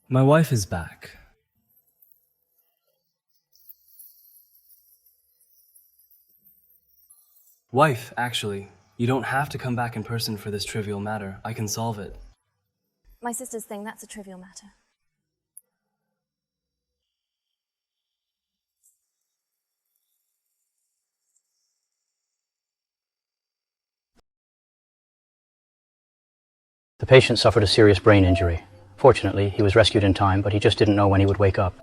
My wife is back. Wife, actually, you don't have to come back in person for this trivial matter. I can solve it. My sister's thing, that's a trivial matter. The patient suffered a serious brain injury. Fortunately, he was rescued in time, but he just didn't know when he would wake up.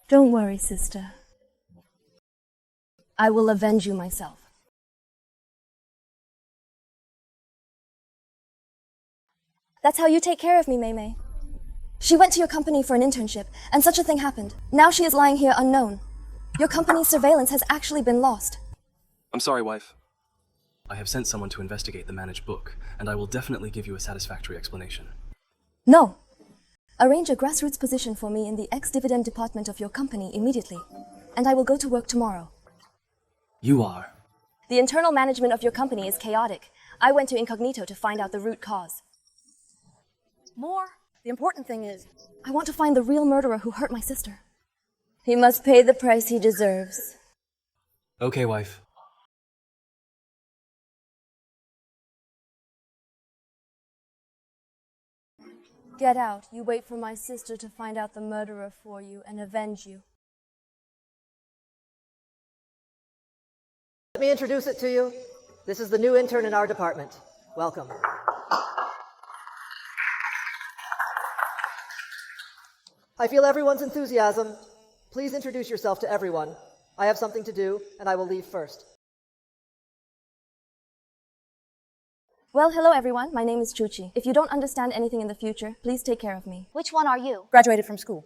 Don't worry, sister. I will avenge you myself. That's how you take care of me, Mei Mei. She went to your company for an internship, and such a thing happened. Now she is lying here unknown. Your company's surveillance has actually been lost. I'm sorry, wife. I have sent someone to investigate the managed book, and I will definitely give you a satisfactory explanation. No. Arrange a grassroots position for me in the ex-dividend department of your company immediately, and I will go to work tomorrow. You are? The internal management of your company is chaotic. I went to incognito to find out the root cause. More? The important thing is, I want to find the real murderer who hurt my sister. He must pay the price he deserves. Okay, wife. Get out. You wait for my sister to find out the murderer for you and avenge you. Let me introduce it to you. This is the new intern in our department. Welcome. I feel everyone's enthusiasm. Please introduce yourself to everyone. I have something to do, and I will leave first. Well, hello everyone. My name is Chuqi. If you don't understand anything in the future, please take care of me. Which one are you? Graduated from school.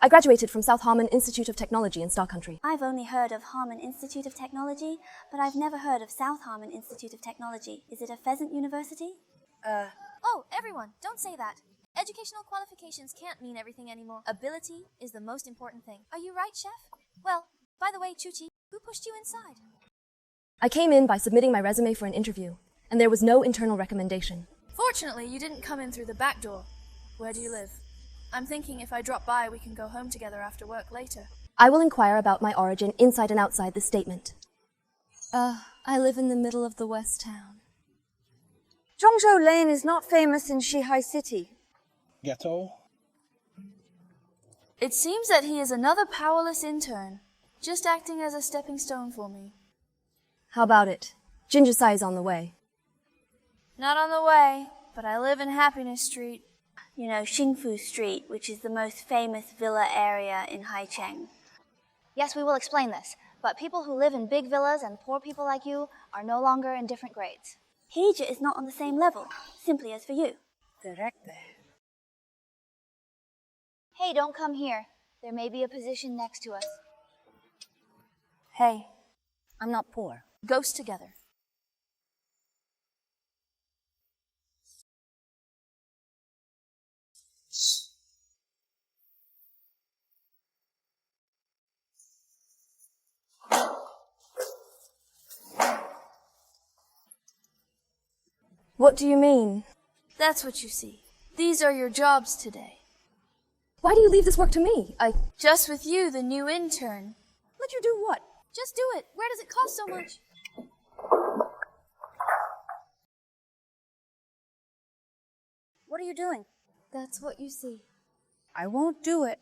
I graduated from South Harmon Institute of Technology in Star Country. I've only heard of Harmon Institute of Technology, but I've never heard of South Harmon Institute of Technology. Is it a pheasant university? Oh, everyone, don't say that. Educational qualifications can't mean everything anymore. Ability is the most important thing. Are you right, Chef? Well, by the way, Chuqi, who pushed you inside? I came in by submitting my resume for an interview, and there was no internal recommendation. Fortunately, you didn't come in through the back door. Where do you live? I'm thinking if I drop by, we can go home together after work later. I will inquire about my origin inside and outside this statement. I live in the middle of the West Town. Zhongzhou Lane is not famous in Shihai City. Ghetto? It seems that he is another powerless intern, just acting as a stepping stone for me. How about it? Ginger Sai is on the way. Not on the way, but I live in Happiness Street. You know, Xingfu Street, which is the most famous villa area in Haicheng. Yes, we will explain this, but people who live in big villas and poor people like you are no longer in different grades. Heija is not on the same level, simply as for you. Directly. Hey, don't come here. There may be a position next to us. Hey, I'm not poor. ghost together. What do you mean? That's what you see. These are your jobs today. Why do you leave this work to me? Just with you, the new intern. Let you do what? Just do it. Where does it cost so much? What are you doing? That's what you see. I won't do it.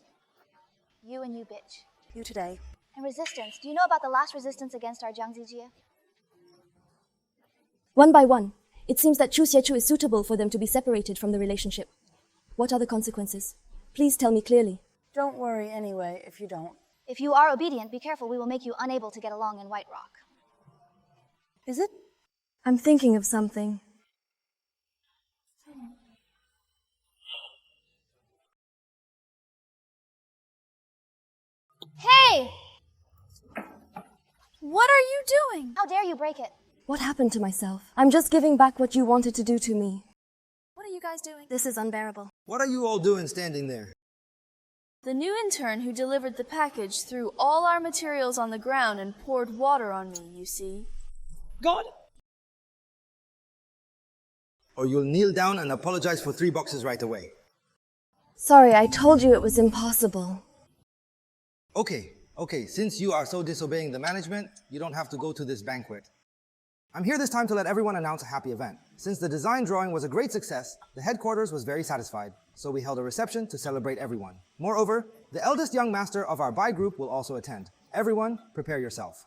You and you, bitch. You today. And resistance. Do you know about the last resistance against our Jiangzi Jie? One by one, it seems that Chu Xiechu is suitable for them to be separated from the relationship. What are the consequences? Please tell me clearly. Don't worry anyway if you don't. If you are obedient, be careful. We will make you unable to get along in White Rock. Is it? I'm thinking of something. Hey! What are you doing? How dare you break it? What happened to myself? I'm just giving back what you wanted to do to me. What are you guys doing? This is unbearable. What are you all doing standing there? The new intern who delivered the package threw all our materials on the ground and poured water on me, you see. God! or you'll kneel down and apologize for 3 boxes right away. Sorry, I told you it was impossible. Okay, since you are so disobeying the management, you don't have to go to this banquet. I'm here this time to let everyone announce a happy event. Since the design drawing was a great success, the headquarters was very satisfied, so we held a reception to celebrate everyone. Moreover, the eldest young master of our buy group will also attend. Everyone, prepare yourself.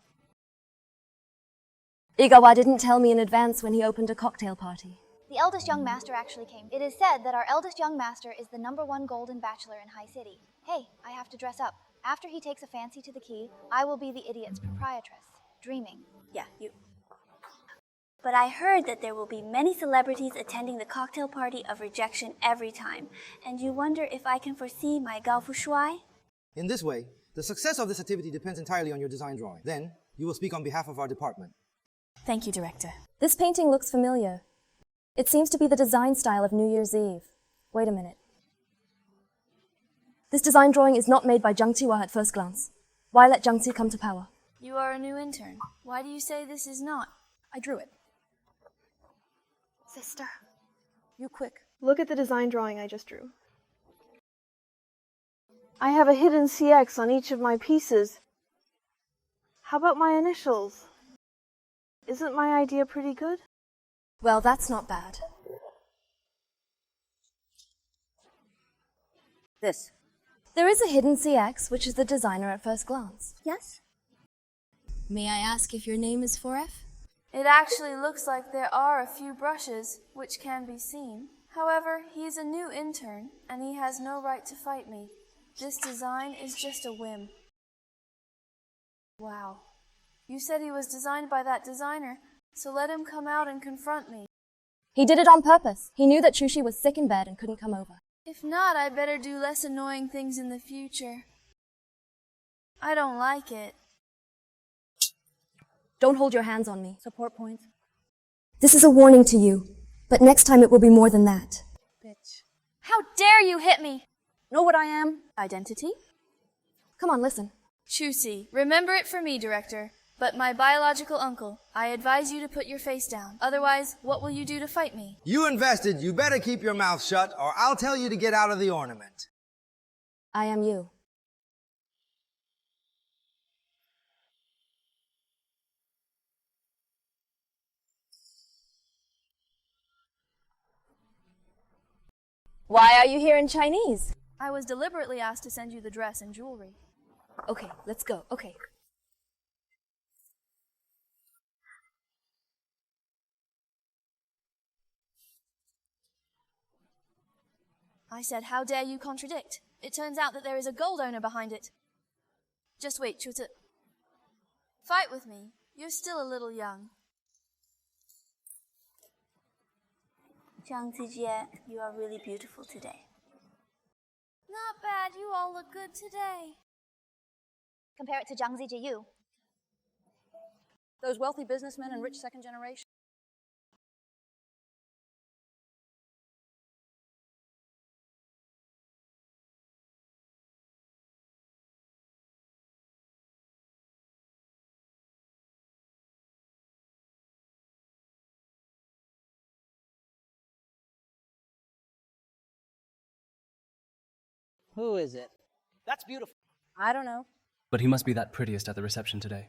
Igawa didn't tell me in advance when he opened a cocktail party. The eldest young master actually came. It is said that our eldest young master is the #1 golden bachelor in High City. Hey, I have to dress up. After he takes a fancy to the key, I will be the idiot's proprietress. Dreaming. Yeah, you. But I heard that there will be many celebrities attending the cocktail party of rejection every time, and you wonder if I can foresee my gaofu shuai? In this way, the success of this activity depends entirely on your design drawing. Then, you will speak on behalf of our department. Thank you, Director. This painting looks familiar. It seems to be the design style of New Year's Eve. Wait a minute. This design drawing is not made by Zhang Qiwa at first glance. Why let Zhang Qi come to power? You are a new intern. Why do you say this is not? I drew it. Sister. You quick. Look at the design drawing I just drew. I have a hidden CX on each of my pieces. How about my initials? Isn't my idea pretty good? Well, that's not bad. This. There is a hidden CX, which is the designer at first glance. Yes? May I ask if your name is 4F? It actually looks like there are a few brushes, which can be seen. However, he's a new intern, and he has no right to fight me. This design is just a whim. Wow. You said he was designed by that designer, so let him come out and confront me. He did it on purpose. He knew that Chuqi was sick in bed and couldn't come over. If not, I better do less annoying things in the future. I don't like it. Don't hold your hands on me. Support points. This is a warning to you, but next time it will be more than that. Bitch. How dare you hit me? Know what I am? Identity? Come on, listen. Chuqi, remember it for me, Director. But my biological uncle, I advise you to put your face down. Otherwise, what will you do to fight me? You invested, you better keep your mouth shut, or I'll tell you to get out of the ornament. I am you. Why are you here in Chinese? I was deliberately asked to send you the dress and jewelry. Okay, let's go. Okay. I said, how dare you contradict? It turns out that there is a gold owner behind it. Just wait, Chuqi. Fight with me. You're still a little young. Zhang Zijie, you are really beautiful today. Not bad. You all look good today. Compare it to Zhang Zijiyu. Those wealthy businessmen and rich second generation. Who is it? That's beautiful. I don't know. But he must be that prettiest at the reception today.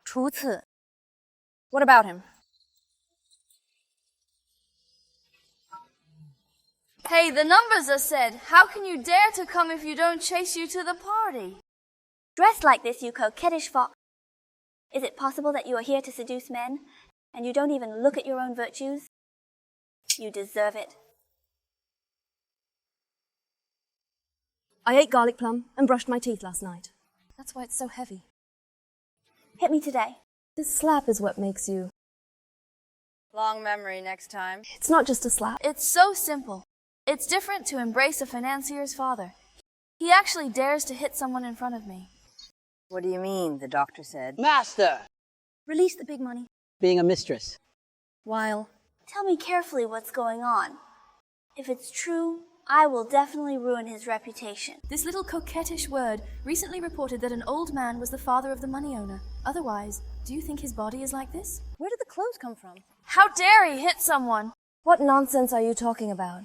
除此. What about him? Hey, the numbers are said. How can you dare to come if you don't chase you to the party? Dressed like this, you coquettish fox. Is it possible that you are here to seduce men, and you don't even look at your own virtues? You deserve it. I ate garlic plum and brushed my teeth last night. That's why it's so heavy. Hit me today. This slap is what makes you... Long memory next time. It's not just a slap. It's so simple. It's different to embrace a financier's father. He actually dares to hit someone in front of me. What do you mean, the doctor said? Master! Release the big money. Being a mistress. While... Tell me carefully what's going on. If it's true, I will definitely ruin his reputation. This little coquettish word recently reported that an old man was the father of the money owner. Otherwise, do you think his body is like this? Where did the clothes come from? How dare he hit someone? What nonsense are you talking about?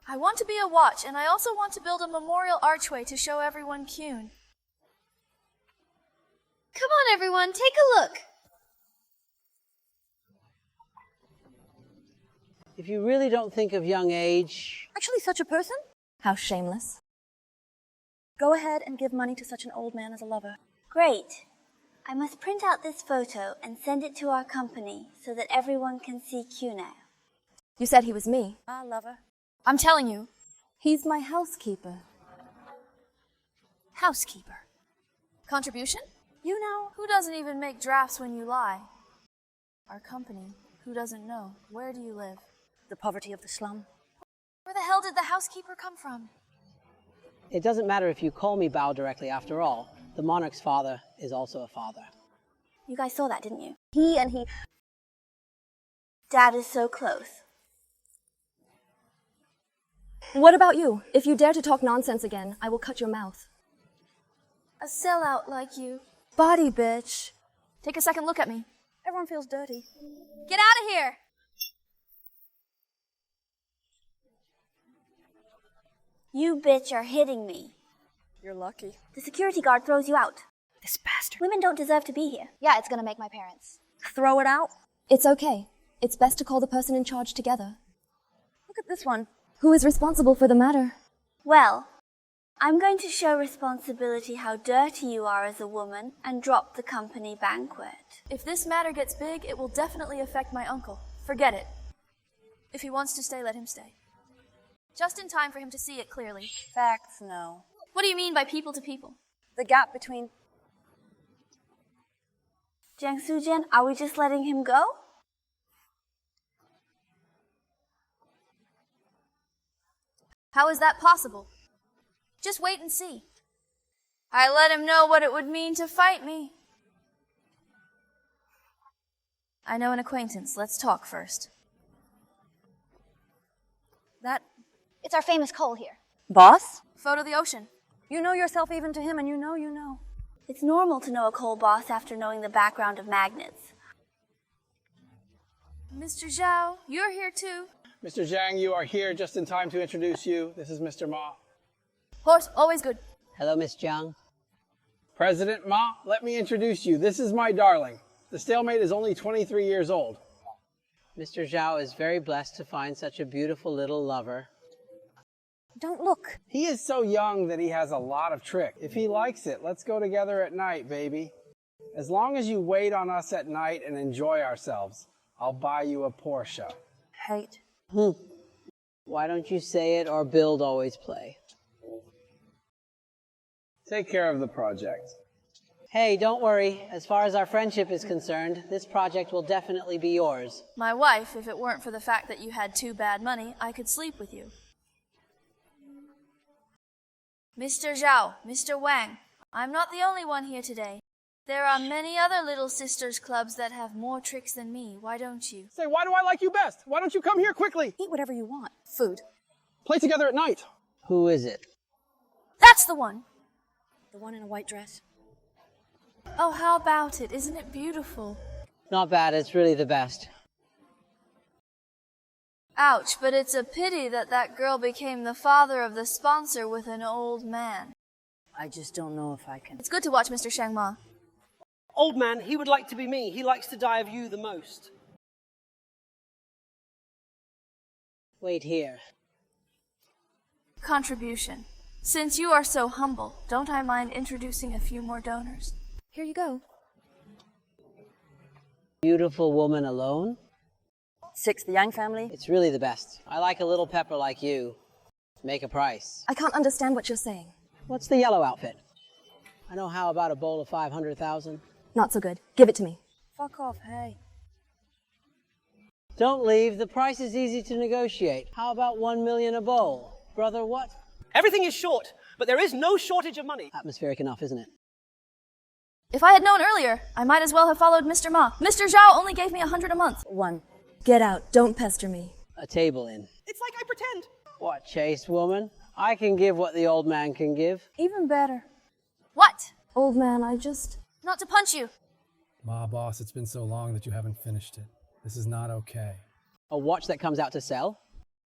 I want to be a watch, and I also want to build a memorial archway to show everyone Kyun. Come on, everyone, take a look. If you really don't think of young age... Actually, such a person? How shameless. Go ahead and give money to such an old man as a lover. Great. I must print out this photo and send it to our company so that everyone can see Kyun. You said he was me. Lover. I'm telling you. He's my housekeeper. Housekeeper. Contribution? You know, who doesn't even make drafts when you lie? Our company. Who doesn't know? Where do you live? The poverty of the slum. Where the hell did the housekeeper come from? It doesn't matter if you call me Bao directly, after all. The monarch's father is also a father. You guys saw that, didn't you? He. Dad is so close. What about you? If you dare to talk nonsense again, I will cut your mouth. A sellout like you. Body, bitch. Take a second look at me. Everyone feels dirty. Get out of here! You bitch are hitting me. You're lucky. The security guard throws you out. This bastard. Women don't deserve to be here. Yeah, it's gonna make my parents. Throw it out? It's okay. It's best to call the person in charge together. Look at this one. Who is responsible for the matter? Well, I'm going to show responsibility how dirty you are as a woman and drop the company Banquet. If this matter gets big, it will definitely affect my uncle. Forget it. If he wants to stay, let him stay. Just in time for him to see it clearly. Facts, no. What do you mean by people to people? The gap between... Jiang Sujian, are we just letting him go? How is that possible? Just wait and see. I let him know what it would mean to fight me. I know an acquaintance. Let's talk first. It's our famous Cole here. Boss? Photo the ocean. You know yourself even to him, and you know. It's normal to know a coal boss after knowing the background of magnets. Mr. Zhao, you're here too. Mr. Zhang, you are here just in time to introduce you. This is Mr. Ma. Horse, always good. Hello, Miss Jiang. President Ma, let me introduce you. This is my darling. The stalemate is only 23 years old. Mr. Zhao is very blessed to find such a beautiful little lover. Don't look. He is so young that he has a lot of trick. If he likes it, let's go together at night, baby. As long as you wait on us at night and enjoy ourselves, I'll buy you a Porsche. Hate. Why don't you say it or Bill'd always play? Take care of the project. Hey, don't worry. As far as our friendship is concerned, this project will definitely be yours. My wife, if it weren't for the fact that you had too bad money, I could sleep with you. Mr. Zhao, Mr. Wang, I'm not the only one here today. There are many other little sisters clubs that have more tricks than me. Why don't you? Say, why do I like you best? Why don't you come here quickly? Eat whatever you want. Food. Play together at night. Who is it? That's the one! The one in a white dress. Oh, how about it? Isn't it beautiful? Not bad, it's really the best. Ouch, but it's a pity that that girl became the father of the sponsor with an old man. I just don't know if I can. It's good to watch Mr. Shang Ma. Old man, he would like to be me. He likes to die of you the most. Wait here. Contribution. Since you are so humble, don't I mind introducing a few more donors? Here you go. Beautiful woman alone? 6, the Yang family. It's really the best. I like a little pepper like you. Make a price. I can't understand what you're saying. What's the yellow outfit? I know how about a bowl of 500,000. Not so good. Give it to me. Fuck off, hey. Don't leave. The price is easy to negotiate. How about 1 million a bowl? Brother, what? Everything is short, but there is no shortage of money. Atmospheric enough, isn't it? If I had known earlier, I might as well have followed Mr. Ma. Mr. Zhao only gave me 100 a month. 1. Get out. Don't pester me. A table in. It's like I pretend. What, chaste woman? I can give what the old man can give. Even better. What? Old man, I just... Not to punch you. Ma, boss, it's been so long that you haven't finished it. This is not okay. A watch that comes out to sell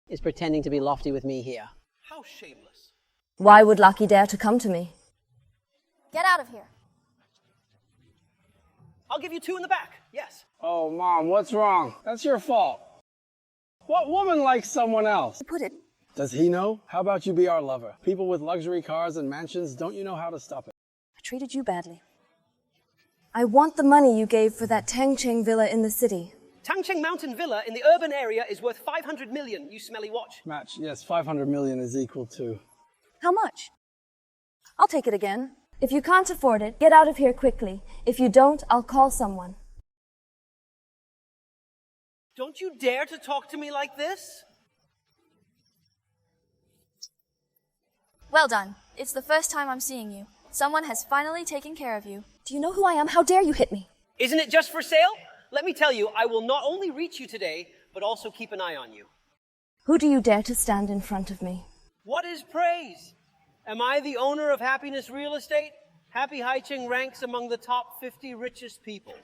is pretending to be lofty with me here. How shameless. Why would Lucky dare to come to me? Get out of here. I'll give you 2 in the back, yes. Oh, Mom, what's wrong? That's your fault. What woman likes someone else? Put it. Does he know? How about you be our lover? People with luxury cars and mansions, don't you know how to stop it? I treated you badly. I want the money you gave for that Tangcheng villa in the city. Tangcheng Mountain Villa in the urban area is worth 500 million, you smelly watch. Match, yes, 500 million is equal to... How much? I'll take it again. If you can't afford it, get out of here quickly. If you don't, I'll call someone. Don't you dare to talk to me like this. Well done. It's the first time I'm seeing you. Someone has finally taken care of you. Do you know who I am? How dare you hit me? Isn't it just for sale? Let me tell you, I will not only reach you today, but also keep an eye on you. Who do you dare to stand in front of me? What is praise? Am I the owner of Happiness Real Estate? Happy Haicheng ranks among the top 50 richest people.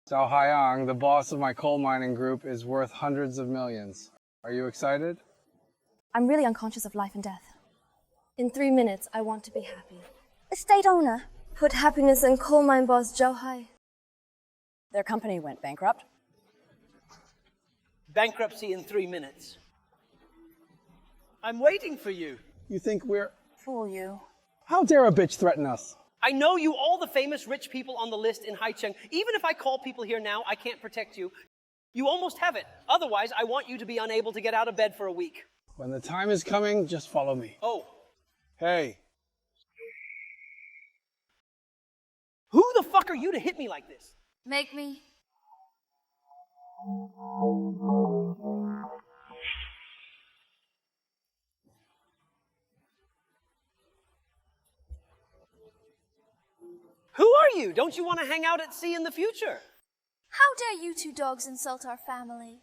Zhao Haiyang, the boss of my coal mining group, is worth hundreds of millions. Are you excited? I'm really unconscious of life and death. In 3 minutes, I want to be happy. Estate owner. Put happiness in coal mine boss Zhao Hai. Their company went bankrupt. Bankruptcy in 3 minutes. I'm waiting for you. You think we're... Fool you. How dare a bitch threaten us? I know you all the famous rich people on the list in Haicheng. Even if I call people here now, I can't protect you. You almost have it. Otherwise, I want you to be unable to get out of bed for a week. When the time is coming, just follow me. Oh. Hey. Who the fuck are you to hit me like this? Make me. Who are you? Don't you want to hang out at sea in the future? How dare you 2 dogs insult our family?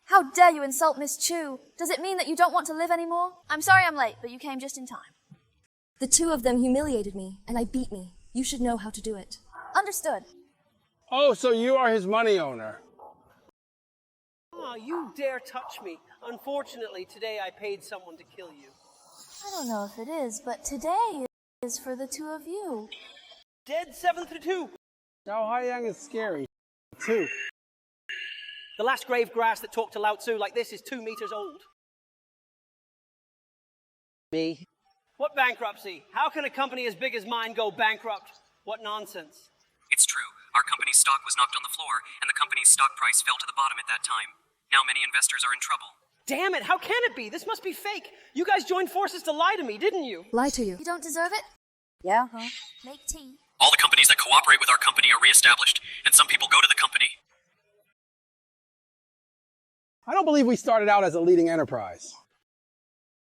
How dare you insult Miss Chu? Does it mean that you don't want to live anymore? I'm sorry I'm late, but you came just in time. The 2 of them humiliated me, and I beat me. You should know how to do it. Understood. Oh, so you are his money owner. Oh, you dare touch me. Unfortunately, today I paid someone to kill you. I don't know if it is, but today is for the 2 of you. Dead 7-2. Zhao Haiyang is scary, too. The last grave grass that talked to Lao Tzu like this is 2 meters old. Me? What bankruptcy? How can a company as big as mine go bankrupt? What nonsense. It's true. Our company's stock was knocked on the floor, and the company's stock price fell to the bottom at that time. Now many investors are in trouble. Damn it, how can it be? This must be fake. You guys joined forces to lie to me, didn't you? Lie to you. You don't deserve it? Yeah, huh? Make tea. All the companies that cooperate with our company are reestablished, and some people go to the company. I don't believe we started out as a leading enterprise.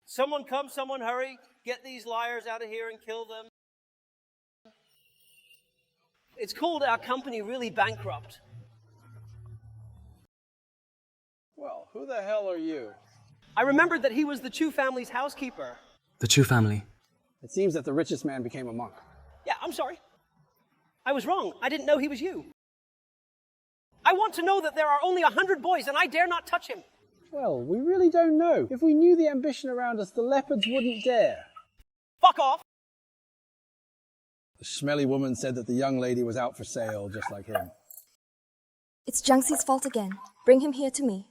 Someone come, someone hurry. Get these liars out of here and kill them. It's called our company really bankrupt. Well, who the hell are you? I remembered that he was the Chu family's housekeeper. The Chu family. It seems that the richest man became a monk. Yeah, I'm sorry. I was wrong. I didn't know he was you. I want to know that there are only 100 boys and I dare not touch him. Well, we really don't know. If we knew the ambition around us, the leopards wouldn't dare. Fuck off! The smelly woman said that the young lady was out for sale, just like him. It's Jiangxi's fault again. Bring him here to me.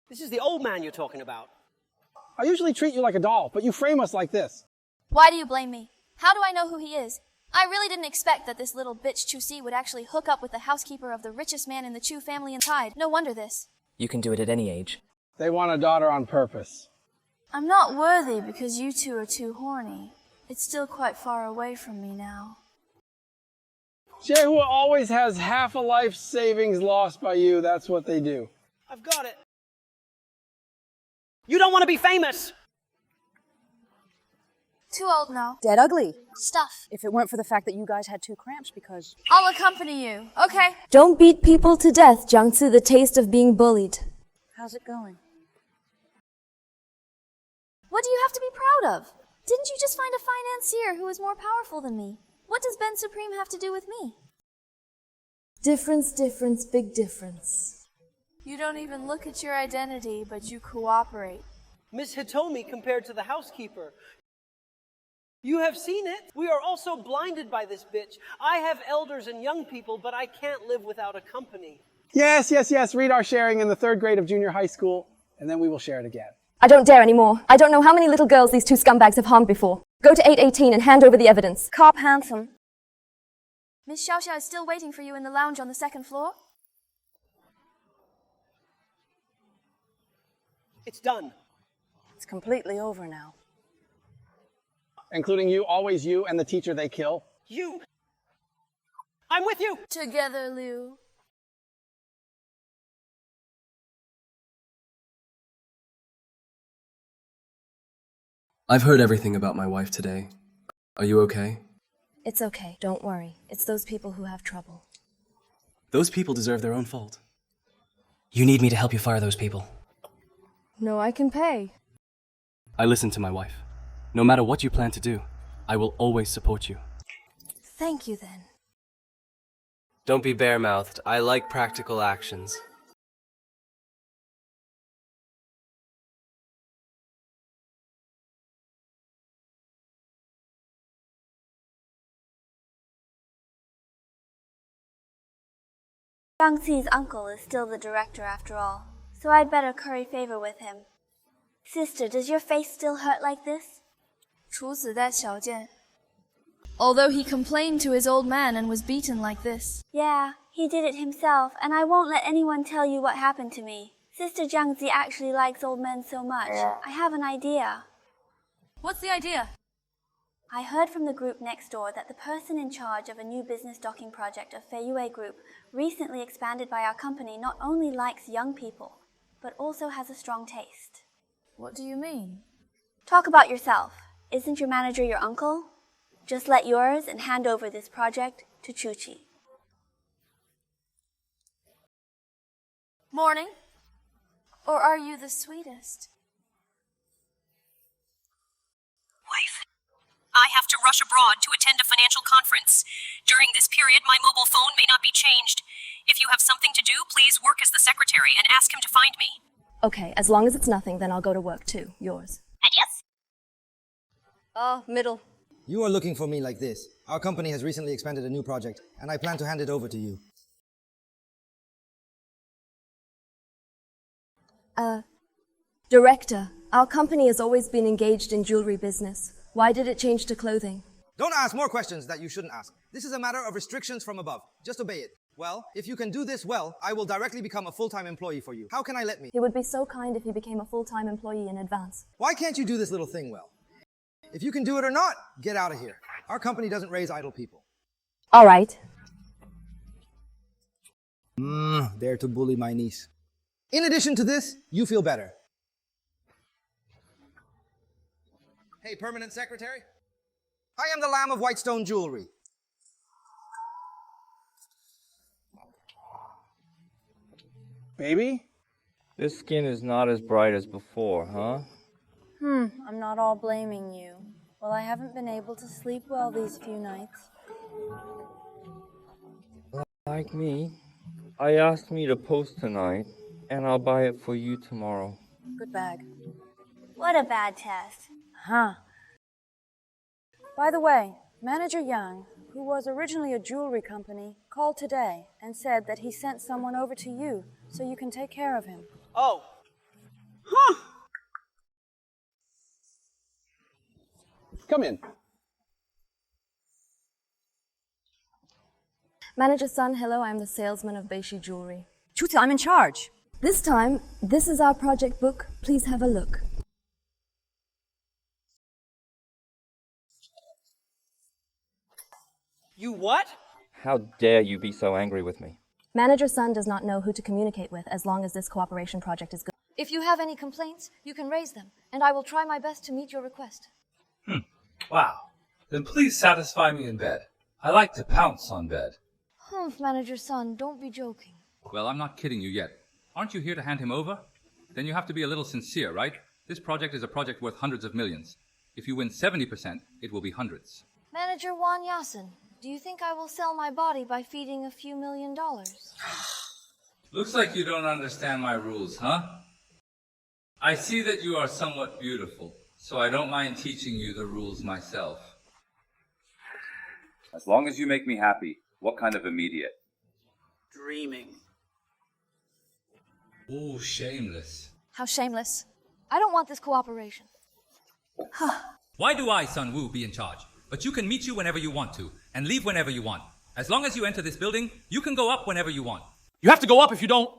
This is the old man you're talking about. I usually treat you like a doll, but you frame us like this. Why do you blame me? How do I know who he is? I really didn't expect that this little bitch Chuqi would actually hook up with the housekeeper of the richest man in the Chu family and hide. No wonder this. You can do it at any age. They want a daughter on purpose. I'm not worthy because you 2 are too horny. It's still quite far away from me now. Jiehua always has half a life savings lost by you. That's what they do. I've got it. You don't want to be famous. Too old now. Dead ugly. Stuff. If it weren't for the fact that you guys had two cramps because... I'll accompany you. Okay. Don't beat people to death, Jiangzi, the taste of being bullied. How's it going? What do you have to be proud of? Didn't you just find a financier who is more powerful than me? What does Ben Supreme have to do with me? Difference, difference, big difference. You don't even look at your identity, but you cooperate. Miss Hitomi compared to the housekeeper. You have seen it. We are also blinded by this bitch. I have elders and young people, but I can't live without a company. Yes. Read our sharing in the 3rd grade of junior high school, and then we will share it again. I don't dare anymore. I don't know how many little girls these two scumbags have harmed before. Go to 818 and hand over the evidence. Cop handsome. Miss Xiaoxia is still waiting for you in the lounge on the 2nd floor. It's done. It's completely over now. Including you, always you, and the teacher they kill. You. I'm with you. Together, Liu. I've heard everything about my wife today. Are you okay? It's okay, don't worry. It's those people who have trouble. Those people deserve their own fault. You need me to help you fire those people. No, I can pay. I listen to my wife. No matter what you plan to do, I will always support you. Thank you, then. Don't be bare-mouthed. I like practical actions. Jiangxi's uncle is still the director after all, so I'd better curry favor with him. Sister, does your face still hurt like this? 处子带小剑. Although he complained to his old man and was beaten like this. Yeah, he did it himself, and I won't let anyone tell you what happened to me. Sister Jiangxi actually likes old men so much. I have an idea. What's the idea? I heard from the group next door that the person in charge of a new business docking project of Feiyue Group, recently expanded by our company, not only likes young people, but also has a strong taste. What do you mean? Talk about yourself. Isn't your manager your uncle? Just let yours and hand over this project to Chuqi. Morning. Or are you the sweetest? Wife, I have to rush abroad to attend a financial conference. During this period, my mobile phone may not be changed. If you have something to do, please work as the secretary and ask him to find me. Okay, as long as it's nothing, then I'll go to work too. Yours. Adios. Oh, middle. You are looking for me like this. Our company has recently expanded a new project, and I plan to hand it over to you. Director, our company has always been engaged in jewelry business. Why did it change to clothing? Don't ask more questions that you shouldn't ask. This is a matter of restrictions from above. Just obey it. Well, if you can do this well, I will directly become a full-time employee for you. How can I let me? He would be so kind if he became a full-time employee in advance. Why can't you do this little thing well? If you can do it or not, get out of here. Our company doesn't raise idle people. All right. Dare to bully my niece. In addition to this, you feel better. Hey, permanent secretary. I am the Lamb of Whitestone Jewelry. Baby? This skin is not as bright as before, huh? I'm not all blaming you. Well, I haven't been able to sleep well these few nights. Like me. I asked me to post tonight, and I'll buy it for you tomorrow. Good bag. What a bad test. Huh. By the way, Manager Yang, who was originally a jewelry company, called today and said that he sent someone over to you so you can take care of him. Oh. Huh. Come in. Manager Sun, hello, I'm the salesman of Beishi Jewelry. Chuqi, I'm in charge. This time, this is our project book. Please have a look. You what? How dare you be so angry with me? Manager Sun does not know who to communicate with as long as this cooperation project is good. If you have any complaints, you can raise them, and I will try my best to meet your request. Wow. Then please satisfy me in bed. I like to pounce on bed. Humph, Manager's son, don't be joking. Well, I'm not kidding you yet. Aren't you here to hand him over? Then you have to be a little sincere, right? This project is a project worth hundreds of millions. If you win 70%, it will be hundreds. Manager Juan Yasin, do you think I will sell my body by feeding a few $1 million? Looks like you don't understand my rules, huh? I see that you are somewhat beautiful, so I don't mind teaching you the rules myself. As long as you make me happy, what kind of immediate? Dreaming. Oh, shameless. How shameless. I don't want this cooperation. Why do I, Sun Wu, be in charge? But you can meet you whenever you want to, and leave whenever you want. As long as you enter this building, you can go up whenever you want. You have to go up if you don't.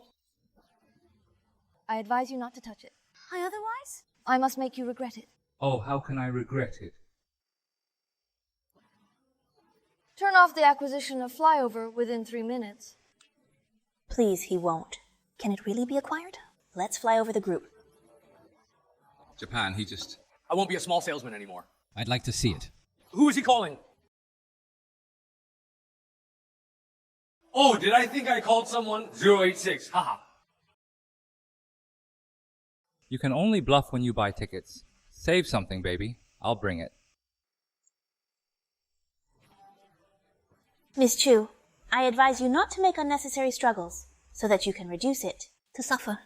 I advise you not to touch it. Why otherwise? I must make you regret it. Oh, how can I regret it? Turn off the acquisition of flyover within 3 minutes. Please, he won't. Can it really be acquired? Let's fly over the group. Japan, he just... I won't be a small salesman anymore. I'd like to see it. Who is he calling? Oh, did I think I called someone? 086, haha. You can only bluff when you buy tickets. Save something, baby. I'll bring it. Miss Chu, I advise you not to make unnecessary struggles, so that you can reduce it to suffer.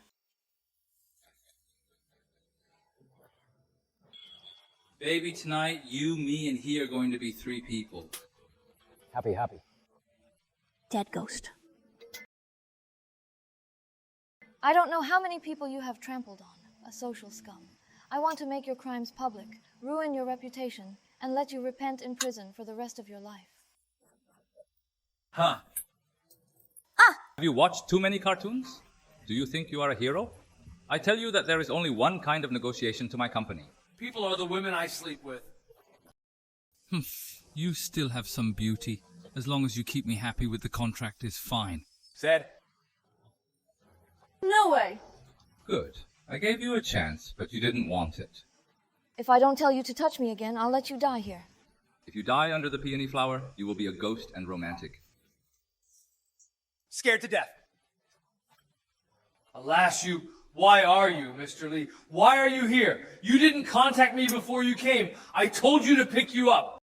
Baby, tonight, you, me, and he are going to be 3 people. Happy. Dead ghost. I don't know how many people you have trampled on, a social scum. I want to make your crimes public, ruin your reputation, and let you repent in prison for the rest of your life. Huh. Have you watched too many cartoons? Do you think you are a hero? I tell you that there is only one kind of negotiation to my company. People are the women I sleep with. You still have some beauty. As long as you keep me happy with the contract is fine. Said. No way! Good. I gave you a chance, but you didn't want it. If I don't tell you to touch me again, I'll let you die here. If you die under the peony flower, you will be a ghost and romantic. Scared to death. Alas, why are you, Mr. Lee? Why are you here? You didn't contact me before you came. I told you to pick you up.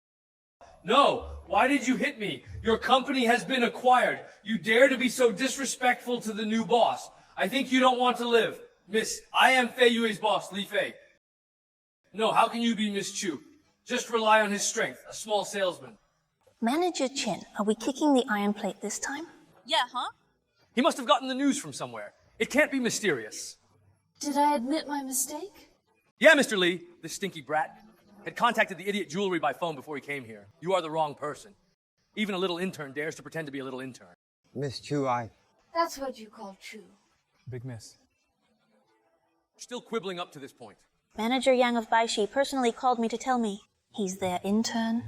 No, why did you hit me? Your company has been acquired. You dare to be so disrespectful to the new boss. I think you don't want to live. Miss, I am Fei Yue's boss, Li Fei. No, how can you be Miss Chu? Just rely on his strength, a small salesman. Manager Chen, are we kicking the iron plate this time? Yeah, huh? He must have gotten the news from somewhere. It can't be mysterious. Did I admit my mistake? Yeah, Mr. Lee, this stinky brat, had contacted the idiot jewelry by phone before he came here. You are the wrong person. Even a little intern dares to pretend to be a little intern. Miss Chu, That's what you call Chu. Big miss. Still quibbling up to this point. Manager Yang of Baishi personally called me to tell me he's their intern.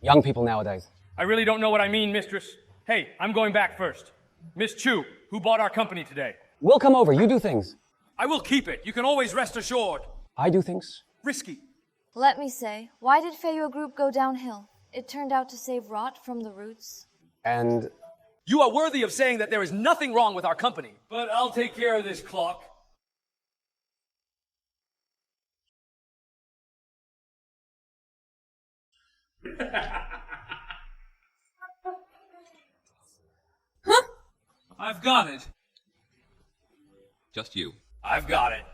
Young people nowadays. I really don't know what I mean, mistress. Hey, I'm going back first. Miss Chu, who bought our company today. We'll come over. You do things. I will keep it. You can always rest assured. I do things. Risky. Let me say, why did Feiyue Group go downhill? It turned out to save rot from the roots. And... You are worthy of saying that there is nothing wrong with our company. But I'll take care of this clock. Huh? I've got it. Just you. I've got it.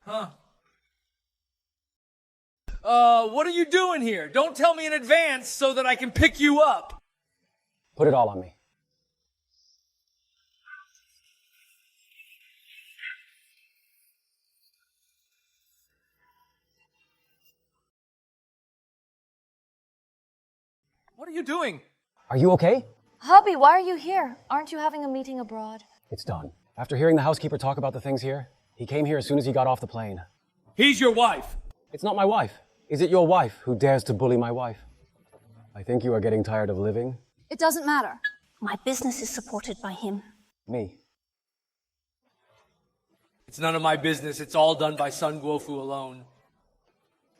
Huh? What are you doing here? Don't tell me in advance so that I can pick you up. Put it all on me. What are you doing? Are you okay? Hubby, why are you here? Aren't you having a meeting abroad? It's done. After hearing the housekeeper talk about the things here, he came here as soon as he got off the plane. He's your wife. It's not my wife. Is it your wife who dares to bully my wife? I think you are getting tired of living. It doesn't matter. My business is supported by him. Me. It's none of my business. It's all done by Sun Guofu alone.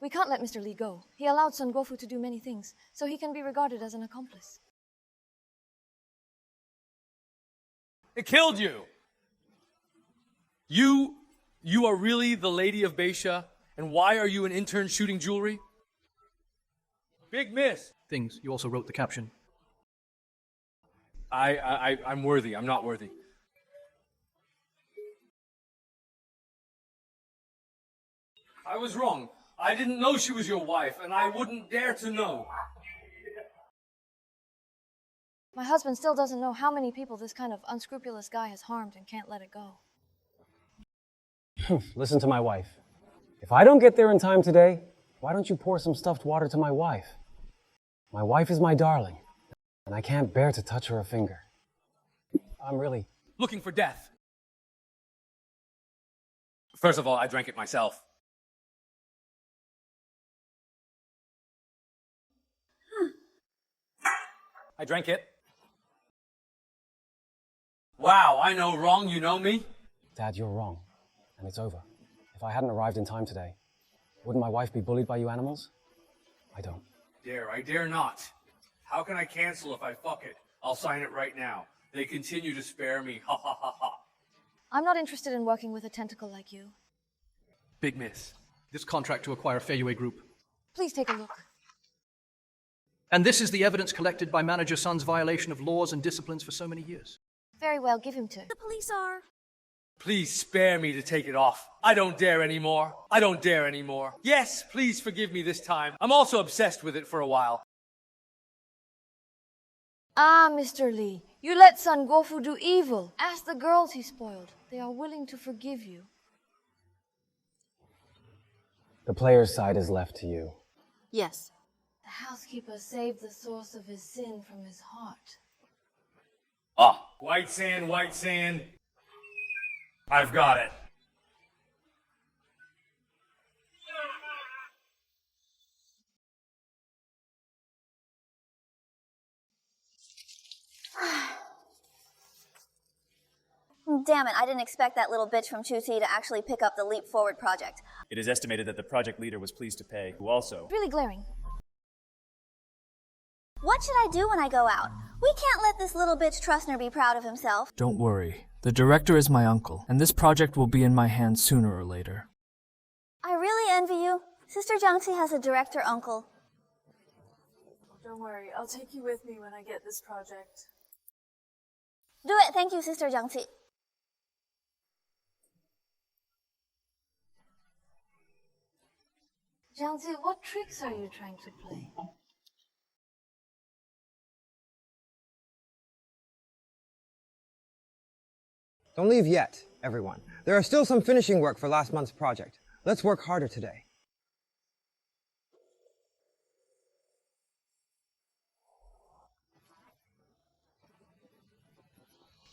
We can't let Mr. Li go. He allowed Sun Guofu to do many things, so he can be regarded as an accomplice. It killed you! You are really the Lady of Beixia, and why are you an intern shooting jewelry? Big miss! Things. You also wrote the caption. I'm worthy. I'm not worthy. I was wrong. I didn't know she was your wife, and I wouldn't dare to know. My husband still doesn't know how many people this kind of unscrupulous guy has harmed and can't let it go. Listen to my wife. If I don't get there in time today, why don't you pour some stuffed water to my wife? My wife is my darling, and I can't bear to touch her a finger. I'm really... Looking for death. First of all, I drank it myself. I drank it. Wow, I know wrong, you know me? Dad, you're wrong, and it's over. If I hadn't arrived in time today, wouldn't my wife be bullied by you animals? I don't. I dare not. How can I cancel if I fuck it? I'll sign it right now. They continue to spare me, ha ha ha ha. I'm not interested in working with a tentacle like you. Big miss. This contract to acquire Feyue Group. Please take a look. And this is the evidence collected by Manager Sun's violation of laws and disciplines for so many years. Very well, give him to. The police are. Please spare me to take it off. I don't dare anymore. I don't dare anymore. Yes, please forgive me this time. I'm also obsessed with it for a while. Ah, Mr. Li, you let Sun Guofu do evil. Ask the girls he spoiled. They are willing to forgive you. The player's side is left to you. Yes. The housekeeper saved the source of his sin from his heart. Ah, white sand, white sand. I've got it. Damn it, I didn't expect that little bitch from Chuqi to actually pick up the Leap Forward project. It is estimated that the project leader was pleased to pay, who also... Really glaring. What should I do when I go out? We can't let this little bitch Trustner be proud of himself. Don't worry. The director is my uncle, and this project will be in my hands sooner or later. I really envy you. Sister Jiangxi has a director uncle. Don't worry, I'll take you with me when I get this project. Do it, thank you, Sister Jiangxi. Jiangxi, what tricks are you trying to play? Don't leave yet, everyone. There are still some finishing work for last month's project. Let's work harder today.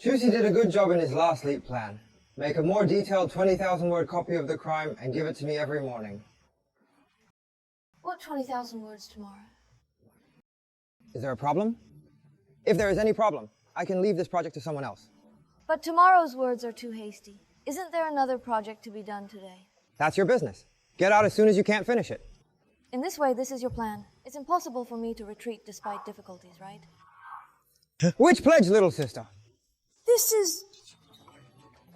Chuqi did a good job in his last leap plan. Make a more detailed 20,000-word copy of the crime and give it to me every morning. What 20,000 words tomorrow? Is there a problem? If there is any problem, I can leave this project to someone else. But tomorrow's words are too hasty. Isn't there another project to be done today? That's your business. Get out as soon as you can't finish it. In this way, this is your plan. It's impossible for me to retreat despite difficulties, right? Which pledge, little sister? This is...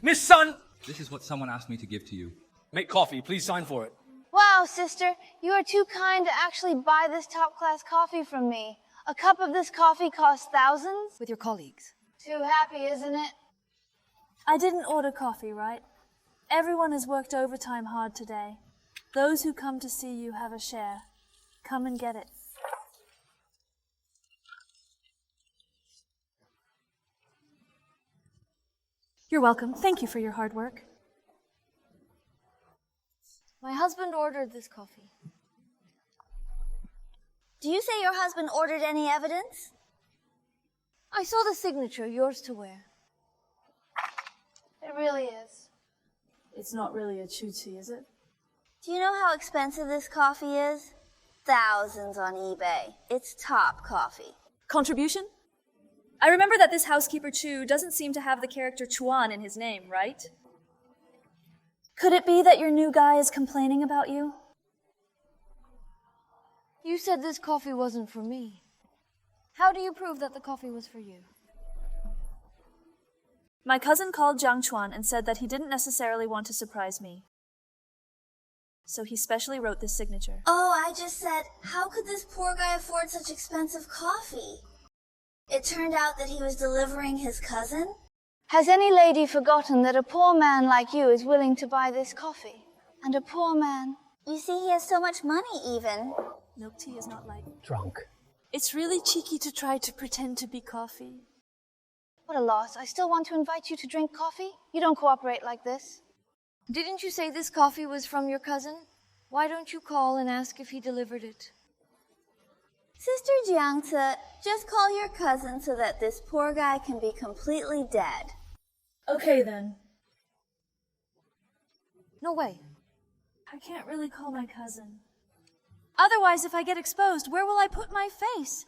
Miss Sun! This is what someone asked me to give to you. Make coffee. Please sign for it. Wow, sister, you are too kind to actually buy this top-class coffee from me. A cup of this coffee costs thousands? With your colleagues. Too happy, isn't it? I didn't order coffee, right? Everyone has worked overtime hard today. Those who come to see you have a share. Come and get it. You're welcome. Thank you for your hard work. My husband ordered this coffee. Do you say your husband ordered any evidence? I saw the signature, yours to wear. It really is. It's not really a Chuqi, is it? Do you know how expensive this coffee is? Thousands on eBay. It's top coffee. Contribution? I remember that this housekeeper Chu doesn't seem to have the character Chuan in his name, right? Could it be that your new guy is complaining about you? You said this coffee wasn't for me. How do you prove that the coffee was for you? My cousin called Jiang Chuan and said that he didn't necessarily want to surprise me. So he specially wrote this signature. Oh, I just said, how could this poor guy afford such expensive coffee? It turned out that he was delivering his cousin? Has any lady forgotten that a poor man like you is willing to buy this coffee? And a poor man... You see, he has so much money, even. Milk tea is not like... Drunk. It's really cheeky to try to pretend to be coffee. What a loss. I still want to invite you to drink coffee. You don't cooperate like this. Didn't you say this coffee was from your cousin? Why don't you call and ask if he delivered it? Sister Jiangzi, just call your cousin so that this poor guy can be completely dead. Okay, then. No way. I can't really call my cousin. Otherwise, if I get exposed, where will I put my face?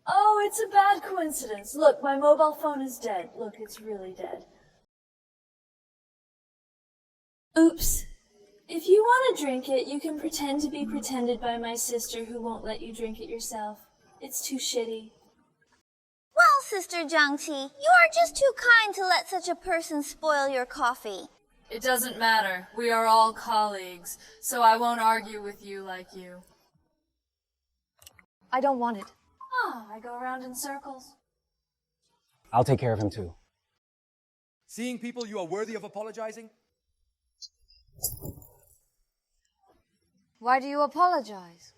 Oh, it's a bad coincidence. Look, my mobile phone is dead. Look, it's really dead. Oops. If you want to drink it, you can pretend to be pretended by my sister who won't let you drink it yourself. It's too shitty. Well, Sister Jiangqi, you are just too kind to let such a person spoil your coffee. It doesn't matter. We are all colleagues, so I won't argue with you like you. I don't want it. Oh, I go around in circles. I'll take care of him too. Seeing people you are worthy of apologizing? Why do you apologize?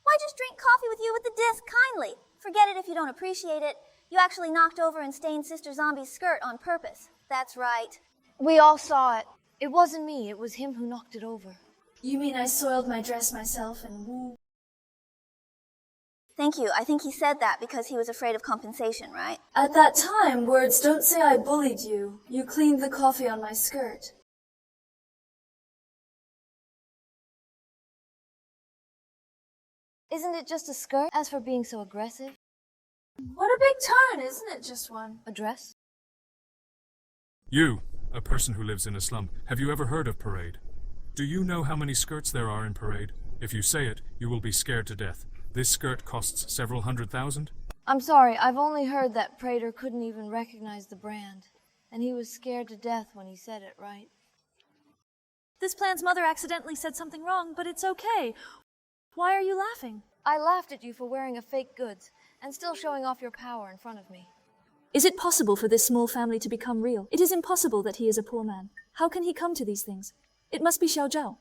Why just drink coffee with you with the disc kindly? Forget it if you don't appreciate it. You actually knocked over and stained Sister Zombie's skirt on purpose. That's right. We all saw it. It wasn't me, it was him who knocked it over. You mean I soiled my dress myself and woo? Thank you. I think he said that because he was afraid of compensation, right? At that time, words don't say I bullied you. You cleaned the coffee on my skirt. Isn't it just a skirt? As for being so aggressive? What a big turn, isn't it just one? A dress? You, a person who lives in a slum, have you ever heard of parade? Do you know how many skirts there are in parade? If you say it, you will be scared to death. This skirt costs several $100,000. I'm sorry, I've only heard that Prater couldn't even recognize the brand. And he was scared to death when he said it, right? This plan's mother accidentally said something wrong, but it's okay. Why are you laughing? I laughed at you for wearing a fake goods and still showing off your power in front of me. Is it possible for this small family to become real? It is impossible that he is a poor man. How can he come to these things? It must be Xiao Zhao.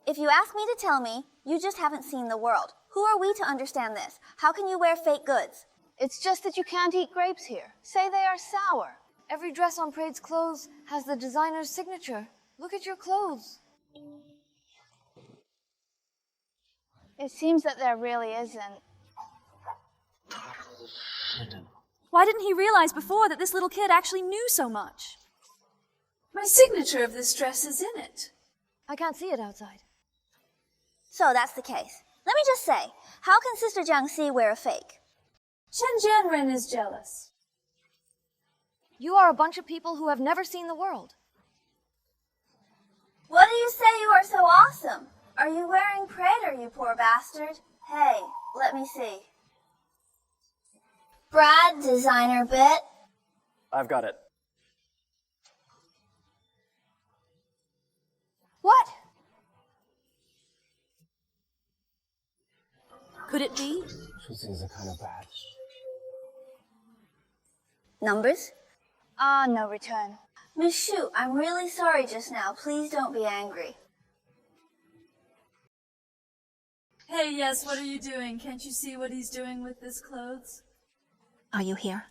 If you ask me to tell me, you just haven't seen the world. Who are we to understand this? How can you wear fake goods? It's just that you can't eat grapes here. Say they are sour. Every dress on Prade's clothes has the designer's signature. Look at your clothes. It seems that there really isn't. Why didn't he realize before that this little kid actually knew so much? My signature of this dress is in it. I can't see it outside. So that's the case. Let me just say, how can Sister Jiangxi wear a fake? Chen Jianren is jealous. You are a bunch of people who have never seen the world. What do you say you are so awesome? Are you wearing Prater, you poor bastard? Hey, let me see. Brad, designer bit. I've got it. What? Could it be? These are kind of bad. Numbers? No return. Miss Shu, I'm really sorry just now. Please don't be angry. Hey, yes, what are you doing? Can't you see what he's doing with this clothes? Are you here?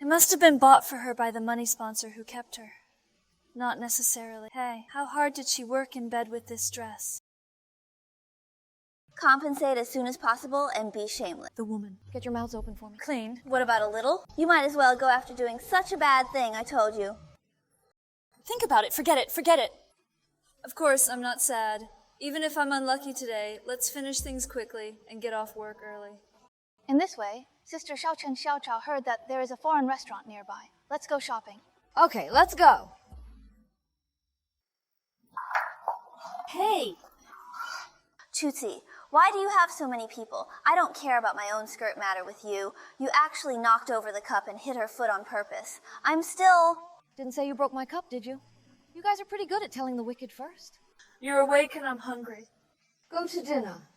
It must have been bought for her by the money sponsor who kept her. Not necessarily. Hey, how hard did she work in bed with this dress? Compensate as soon as possible and be shameless. The woman. Get your mouths open for me. Cleaned. What about a little? You might as well go after doing such a bad thing, I told you. Think about it. Forget it. Forget it. Of course, I'm not sad. Even if I'm unlucky today, let's finish things quickly and get off work early. In this way, Sister Xiaochen Xiaochao heard that there is a foreign restaurant nearby. Let's go shopping. Okay, let's go. Hey! Chuqi, why do you have so many people? I don't care about my own skirt matter with you. You actually knocked over the cup and hit her foot on purpose. I'm still... Didn't say you broke my cup, did you? You guys are pretty good at telling the wicked first. You're awake and I'm hungry. Go to dinner.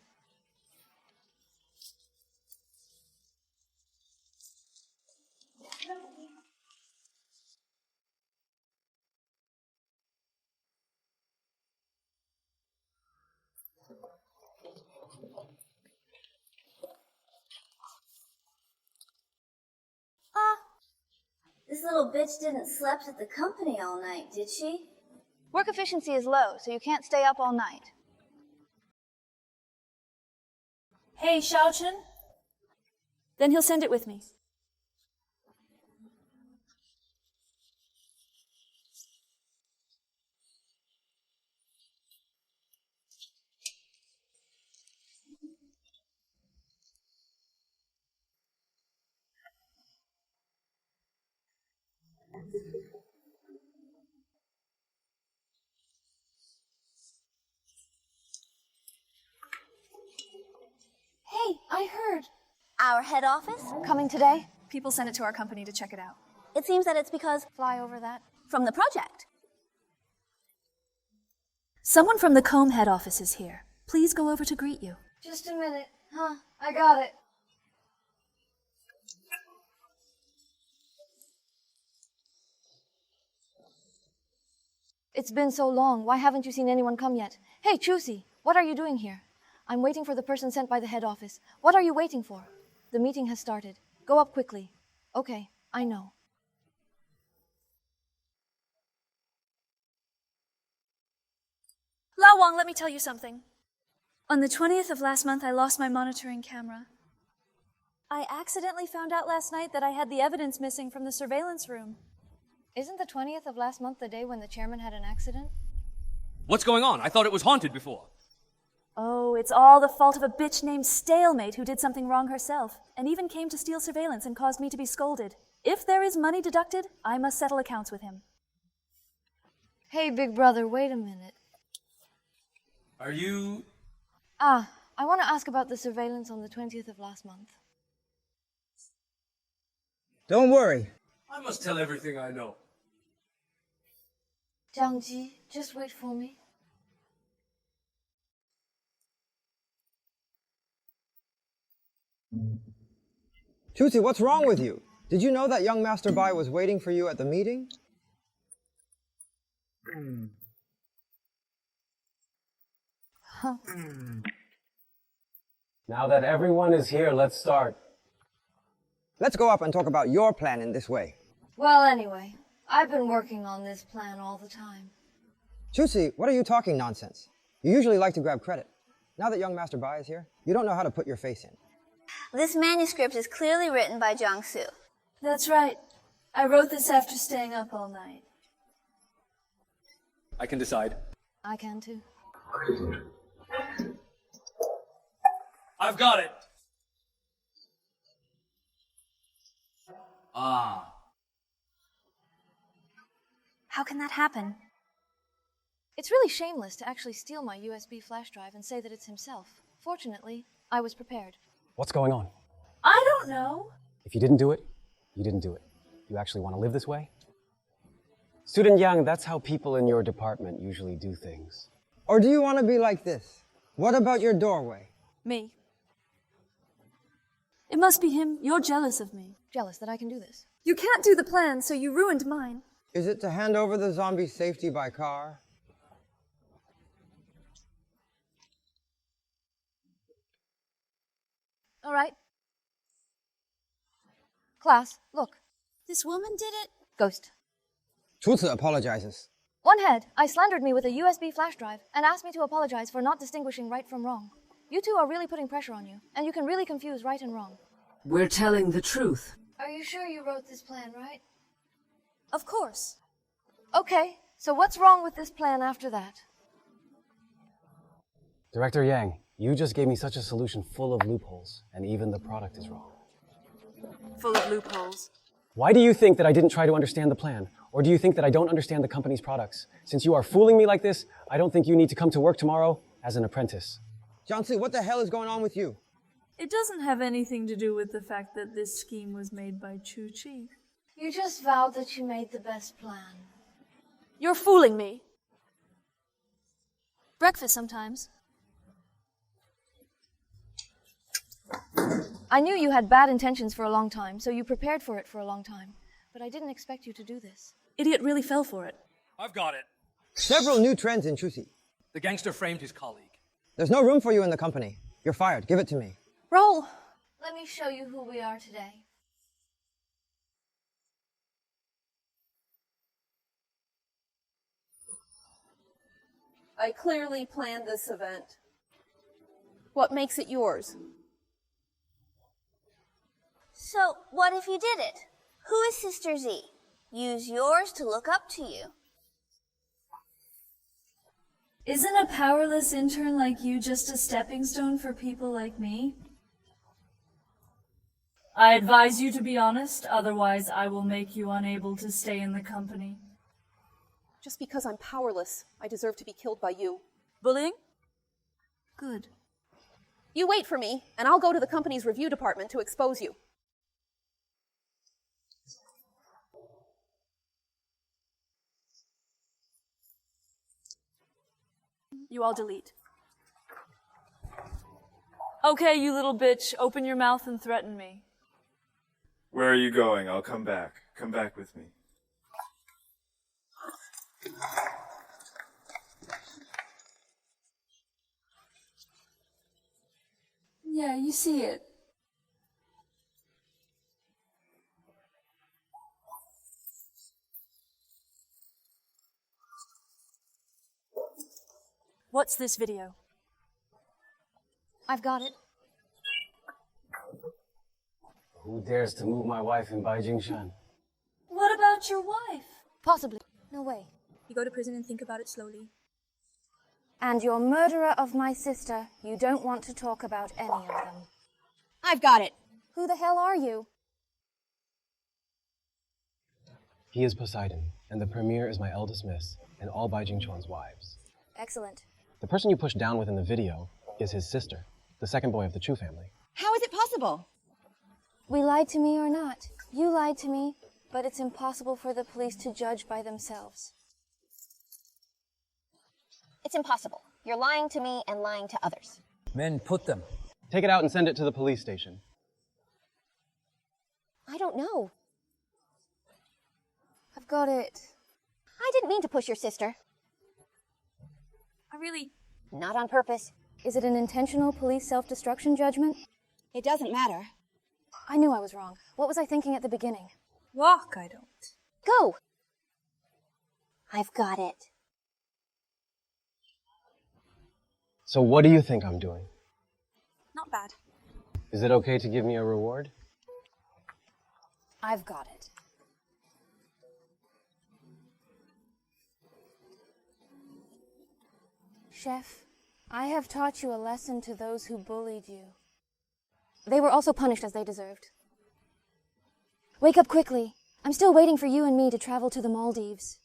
This little bitch didn't slept at the company all night, did she? Work efficiency is low, so you can't stay up all night. Hey, Xiaochen? Then he'll send it with me. Hey, I heard. Our head office? Coming today? People sent it to our company to check it out. It seems that it's because... Fly over that. From the project. Someone from the Comb head office is here. Please go over to greet you. Just a minute. Huh, I got it. It's been so long. Why haven't you seen anyone come yet? Hey, Chuqi, what are you doing here? I'm waiting for the person sent by the head office. What are you waiting for? The meeting has started. Go up quickly. Okay, I know. Lao Wang, let me tell you something. On the 20th of last month, I lost my monitoring camera. I accidentally found out last night that I had the evidence missing from the surveillance room. Isn't the 20th of last month the day when the chairman had an accident? What's going on? I thought it was haunted before. Oh, it's all the fault of a bitch named Stalemate who did something wrong herself, and even came to steal surveillance and caused me to be scolded. If there is money deducted, I must settle accounts with him. Hey, big brother, wait a minute. Are you... I want to ask about the surveillance on the 20th of last month. Don't worry. I must tell everything I know. Jiangji, just wait for me. Chuqi, what's wrong with you? Did you know that young Master Bai was waiting for you at the meeting? Now that everyone is here, let's start. Let's go up and talk about your plan in this way. Well, anyway, I've been working on this plan all the time. Chuqi, what are you talking nonsense? You usually like to grab credit. Now that young Master Bai is here, you don't know how to put your face in. This manuscript is clearly written by Jiangsu. That's right. I wrote this after staying up all night. I can decide. I can too. I've got it. Ah. How can that happen? It's really shameless to actually steal my USB flash drive and say that it's himself. Fortunately, I was prepared. What's going on? I don't know. If you didn't do it, you didn't do it. You actually want to live this way? Student Yang, that's how people in your department usually do things. Or do you want to be like this? What about your doorway? Me. It must be him. You're jealous of me. Jealous that I can do this. You can't do the plan, so you ruined mine. Is it to hand over the zombie safety by car? All right. Class, look. This woman did it? Ghost. Chuqi apologizes. One head, I slandered me with a USB flash drive and asked me to apologize for not distinguishing right from wrong. You two are really putting pressure on you, and you can really confuse right and wrong. We're telling the truth. Are you sure you wrote this plan, right? Of course. Okay, so what's wrong with this plan after that? Director Yang, you just gave me such a solution full of loopholes, and even the product is wrong. Full of loopholes. Why do you think that I didn't try to understand the plan? Or do you think that I don't understand the company's products? Since you are fooling me like this, I don't think you need to come to work tomorrow as an apprentice. Jiangsu, what the hell is going on with you? It doesn't have anything to do with the fact that this scheme was made by Chuqi. You just vowed that you made the best plan. You're fooling me. Breakfast sometimes. I knew you had bad intentions for a long time, so you prepared for it for a long time. But I didn't expect you to do this. Idiot really fell for it. I've got it. Several new trends in Chuqi. The gangster framed his colleague. There's no room for you in the company. You're fired. Give it to me. Roll! Let me show you who we are today. I clearly planned this event. What makes it yours? So, what if you did it? Who is Sister Z? Use yours to look up to you. Isn't a powerless intern like you just a stepping stone for people like me? I advise you to be honest, otherwise I will make you unable to stay in the company. Just because I'm powerless, I deserve to be killed by you. Bullying? Good. You wait for me, and I'll go to the company's review department to expose you. You all delete. Okay, you little bitch, open your mouth and threaten me. Where are you going? I'll come back. Come back with me. Yeah, you see it. What's this video? I've got it. Who dares to move my wife in Baijingshan? What about your wife? Possibly. No way. You go to prison and think about it slowly. And your murderer of my sister, you don't want to talk about any of them. I've got it. Who the hell are you? He is Poseidon, and the premier is my eldest miss, and all Baijingchuan's wives. Excellent. The person you pushed down within the video is his sister, the second boy of the Chu family. How is it possible? We lied to me or not. You lied to me, but it's impossible for the police to judge by themselves. It's impossible. You're lying to me and lying to others. Men, put them. Take it out and send it to the police station. I don't know. I've got it. I didn't mean to push your sister. I really... Not on purpose. Is it an intentional police self-destruction judgment? It doesn't matter. I knew I was wrong. What was I thinking at the beginning? Walk, I don't. Go! I've got it. So what do you think I'm doing? Not bad. Is it okay to give me a reward? I've got it. Chef, I have taught you a lesson to those who bullied you. They were also punished as they deserved. Wake up quickly. I'm still waiting for you and me to travel to the Maldives.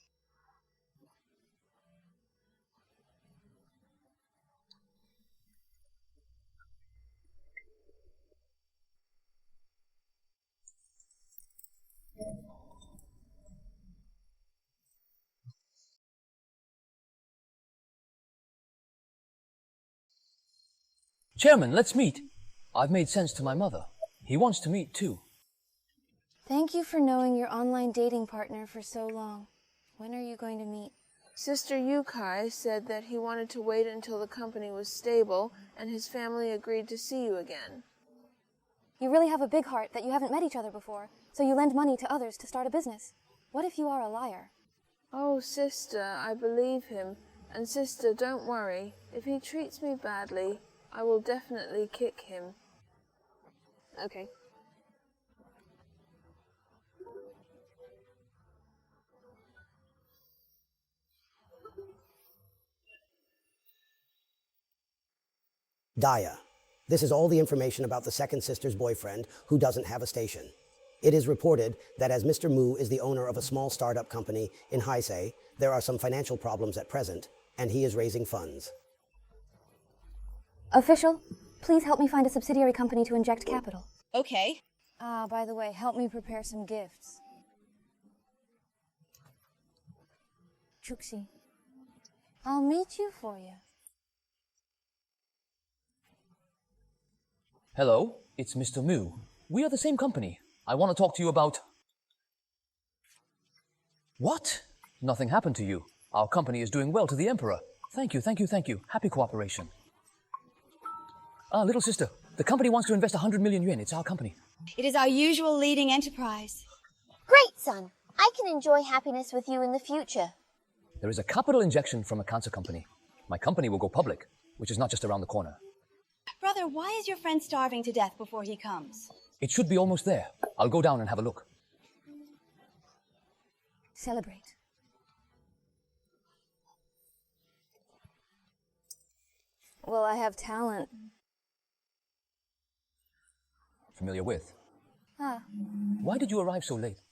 Chairman, let's meet. I've made sense to my mother. He wants to meet too. Thank you for knowing your online dating partner for so long. When are you going to meet? Sister Yukai said that he wanted to wait until the company was stable and his family agreed to see you again. You really have a big heart that you haven't met each other before, so you lend money to others to start a business. What if you are a liar? Oh, sister, I believe him. And sister, don't worry. If he treats me badly, I will definitely kick him. Okay. Daya. This is all the information about the second sister's boyfriend who doesn't have a station. It is reported that as Mr. Mu is the owner of a small startup company in Heisei, there are some financial problems at present, and he is raising funds. Official, please help me find a subsidiary company to inject capital. Okay. By the way, help me prepare some gifts. Chuqi, I'll meet you for you. Hello, it's Mr. Mu. We are the same company. I want to talk to you about... What? Nothing happened to you. Our company is doing well to the Emperor. Thank you, thank you, thank you. Happy cooperation. Little sister, the company wants to invest 100 million yuan. It's our company. It is our usual leading enterprise. Great, son. I can enjoy happiness with you in the future. There is a capital injection from a cancer company. My company will go public, which is not just around the corner. Brother, why is your friend starving to death before he comes? It should be almost there. I'll go down and have a look. Celebrate. Well, I have talent. Familiar with? Ah. Why did you arrive so late?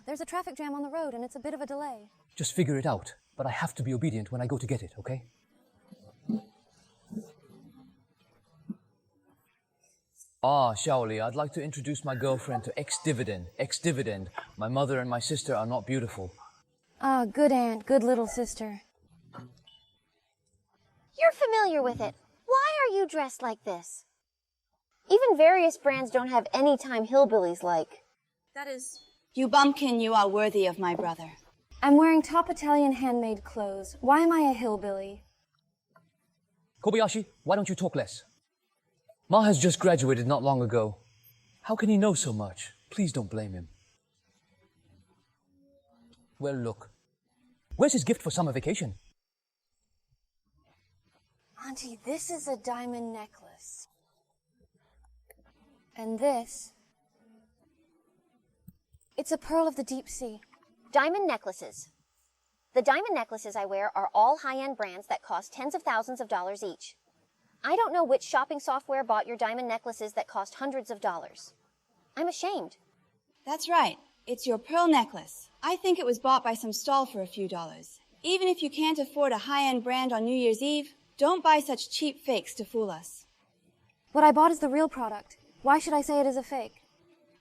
There's a traffic jam on the road and it's a bit of a delay. Just figure it out, but I have to be obedient when I go to get it, okay? Shaoli, I'd like to introduce my girlfriend to Ex-Dividend. Ex-Dividend. My mother and my sister are not beautiful. Good aunt, good little sister. You're familiar with it. Why are you dressed like this? Even various brands don't have any time hillbillies like. That is... You bumpkin, you are worthy of my brother. I'm wearing top Italian handmade clothes. Why am I a hillbilly? Kobayashi, why don't you talk less? Ma has just graduated not long ago. How can he know so much? Please don't blame him. Well, look. Where's his gift for summer vacation? Auntie, this is a diamond necklace. And this... It's a pearl of the deep sea. Diamond necklaces. The diamond necklaces I wear are all high-end brands that cost tens of thousands of dollars each. I don't know which shopping software bought your diamond necklaces that cost hundreds of dollars. I'm ashamed. That's right. It's your pearl necklace. I think it was bought by some stall for a few dollars. Even if you can't afford a high-end brand on New Year's Eve, don't buy such cheap fakes to fool us. What I bought is the real product. Why should I say it is a fake?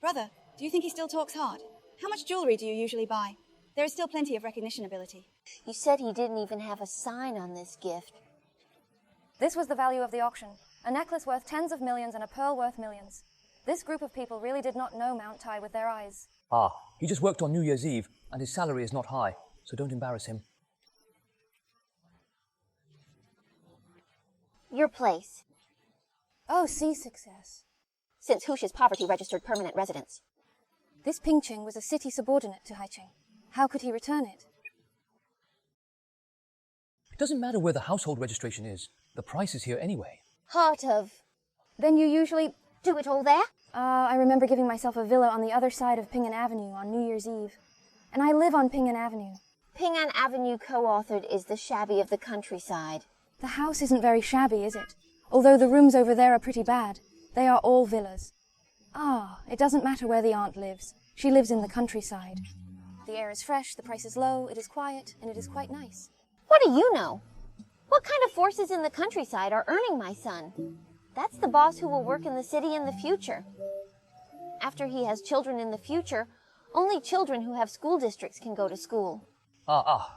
Brother, do you think he still talks hard? How much jewelry do you usually buy? There is still plenty of recognition ability. You said he didn't even have a sign on this gift. This was the value of the auction. A necklace worth tens of millions and a pearl worth millions. This group of people really did not know Mount Tai with their eyes. He just worked on New Year's Eve, and his salary is not high, so don't embarrass him. Your place. Oh, see success. Since Hush's poverty-registered permanent residence. This Pingqing was a city subordinate to Haicheng. How could he return it? It doesn't matter where the household registration is. The price is here anyway. Heart of... Then you usually... Do it all there? I remember giving myself a villa on the other side of Ping'an Avenue on New Year's Eve. And I live on Ping'an Avenue. Ping'an Avenue co-authored is the shabby of the countryside. The house isn't very shabby, is it? Although the rooms over there are pretty bad. They are all villas. It doesn't matter where the aunt lives. She lives in the countryside. The air is fresh, the price is low, it is quiet, and it is quite nice. What do you know? What kind of forces in the countryside are earning my son? That's the boss who will work in the city in the future. After he has children in the future, only children who have school districts can go to school.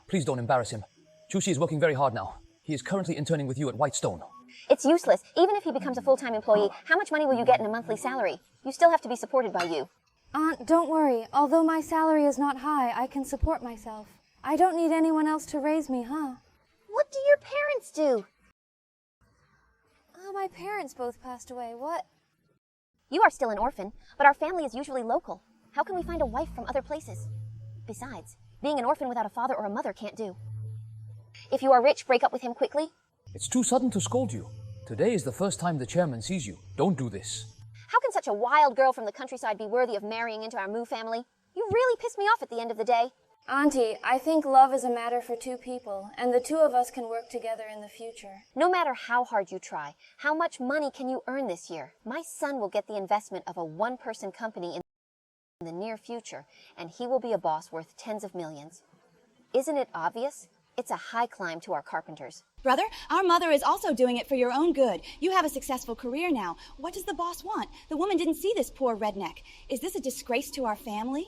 Please don't embarrass him. Chuqi is working very hard now. He is currently interning with you at Whitestone. It's useless. Even if he becomes a full-time employee, how much money will you get in a monthly salary? You still have to be supported by you. Aunt, don't worry. Although my salary is not high, I can support myself. I don't need anyone else to raise me, huh? What do your parents do? My parents both passed away. What? You are still an orphan, but our family is usually local. How can we find a wife from other places? Besides, being an orphan without a father or a mother can't do. If you are rich, break up with him quickly. It's too sudden to scold you. Today is the first time the chairman sees you. Don't do this. How can such a wild girl from the countryside be worthy of marrying into our Mu family? You really piss me off at the end of the day. Auntie, I think love is a matter for two people, and the two of us can work together in the future. No matter how hard you try, how much money can you earn this year? My son will get the investment of a one-person company in in the near future, and he will be a boss worth tens of millions. Isn't it obvious? It's a high climb to our carpenters. Brother, our mother is also doing it for your own good. You have a successful career now. What does the boss want? The woman didn't see this poor redneck. Is this a disgrace to our family?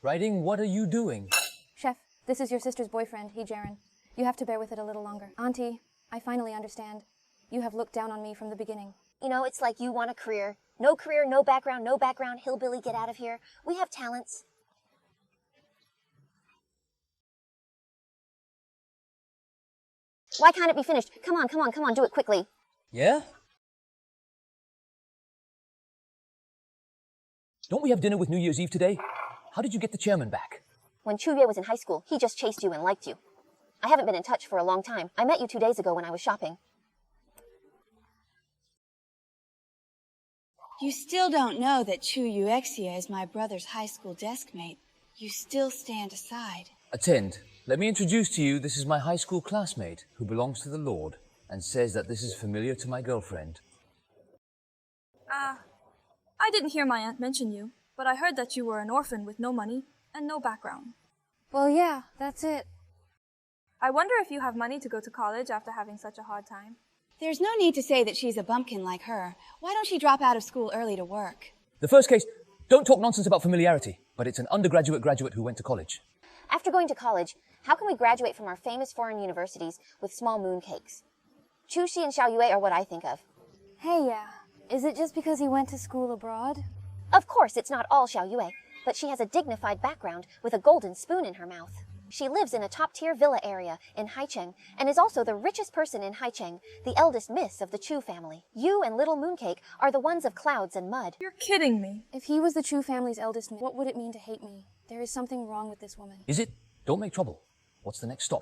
Writing, what are you doing? Chef, this is your sister's boyfriend, Jaren. You have to bear with it a little longer. Auntie, I finally understand. You have looked down on me from the beginning. You know, it's like you want a career, no background, hillbilly, get out of here. We have talents. Why can't it be finished? Come on, do it quickly. Yeah? Don't we have dinner with New Year's Eve today? How did you get the chairman back? When Chuqi was in high school, he just chased you and liked you. I haven't been in touch for a long time. I met you 2 days ago when I was shopping. You still don't know that Chu Yuexia is my brother's high school desk mate. You still stand aside. Attend. Let me introduce to you, this is my high school classmate who belongs to the Lord and says that this is familiar to my girlfriend. I didn't hear my aunt mention you, but I heard that you were an orphan with no money and no background. Well, yeah, that's it. I wonder if you have money to go to college after having such a hard time. There's no need to say that she's a bumpkin like her. Why don't she drop out of school early to work? The first case, don't talk nonsense about familiarity, but it's an undergraduate graduate who went to college. After going to college, how can we graduate from our famous foreign universities with small mooncakes? Chuqi and Xiaoyue are what I think of. Hey, is it just because he went to school abroad? Of course, it's not all Xiaoyue, but she has a dignified background with a golden spoon in her mouth. She lives in a top-tier villa area in Haicheng and is also the richest person in Haicheng, the eldest miss of the Chu family. You and Little Mooncake are the ones of clouds and mud. You're kidding me. If he was the Chu family's eldest miss, what would it mean to hate me? There is something wrong with this woman. Is it? Don't make trouble. What's the next stop?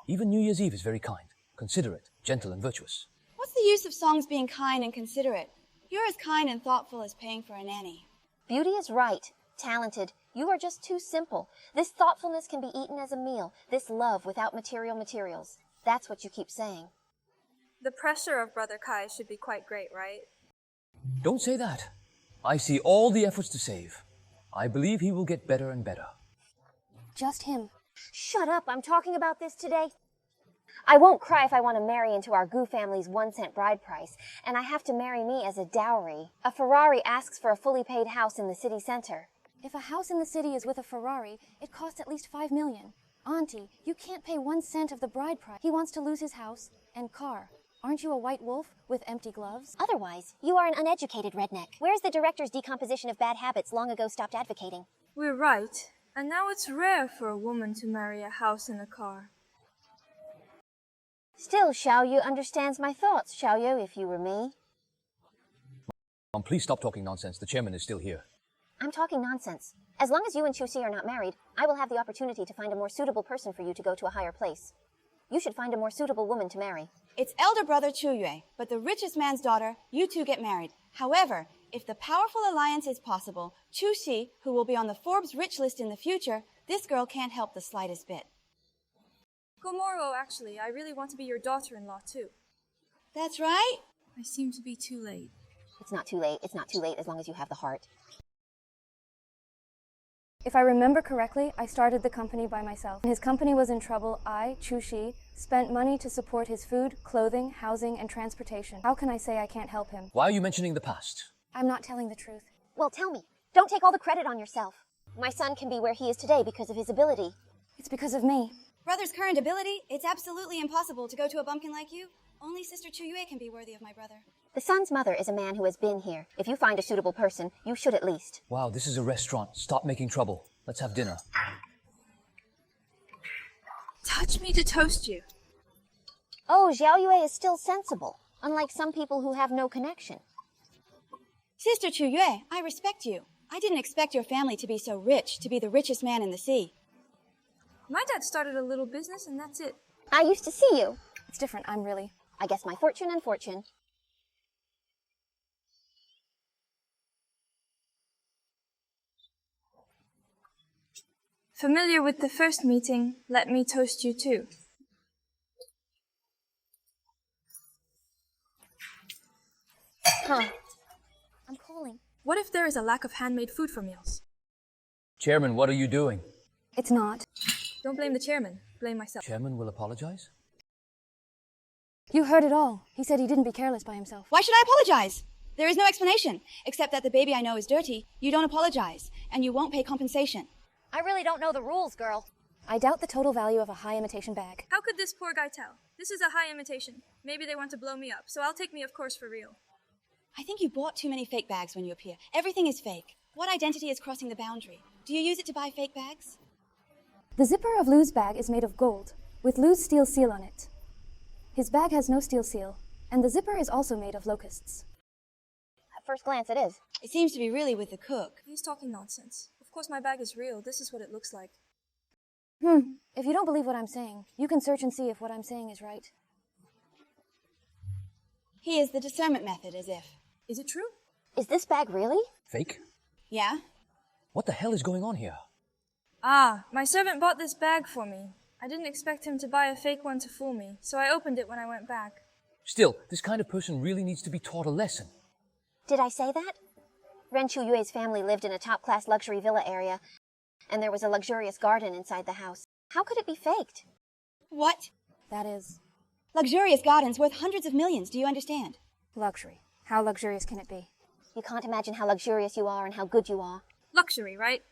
Even New Year's Eve is very kind, considerate, gentle and virtuous. What's the use of songs being kind and considerate? You're as kind and thoughtful as paying for a nanny. Beauty is right, talented. You are just too simple. This thoughtfulness can be eaten as a meal, this love without materials. That's what you keep saying. The pressure of Brother Kai should be quite great, right? Don't say that. I see all the efforts to save. I believe he will get better and better. Just him. Shut up, I'm talking about this today. I won't cry if I want to marry into our Gu family's 1-cent bride price, and I have to marry me as a dowry. A Ferrari asks for a fully paid house in the city center. If a house in the city is with a Ferrari, it costs at least 5 million. Auntie, you can't pay 1 cent of the bride price. He wants to lose his house and car. Aren't you a white wolf with empty gloves? Otherwise, you are an uneducated redneck. Where's the director's decomposition of bad habits long ago stopped advocating? We're right. And now it's rare for a woman to marry a house and a car. Still, Xiaoyu understands my thoughts, Xiaoyu, if you were me. Mom, please stop talking nonsense. The chairman is still here. I'm talking nonsense. As long as you and Chuqi are not married, I will have the opportunity to find a more suitable person for you to go to a higher place. You should find a more suitable woman to marry. It's elder brother Chu Yue, but the richest man's daughter, you two get married. However, if the powerful alliance is possible, Chu Xi, who will be on the Forbes rich list in the future, this girl can't help the slightest bit. Gomoro, actually, I really want to be your daughter-in-law, too. That's right. I seem to be too late. It's not too late. It's not too late as long as you have the heart. If I remember correctly, I started the company by myself. When his company was in trouble, I, Chu Xi, spent money to support his food, clothing, housing, and transportation. How can I say I can't help him? Why are you mentioning the past? I'm not telling the truth. Well, tell me. Don't take all the credit on yourself. My son can be where he is today because of his ability. It's because of me. Brother's current ability? It's absolutely impossible to go to a bumpkin like you. Only Sister Chu Yue can be worthy of my brother. The son's mother is a man who has been here. If you find a suitable person, you should at least. Wow, this is a restaurant. Stop making trouble. Let's have dinner. Touch me to toast you. Oh, Xiaoyue is still sensible, unlike some people who have no connection. Sister Chu Yue, I respect you. I didn't expect your family to be so rich, to be the richest man in the sea. My dad started a little business and that's it. I used to see you. It's different, I'm really. I guess my fortune and fortune. Familiar with the first meeting, let me toast you too. Huh. I'm calling. What if there is a lack of handmade food for meals? Chairman, what are you doing? It's not. Don't blame the chairman. Blame myself. Chairman will apologize? You heard it all. He said he didn't be careless by himself. Why should I apologize? There is no explanation, except that the baby I know is dirty. You don't apologize, and you won't pay compensation. I really don't know the rules, girl. I doubt the total value of a high imitation bag. How could this poor guy tell? This is a high imitation. Maybe they want to blow me up, so I'll take me, of course, for real. I think you bought too many fake bags when you appear. Everything is fake. What identity is crossing the boundary? Do you use it to buy fake bags? The zipper of Lou's bag is made of gold, with Lou's steel seal on it. His bag has no steel seal, and the zipper is also made of locusts. At first glance, it is. It seems to be really with the cook. He's talking nonsense. Of course my bag is real. This is what it looks like. If you don't believe what I'm saying, you can search and see if what I'm saying is right. Here's the discernment method, as if. Is it true? Is this bag really? Fake? Yeah? What the hell is going on here? My servant bought this bag for me. I didn't expect him to buy a fake one to fool me, so I opened it when I went back. Still, this kind of person really needs to be taught a lesson. Did I say that? Ren Chuyue's family lived in a top-class luxury villa area, and there was a luxurious garden inside the house. How could it be faked? What? That is... Luxurious gardens worth hundreds of millions, do you understand? Luxury. How luxurious can it be? You can't imagine how luxurious you are and how good you are. Luxury, right?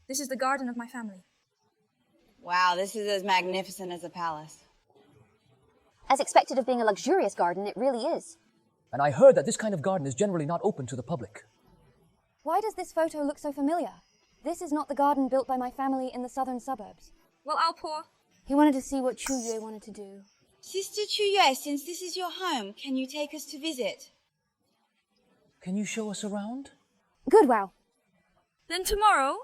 This is the garden of my family. Wow, this is as magnificent as a palace. As expected of being a luxurious garden, it really is. And I heard that this kind of garden is generally not open to the public. Why does this photo look so familiar? This is not the garden built by my family in the southern suburbs. Well, I'll pour. He wanted to see what Chuyue wanted to do. Sister Chuyue, since this is your home, can you take us to visit? Can you show us around? Good, wow. Then tomorrow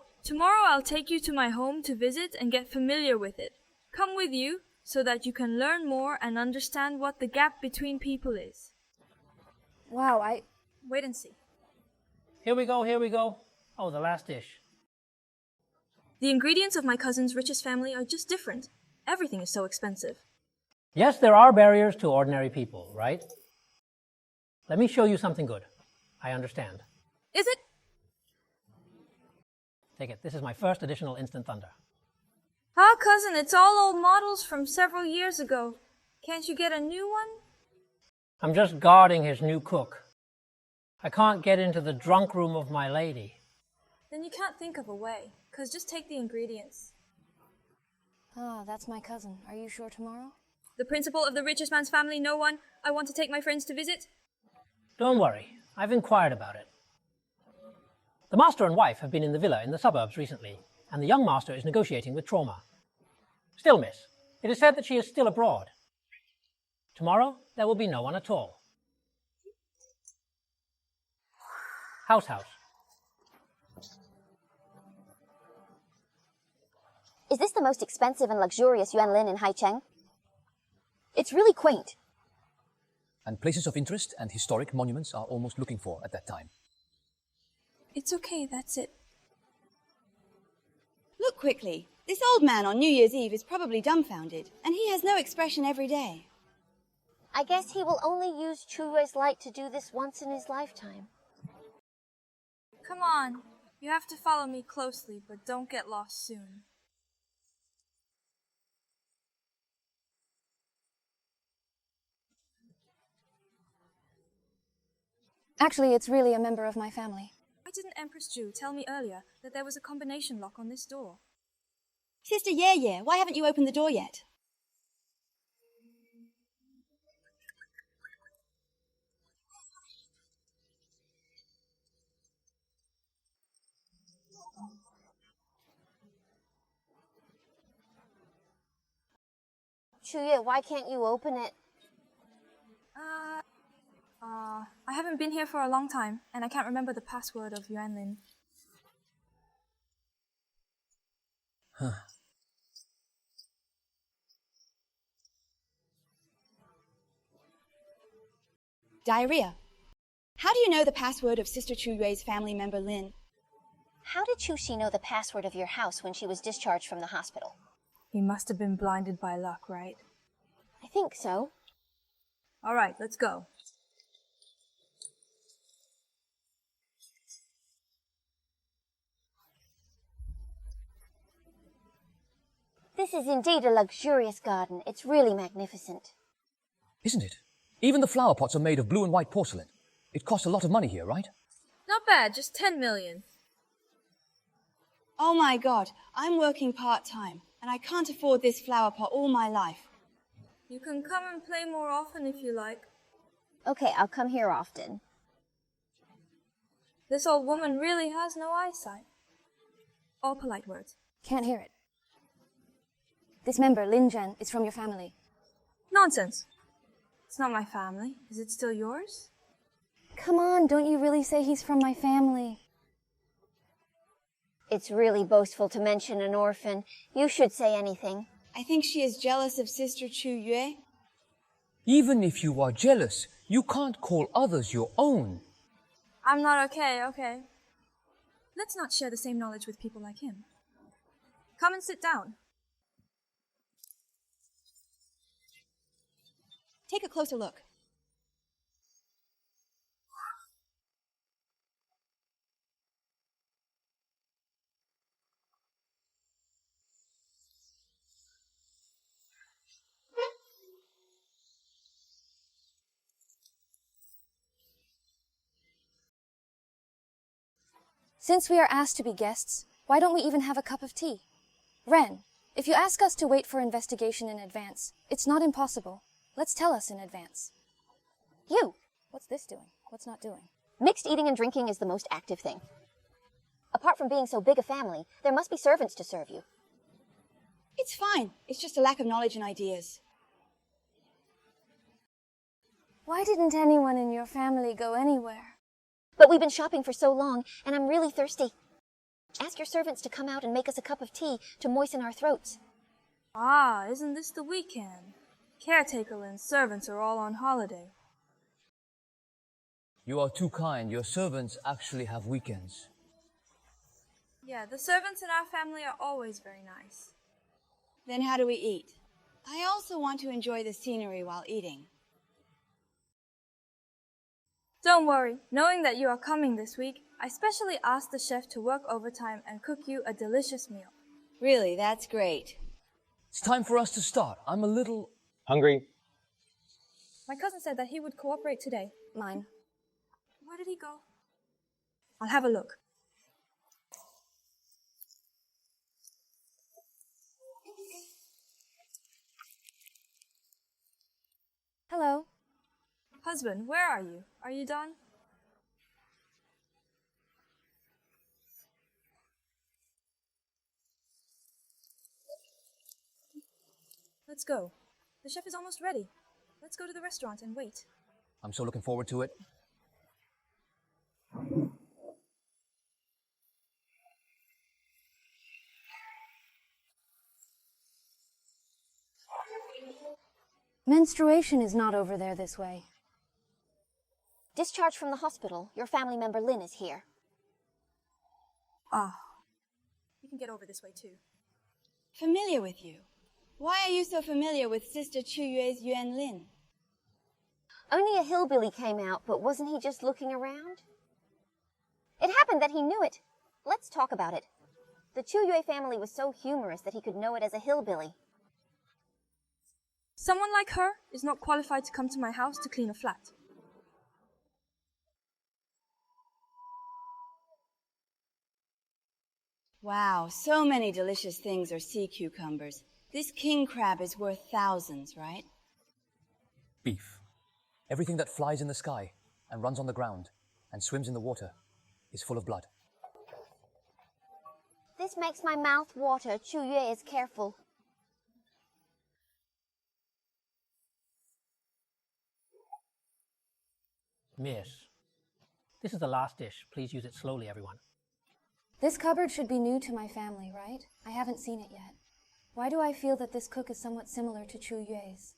I'll take you to my home to visit and get familiar with it. Come with you so that you can learn more and understand what the gap between people is. Wow, Wait and see. Here we go. Oh, the last dish. The ingredients of my cousin's richest family are just different. Everything is so expensive. Yes, there are barriers to ordinary people, right? Let me show you something good. I understand. Is it? Take it. This is my first additional Instant Thunder. Cousin, it's all old models from several years ago. Can't you get a new one? I'm just guarding his new cook. I can't get into the drunk room of my lady. Then you can't think of a way, 'cause just take the ingredients. That's my cousin. Are you sure tomorrow? The principal of the richest man's family, no one. I want to take my friends to visit. Don't worry. I've inquired about it. The master and wife have been in the villa in the suburbs recently, and the young master is negotiating with trauma. Still, miss, it is said that she is still abroad. Tomorrow, there will be no one at all. House. Is this the most expensive and luxurious Yuanlin in Haicheng? It's really quaint. And places of interest and historic monuments are almost looking for at that time. It's okay, that's it. Look quickly. This old man on New Year's Eve is probably dumbfounded, and he has no expression every day. I guess he will only use Chuyue's light to do this once in his lifetime. Come on. You have to follow me closely, but don't get lost soon. Actually, it's really a member of my family. Why didn't Empress Ju tell me earlier that there was a combination lock on this door? Sister Ye, why haven't you opened the door yet? Chuyue, why can't you open it? I haven't been here for a long time, and I can't remember the password of Yuanlin. Diarrhea. How do you know the password of Sister Chuyue's family member Lin? How did Chuqi know the password of your house when she was discharged from the hospital? He must have been blinded by luck, right? I think so. All right, let's go. This is indeed a luxurious garden. It's really magnificent. Isn't it? Even the flower pots are made of blue and white porcelain. It costs a lot of money here, right? Not bad, just 10 million. Oh my god, I'm working part-time, and I can't afford this flower pot all my life. You can come and play more often if you like. Okay, I'll come here often. This old woman really has no eyesight. All polite words. Can't hear it. This member, Lin Zhen, is from your family. Nonsense. It's not my family. Is it still yours? Come on, don't you really say he's from my family? It's really boastful to mention an orphan. You should say anything. I think she is jealous of Sister Chu Yue. Even if you are jealous, you can't call others your own. I'm not okay. Let's not share the same knowledge with people like him. Come and sit down. Take a closer look. Since we are asked to be guests, why don't we even have a cup of tea? Ren, if you ask us to wait for investigation in advance, it's not impossible. Let's tell us in advance. You! What's this doing? What's not doing? Mixed eating and drinking is the most active thing. Apart from being so big a family, there must be servants to serve you. It's fine. It's just a lack of knowledge and ideas. Why didn't anyone in your family go anywhere? But we've been shopping for so long, and I'm really thirsty. Ask your servants to come out and make us a cup of tea to moisten our throats. Ah, isn't this the weekend? Caretaker and servants are all on holiday. You are too kind. Your servants actually have weekends. Yeah, the servants in our family are always very nice. Then how do we eat? I also want to enjoy the scenery while eating. Don't worry, knowing that you are coming this week, I specially asked the chef to work overtime and cook you a delicious meal. Really, that's great. It's time for us to start. I'm a little... hungry. My cousin said that he would cooperate today. Mine. Where did he go? I'll have a look. Hello. Husband, where are you? Are you done? Let's go. The chef is almost ready. Let's go to the restaurant and wait. I'm so looking forward to it. Menstruation is not over there this way. Discharged from the hospital, your family member Lin is here. Ah, you can get over this way too. Familiar with you? Why are you so familiar with Sister Chu Yue's Yuan Lin? Only a hillbilly came out, but wasn't he just looking around? It happened that he knew it. Let's talk about it. The Chu Yue family was so humorous that he could know it as a hillbilly. Someone like her is not qualified to come to my house to clean a flat. Wow, so many delicious things are sea cucumbers. This king crab is worth thousands, right? Beef. Everything that flies in the sky and runs on the ground and swims in the water is full of blood. This makes my mouth water. Chu Yue is careful. Miss, this is the last dish. Please use it slowly, everyone. This cupboard should be new to my family, right? I haven't seen it yet. Why do I feel that this cook is somewhat similar to Chu Yue's?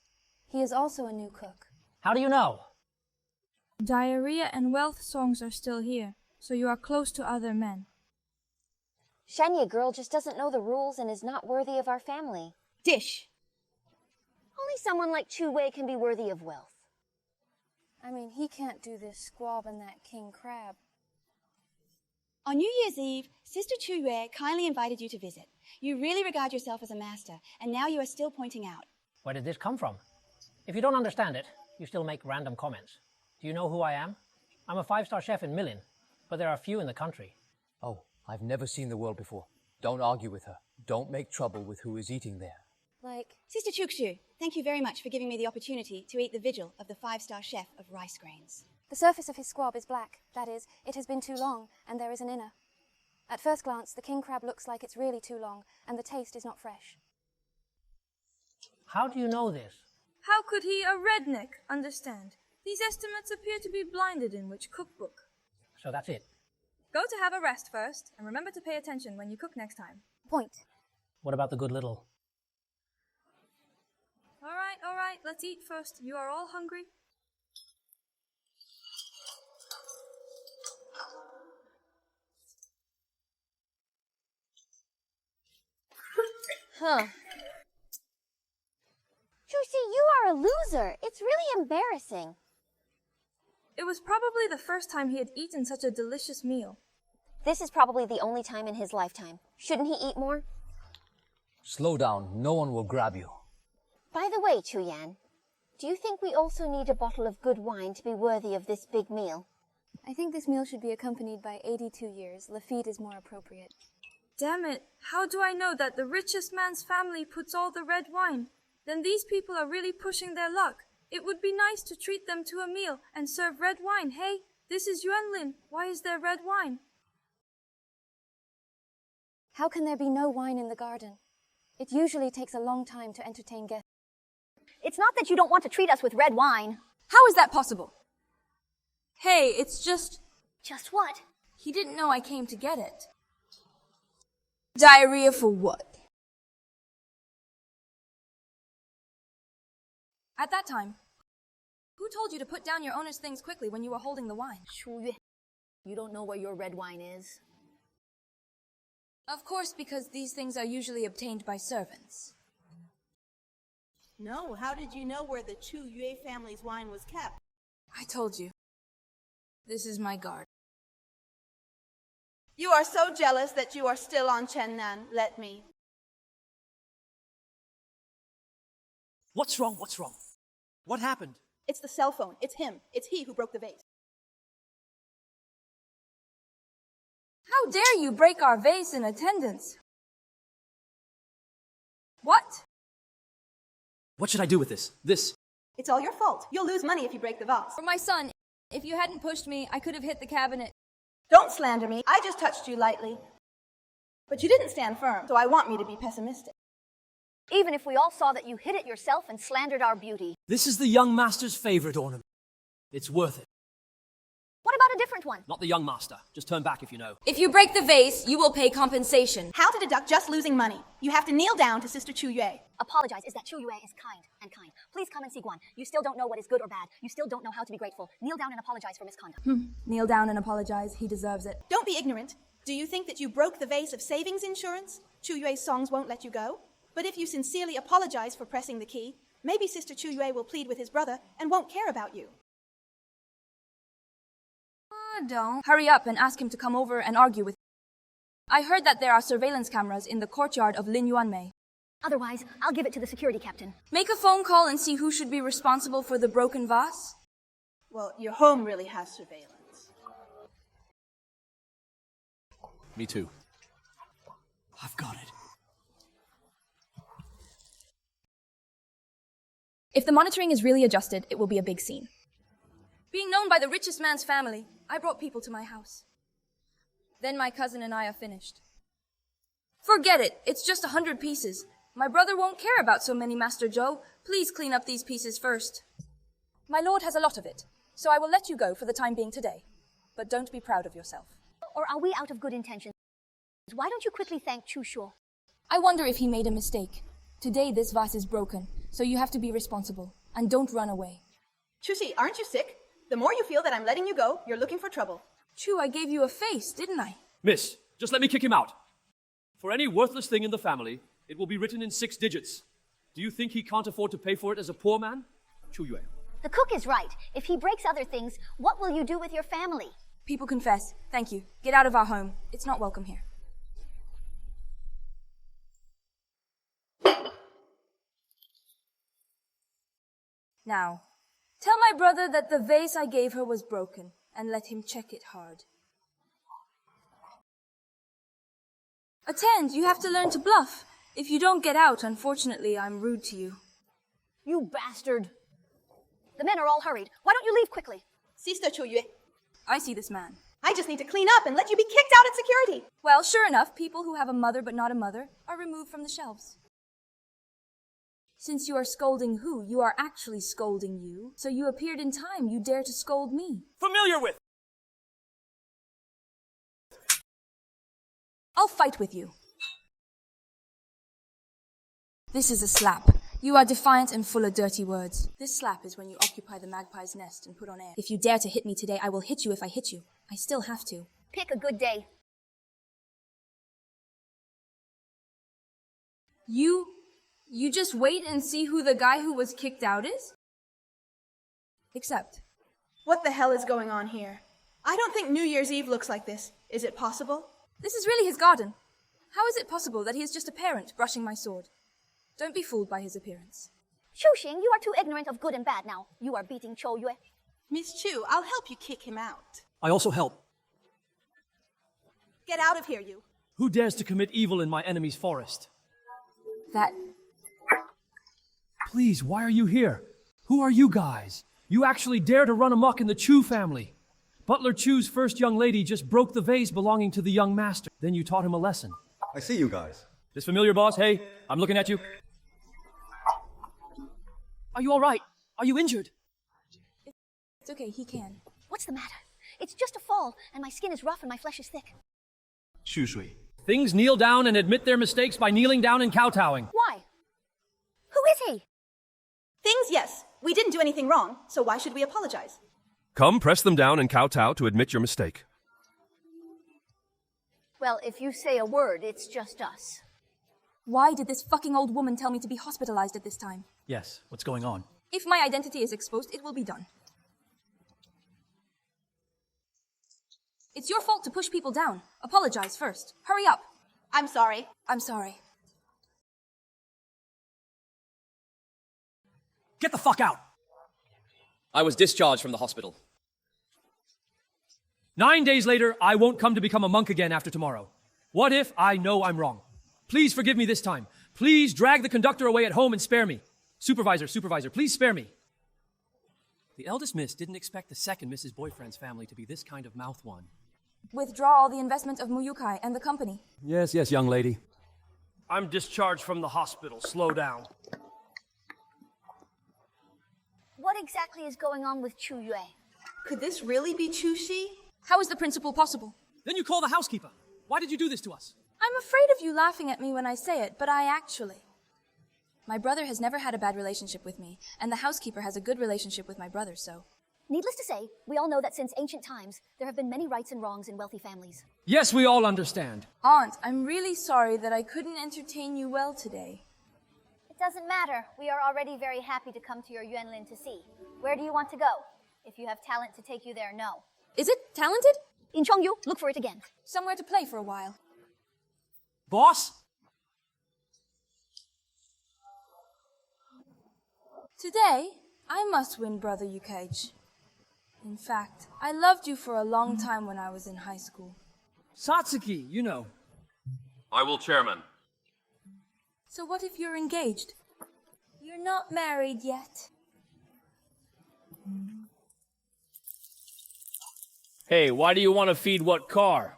He is also a new cook. How do you know? Diarrhea and wealth songs are still here, so you are close to other men. Shanya girl just doesn't know the rules and is not worthy of our family. Dish! Only someone like Chu Wei can be worthy of wealth. I mean, he can't do this squab and that king crab. On New Year's Eve, Sister Chu Yue kindly invited you to visit. You really regard yourself as a master, and now you are still pointing out. Where did this come from? If you don't understand it, you still make random comments. Do you know who I am? I'm a 5-star chef in Milin, but there are few in the country. Oh, I've never seen the world before. Don't argue with her. Don't make trouble with who is eating there. Like, Sister Chuqi, thank you very much for giving me the opportunity to eat the vigil of the 5-star chef of rice grains. The surface of his squab is black. That is, it has been too long, and there is an inner. At first glance, the king crab looks like it's really too long, and the taste is not fresh. How do you know this? How could he, a redneck, understand? These estimates appear to be blinded in which cookbook. So that's it. Go to have a rest first, and remember to pay attention when you cook next time. Point. What about the good little? All right, let's eat first. You are all hungry? Huh. Chuqi, you are a loser. It's really embarrassing. It was probably the first time he had eaten such a delicious meal. This is probably the only time in his lifetime. Shouldn't he eat more? Slow down. No one will grab you. By the way, Chu Yan, do you think we also need a bottle of good wine to be worthy of this big meal? I think this meal should be accompanied by 82 years. Lafitte is more appropriate. Damn it, how do I know that the richest man's family puts all the red wine? Then these people are really pushing their luck. It would be nice to treat them to a meal and serve red wine. Hey, this is Yuanlin. Why is there red wine? How can there be no wine in the garden? It usually takes a long time to entertain guests. It's not that you don't want to treat us with red wine. How is that possible? Hey, it's just... Just what? He didn't know I came to get it. Diarrhea for what? At that time, who told you to put down your owner's things quickly when you were holding the wine? You don't know where your red wine is. Of course, because these things are usually obtained by servants. No, how did you know where the Chu Yue family's wine was kept? I told you. This is my garden. You are so jealous that you are still on Chennan. Let me. What's wrong? What's wrong? What happened? It's the cell phone. It's him. It's he who broke the vase. How dare you break our vase in attendance? What? What should I do with this? It's all your fault. You'll lose money if you break the vase. For my son, if you hadn't pushed me, I could have hit the cabinet. Don't slander me. I just touched you lightly. But you didn't stand firm, so I want me to be pessimistic. Even if we all saw that you hid it yourself and slandered our beauty. This is the young master's favorite ornament. It's worth it. What about a different one? Not the young master. Just turn back if you know. If you break the vase, you will pay compensation. How to deduct just losing money. You have to kneel down to Sister Chu Yue. Apologize is that Chu Yue is kind and kind. Please come and see Guan. You still don't know what is good or bad. You still don't know how to be grateful. Kneel down and apologize for misconduct. Kneel down and apologize. He deserves it. Don't be ignorant. Do you think that you broke the vase of savings insurance? Chu Yue's songs won't let you go. But if you sincerely apologize for pressing the key, maybe Sister Chu Yue will plead with his brother and won't care about you. Don't. Hurry up and ask him to come over and argue with you. I heard that there are surveillance cameras in the courtyard of Lin Yuanmei. Otherwise, I'll give it to the security captain. Make a phone call and see who should be responsible for the broken vase. Well, your home really has surveillance. Me too. I've got it. If the monitoring is really adjusted, it will be a big scene. Being known by the richest man's family, I brought people to my house. Then my cousin and I are finished. Forget it. It's just 100 pieces. My brother won't care about so many, Master Zhou. Please clean up these pieces first. My lord has a lot of it, so I will let you go for the time being today. But don't be proud of yourself. Or are we out of good intentions? Why don't you quickly thank Chu Shuo? I wonder if he made a mistake. Today this vase is broken, so you have to be responsible. And don't run away. Chuqi, aren't you sick? The more you feel that I'm letting you go, you're looking for trouble. Chu, I gave you a face, didn't I? Miss, just let me kick him out. For any worthless thing in the family, it will be written in 6 digits. Do you think he can't afford to pay for it as a poor man? Chu Yue. The cook is right. If he breaks other things, what will you do with your family? People confess. Thank you. Get out of our home. It's not welcome here. Now, tell my brother that the vase I gave her was broken, and let him check it hard. Attend, you have to learn to bluff. If you don't get out, unfortunately, I'm rude to you. You bastard. The men are all hurried. Why don't you leave quickly? Sister Chuqi, I see this man. I just need to clean up and let you be kicked out at security. Well, sure enough, people who have a mother but not a mother are removed from the shelves. Since you are scolding who, you are actually scolding you. So you appeared in time, you dare to scold me. Familiar with! I'll fight with you. This is a slap. You are defiant and full of dirty words. This slap is when you occupy the magpie's nest and put on air. If you dare to hit me today, I will hit you if I hit you. I still have to. Pick a good day. You just wait and see who the guy who was kicked out is? Except. What the hell is going on here? I don't think New Year's Eve looks like this. Is it possible? This is really his garden. How is it possible that he is just a parent brushing my sword? Don't be fooled by his appearance. Xuxing, you are too ignorant of good and bad now. You are beating Chou Yue. Miss Chu, I'll help you kick him out. I also help. Get out of here, you. Who dares to commit evil in my enemy's forest? That... Please, why are you here? Who are you guys? You actually dare to run amok in the Chu family. Butler Chu's first young lady just broke the vase belonging to the young master. Then you taught him a lesson. I see you guys. This familiar, boss? Hey, I'm looking at you. Are you all right? Are you injured? It's okay, he can. What's the matter? It's just a fall, and my skin is rough and my flesh is thick. Xu Shui. Things kneel down and admit their mistakes by kneeling down and kowtowing. Why? Who is he? Things, yes. We didn't do anything wrong, so why should we apologize? Come, press them down and kowtow to admit your mistake. Well, if you say a word, it's just us. Why did this fucking old woman tell me to be hospitalized at this time? Yes, what's going on? If my identity is exposed, it will be done. It's your fault to push people down. Apologize first. Hurry up. I'm sorry. I'm sorry. Get the fuck out! I was discharged from the hospital. 9 days later, I won't come to become a monk again after tomorrow. What if I know I'm wrong? Please forgive me this time. Please drag the conductor away at home and spare me. Supervisor, please spare me. The eldest miss didn't expect the second Mrs. Boyfriend's family to be this kind of mouth one. Withdraw all the investment of Muyukai and the company. Yes, young lady. I'm discharged from the hospital. Slow down. What exactly is going on with Chou Yue? Could this really be Chu Shi? How is the principal possible? Then you call the housekeeper. Why did you do this to us? I'm afraid of you laughing at me when I say it, but I actually... My brother has never had a bad relationship with me, and the housekeeper has a good relationship with my brother, so... Needless to say, we all know that since ancient times, there have been many rights and wrongs in wealthy families. Yes, we all understand. Aunt, I'm really sorry that I couldn't entertain you well today. It doesn't matter. We are already very happy to come to your Yuanlin to see. Where do you want to go? If you have talent to take you there, no. Is it talented? In Chongyu, look for it again. Somewhere to play for a while. Boss? Today, I must win, Brother Yukage. In fact, I loved you for a long time when I was in high school. Satsuki, you know. I will, Chairman. So what if you're engaged? You're not married yet. Hey, why do you want to feed what car?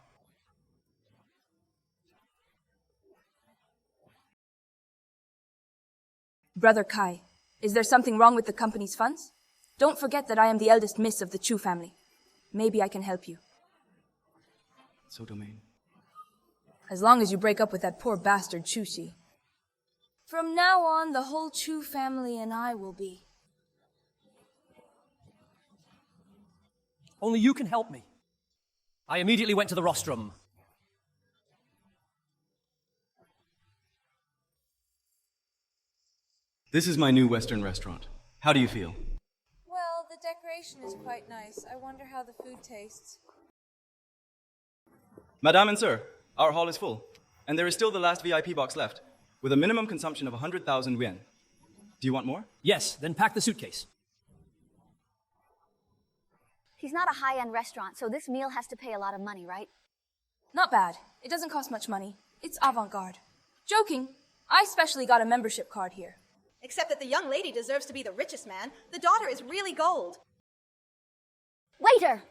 Brother Kai, is there something wrong with the company's funds? Don't forget that I am the eldest miss of the Chu family. Maybe I can help you. So domain. As long as you break up with that poor bastard Chuqi. From now on, the whole Chu family and I will be. Only you can help me. I immediately went to the rostrum. This is my new Western restaurant. How do you feel? Well, the decoration is quite nice. I wonder how the food tastes. Madame and sir, our hall is full, and there is still the last VIP box left, with a minimum consumption of 100,000 yuan. Do you want more? Yes, then pack the suitcase. He's not a high-end restaurant, so this meal has to pay a lot of money, right? Not bad. It doesn't cost much money. It's avant-garde. Joking. I specially got a membership card here. Except that the young lady deserves to be the richest man. The daughter is really gold. Waiter!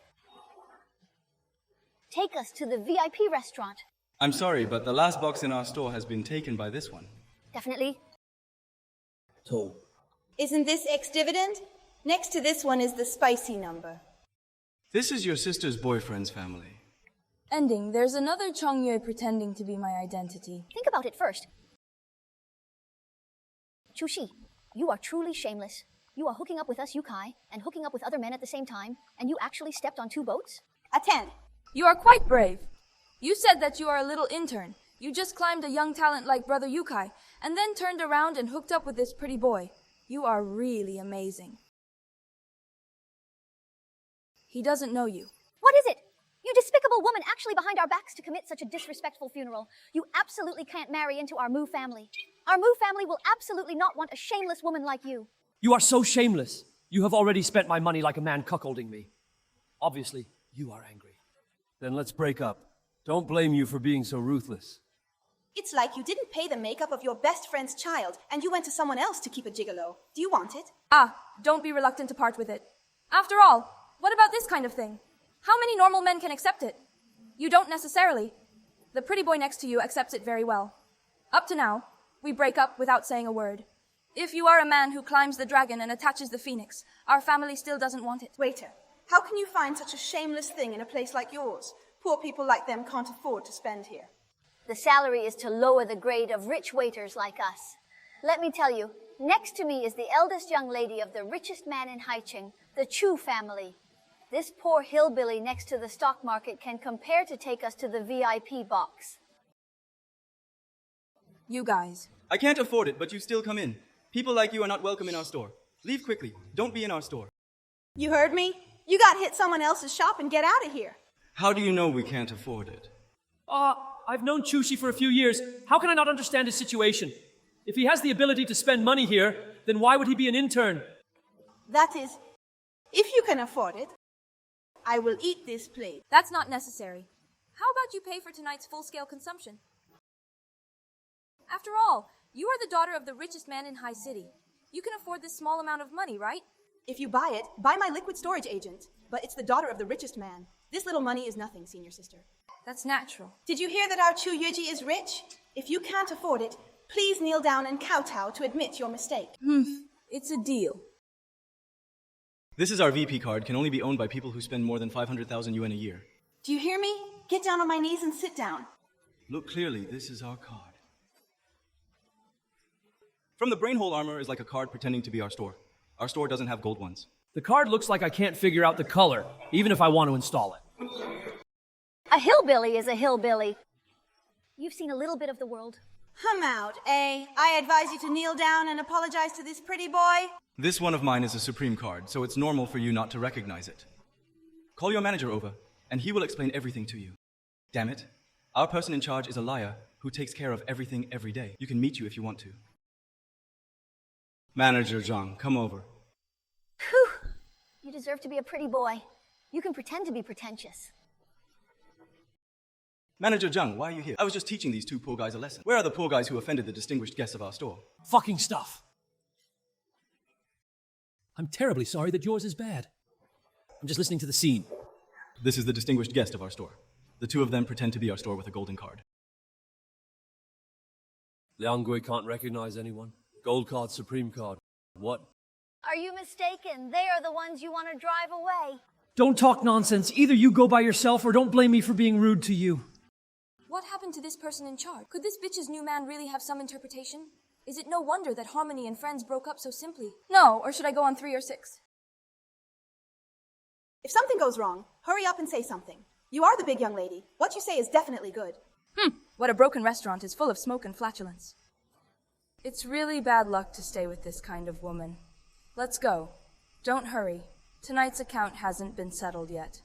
Take us to the VIP restaurant. I'm sorry, but the last box in our store has been taken by this one. Definitely. So, Isn't this ex-dividend? Next to this one is the spicy number. this is your sister's boyfriend's family. Ending. There's another Chongyue pretending to be my identity. Think about it first. Chuqi, you are truly shameless. You are hooking up with us Yukai and hooking up with other men at the same time, and you actually stepped on 2 boats? Attend. You are quite brave. You said that you are a little intern. You just climbed a young talent like Brother Yukai, and then turned around and hooked up with this pretty boy. You are really amazing. He doesn't know you. What is it? You despicable woman actually behind our backs to commit such a disrespectful funeral. You absolutely can't marry into our Mu family. Our Mu family will absolutely not want a shameless woman like you. You are so shameless. You have already spent my money like a man cuckolding me. Obviously, you are angry. Then let's break up. Don't blame you for being so ruthless. It's like you didn't pay the makeup of your best friend's child, and you went to someone else to keep a gigolo. Do you want it? Ah, don't be reluctant to part with it. After all, what about this kind of thing? How many normal men can accept it? You don't necessarily. The pretty boy next to you accepts it very well. Up to now, we break up without saying a word. If you are a man who climbs the dragon and attaches the phoenix, our family still doesn't want it. Waiter, how can you find such a shameless thing in a place like yours? Poor people like them can't afford to spend here. The salary is to lower the grade of rich waiters like us. Let me tell you, next to me is the eldest young lady of the richest man in Haicheng, the Chu family. This poor hillbilly next to the stock market can compare to take us to the VIP box. You guys. I can't afford it, but you still come in. People like you are not welcome in our store. Leave quickly. Don't be in our store. You heard me? You got hit someone else's shop and get out of here. How do you know we can't afford it? I've known Chuqi for a few years. How can I not understand his situation? If he has the ability to spend money here, then why would he be an intern? That is, if you can afford it, I will eat this plate. That's not necessary. How about you pay for tonight's full-scale consumption? After all, you are the daughter of the richest man in High City. You can afford this small amount of money, right? If you buy it, buy my liquid storage agent. But it's the daughter of the richest man. This little money is nothing, senior sister. That's natural. Did you hear that our Chu Yuji is rich? If you can't afford it, please kneel down and kowtow to admit your mistake. It's a deal. This is our VP card, can only be owned by people who spend more than 500,000 yuan a year. Do you hear me? Get down on my knees and sit down. Look clearly, this is our card. From the brainhole armor is like a card pretending to be our store. Our store doesn't have gold ones. The card looks like I can't figure out the color, even if I want to install it. A hillbilly is a hillbilly. You've seen a little bit of the world. Hum out, eh? I advise you to kneel down and apologize to this pretty boy. This one of mine is a Supreme card, so it's normal for you not to recognize it. Call your manager over, and he will explain everything to you. Damn it. Our person in charge is a liar who takes care of everything every day. You can meet you if you want to. Manager Zhang, come over. Whew. You deserve to be a pretty boy. You can pretend to be pretentious. Manager Zhang, why are you here? I was just teaching these 2 poor guys a lesson. Where are the poor guys who offended the distinguished guests of our store? Fucking stuff. I'm terribly sorry that yours is bad. I'm just listening to the scene. This is the distinguished guest of our store. The 2 of them pretend to be our store with a golden card. Liang can't recognize anyone. Gold card, Supreme card. What? Are you mistaken? They are the ones you want to drive away. Don't talk nonsense. Either you go by yourself or don't blame me for being rude to you. What happened to this person in charge? Could this bitch's new man really have some interpretation? Is it no wonder that Harmony and friends broke up so simply? No, or should I go on 3 or 6? If something goes wrong, hurry up and say something. You are the big young lady. What you say is definitely good. What a broken restaurant is full of smoke and flatulence. It's really bad luck to stay with this kind of woman. Let's go. Don't hurry. Tonight's account hasn't been settled yet.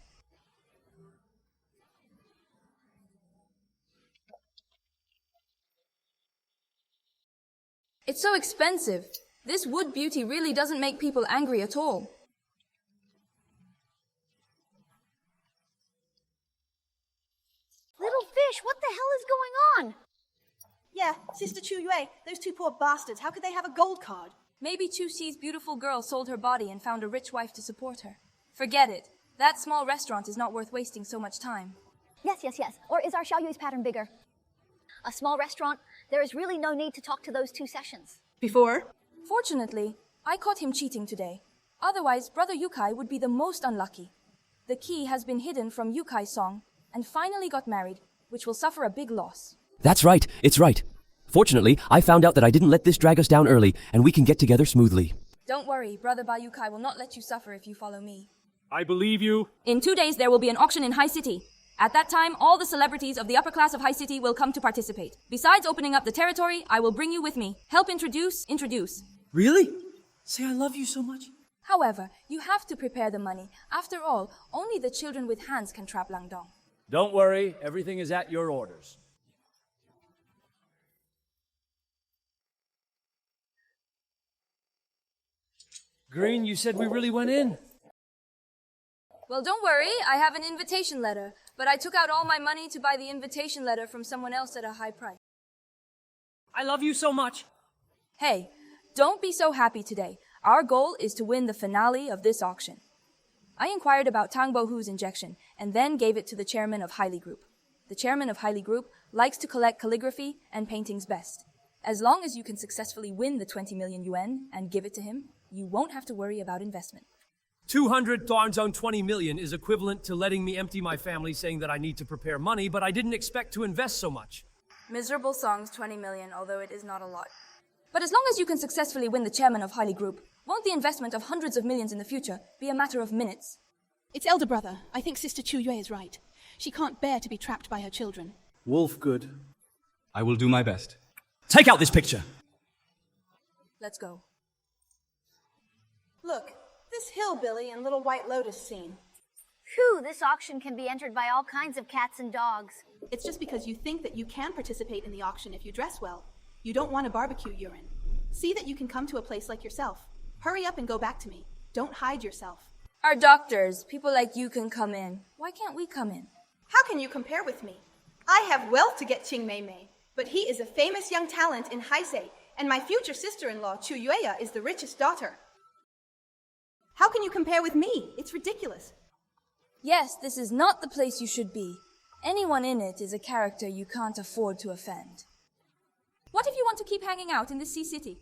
It's so expensive. This wood beauty really doesn't make people angry at all. Little fish, what the hell is going on? Yeah, Sister Chu Yue, those two poor bastards, how could they have a gold card? Maybe Chu Xi's beautiful girl sold her body and found a rich wife to support her. Forget it. That small restaurant is not worth wasting so much time. Yes. Or is our Xiaoyu's pattern bigger? A small restaurant, there is really no need to talk to those 2 sessions. Before? Fortunately, I caught him cheating today. Otherwise, Brother Yukai would be the most unlucky. The key has been hidden from Yukai's song and finally got married, which will suffer a big loss. That's right, it's right. Fortunately, I found out that I didn't let this drag us down early, and we can get together smoothly. Don't worry, Brother Ba Yukai will not let you suffer if you follow me. I believe you. In 2 days, there will be an auction in High City. At that time, all the celebrities of the upper class of High City will come to participate. Besides opening up the territory, I will bring you with me. Help introduce. Really? Say I love you so much? However, you have to prepare the money. After all, only the children with hands can trap Langdong. Don't worry, everything is at your orders. Green, you said we really went in. Well, don't worry, I have an invitation letter, but I took out all my money to buy the invitation letter from someone else at a high price. I love you so much. Hey, don't be so happy today. Our goal is to win the finale of this auction. I inquired about Tang Bohu's injection and then gave it to the chairman of Hailey Group. The chairman of Hailey Group likes to collect calligraphy and paintings best. As long as you can successfully win the 20 million yuan and give it to him, you won't have to worry about investment. 200 thorns on 20 million is equivalent to letting me empty my family, saying that I need to prepare money, but I didn't expect to invest so much. Miserable songs, 20 million, although it is not a lot. But as long as you can successfully win the chairman of Hailey Group, won't the investment of hundreds of millions in the future be a matter of minutes? It's elder brother. I think Sister Chu Yue is right. She can't bear to be trapped by her children. Wolf good. I will do my best. Take out this picture. Let's go. Look, this hillbilly and little white lotus scene. Phew, this auction can be entered by all kinds of cats and dogs. It's just because you think that you can participate in the auction if you dress well. You don't want to barbecue urine. See that you can come to a place like yourself. Hurry up and go back to me. Don't hide yourself. Our doctors, people like you can come in. Why can't we come in? How can you compare with me? I have wealth to get Qing Mei Mei, but he is a famous young talent in Haisei, and my future sister-in-law, Chu Yueya, is the richest daughter. How can you compare with me? It's ridiculous. Yes, this is not the place you should be. Anyone in it is a character you can't afford to offend. What if you want to keep hanging out in the Sea City?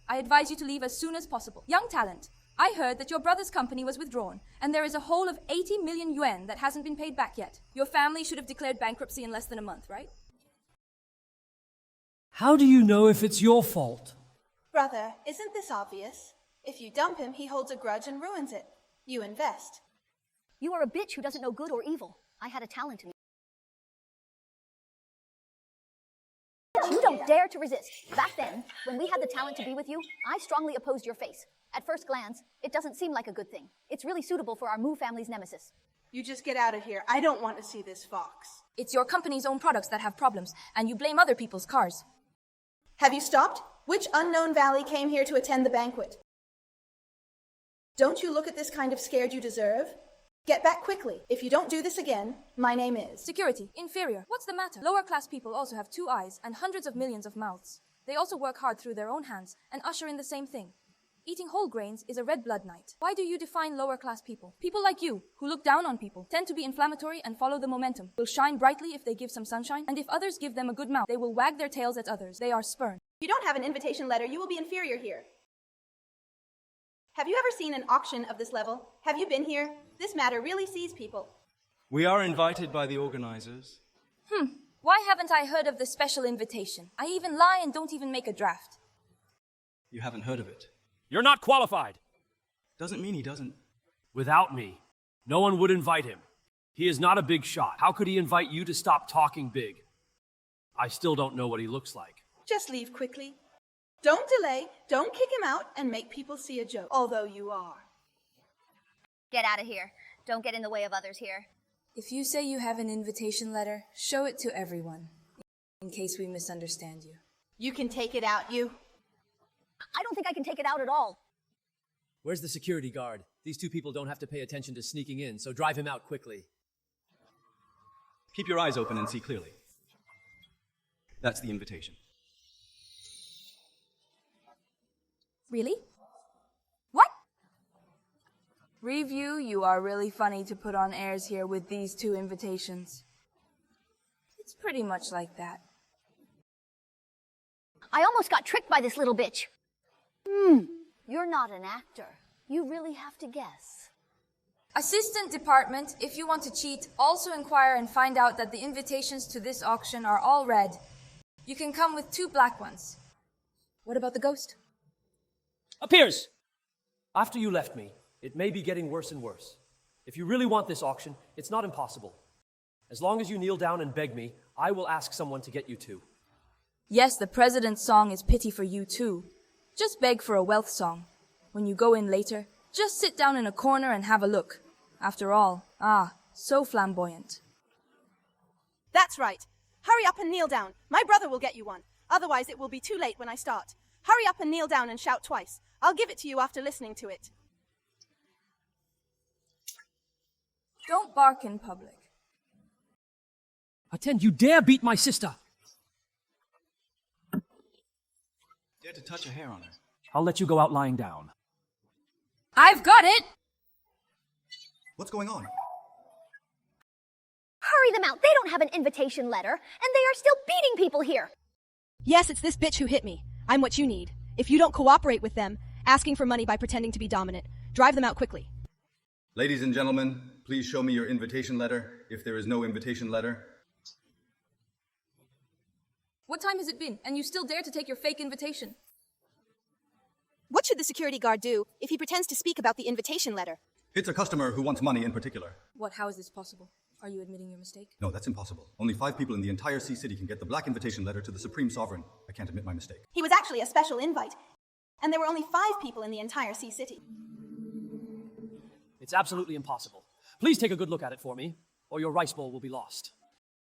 I advise you to leave as soon as possible. Young talent, I heard that your brother's company was withdrawn, and there is a hole of 80 million yuan that hasn't been paid back yet. Your family should have declared bankruptcy in less than a month, right? How do you know if it's your fault? Brother, isn't this obvious? If you dump him, he holds a grudge and ruins it. You invest. You are a bitch who doesn't know good or evil. I had a talent in me. You don't dare to resist. Back then, when we had the talent to be with you, I strongly opposed your face. At first glance, it doesn't seem like a good thing. It's really suitable for our Mu family's nemesis. You just get out of here. I don't want to see this fox. It's your company's own products that have problems, and you blame other people's cars. Have you stopped? Which unknown valley came here to attend the banquet? Don't you look at this kind of scared you deserve? Get back quickly. If you don't do this again, my name is... Security. Inferior. What's the matter? Lower class people also have 2 eyes and hundreds of millions of mouths. They also work hard through their own hands and usher in the same thing. Eating whole grains is a red blood night. Why do you define lower class people? People like you, who look down on people, tend to be inflammatory and follow the momentum, will shine brightly if they give some sunshine, and if others give them a good mouth, they will wag their tails at others. They are spurned. If you don't have an invitation letter, you will be inferior here. Have you ever seen an auction of this level? Have you been here? This matter really sees people. We are invited by the organizers. Why haven't I heard of the special invitation? I even lie and don't even make a draft. You haven't heard of it. You're not qualified. Doesn't mean he doesn't. Without me, no one would invite him. He is not a big shot. How could he invite you to stop talking big? I still don't know what he looks like. Just leave quickly. Don't delay, don't kick him out, and make people see a joke, although you are. Get out of here. Don't get in the way of others here. If you say you have an invitation letter, show it to everyone, in case we misunderstand you. You can take it out, you. I don't think I can take it out at all. Where's the security guard? These two people don't have to pay attention to sneaking in, so drive him out quickly. Keep your eyes open and see clearly. That's the invitation. Really? What? Review, you are really funny to put on airs here with these two invitations. It's pretty much like that. I almost got tricked by this little bitch. You're not an actor. You really have to guess. Assistant department, if you want to cheat, also inquire and find out that the invitations to this auction are all red. You can come with 2 black ones. What about the ghost? Appears! After you left me, it may be getting worse and worse. If you really want this auction, it's not impossible. As long as you kneel down and beg me, I will ask someone to get you 2. Yes, the president's song is pity for you too. Just beg for a wealth song. When you go in later, just sit down in a corner and have a look. After all, so flamboyant. That's right. Hurry up and kneel down. My brother will get you one. Otherwise, it will be too late when I start. Hurry up and kneel down and shout twice. I'll give it to you after listening to it. Don't bark in public. Attend, you dare beat my sister! Dare to touch a hair on her. I'll let you go out lying down. I've got it! What's going on? Hurry them out. They don't have an invitation letter, and they are still beating people here. Yes, it's this bitch who hit me. I'm what you need. If you don't cooperate with them, asking for money by pretending to be dominant, drive them out quickly. Ladies and gentlemen, please show me your invitation letter, if there is no invitation letter. What time has it been, and you still dare to take your fake invitation? What should the security guard do if he pretends to speak about the invitation letter? It's a customer who wants money in particular. What, how is this possible? Are you admitting your mistake? No, that's impossible. Only 5 people in the entire Sea City can get the black invitation letter to the Supreme Sovereign. I can't admit my mistake. He was actually a special invite, and there were only 5 people in the entire Sea City. It's absolutely impossible. Please take a good look at it for me, or your rice bowl will be lost.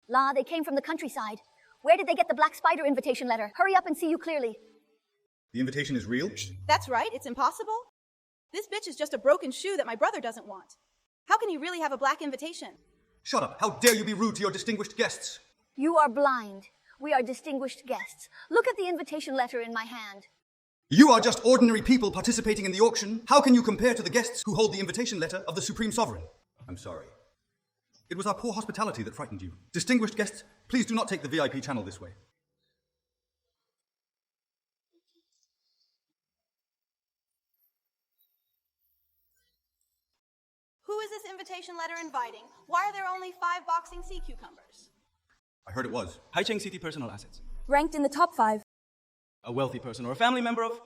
La, they came from the countryside. Where did they get the black spider invitation letter? Hurry up and see you clearly. The invitation is real? That's right, it's impossible. This bitch is just a broken shoe that my brother doesn't want. How can you really have a black invitation? Shut up! How dare you be rude to your distinguished guests? You are blind. We are distinguished guests. Look at the invitation letter in my hand. You are just ordinary people participating in the auction. How can you compare to the guests who hold the invitation letter of the Supreme Sovereign? I'm sorry. It was our poor hospitality that frightened you. Distinguished guests, please do not take the VIP channel this way. Who is this invitation letter inviting? Why are there only 5 boxing sea cucumbers? I heard it was. High-Cheng City personal assets. Ranked in the top 5. A wealthy person or a family member of...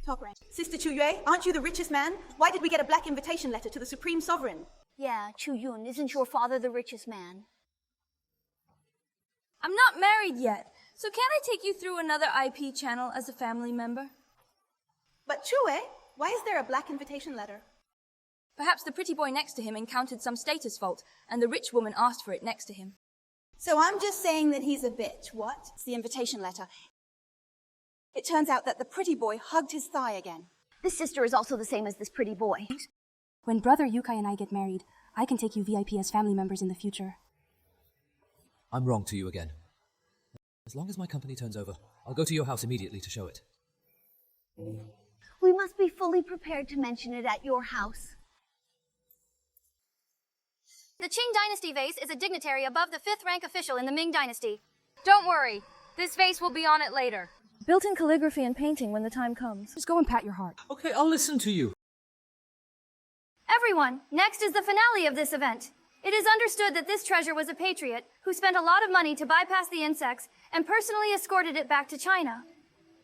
Top rank. Sister Chu Yue, aren't you the richest man? Why did we get a black invitation letter to the Supreme Sovereign? Yeah, Chu Yun, isn't your father the richest man? I'm not married yet, so can't I take you through another IP channel as a family member? But Chu Yue, why is there a black invitation letter? Perhaps the pretty boy next to him encountered some status fault, and the rich woman asked for it next to him. So I'm just saying that he's a bitch, what? It's the invitation letter. It turns out that the pretty boy hugged his thigh again. This sister is also the same as this pretty boy. When brother Yukai and I get married, I can take you VIP as family members in the future. I'm wrong to you again. As long as my company turns over, I'll go to your house immediately to show it. We must be fully prepared to mention it at your house. The Qing Dynasty vase is a dignitary above the 5th rank official in the Ming Dynasty. Don't worry, this vase will be on it later. Built-in calligraphy and painting when the time comes. Just go and pat your heart. Okay, I'll listen to you. Everyone, next is the finale of this event. It is understood that this treasure was a patriot who spent a lot of money to bypass the insects and personally escorted it back to China.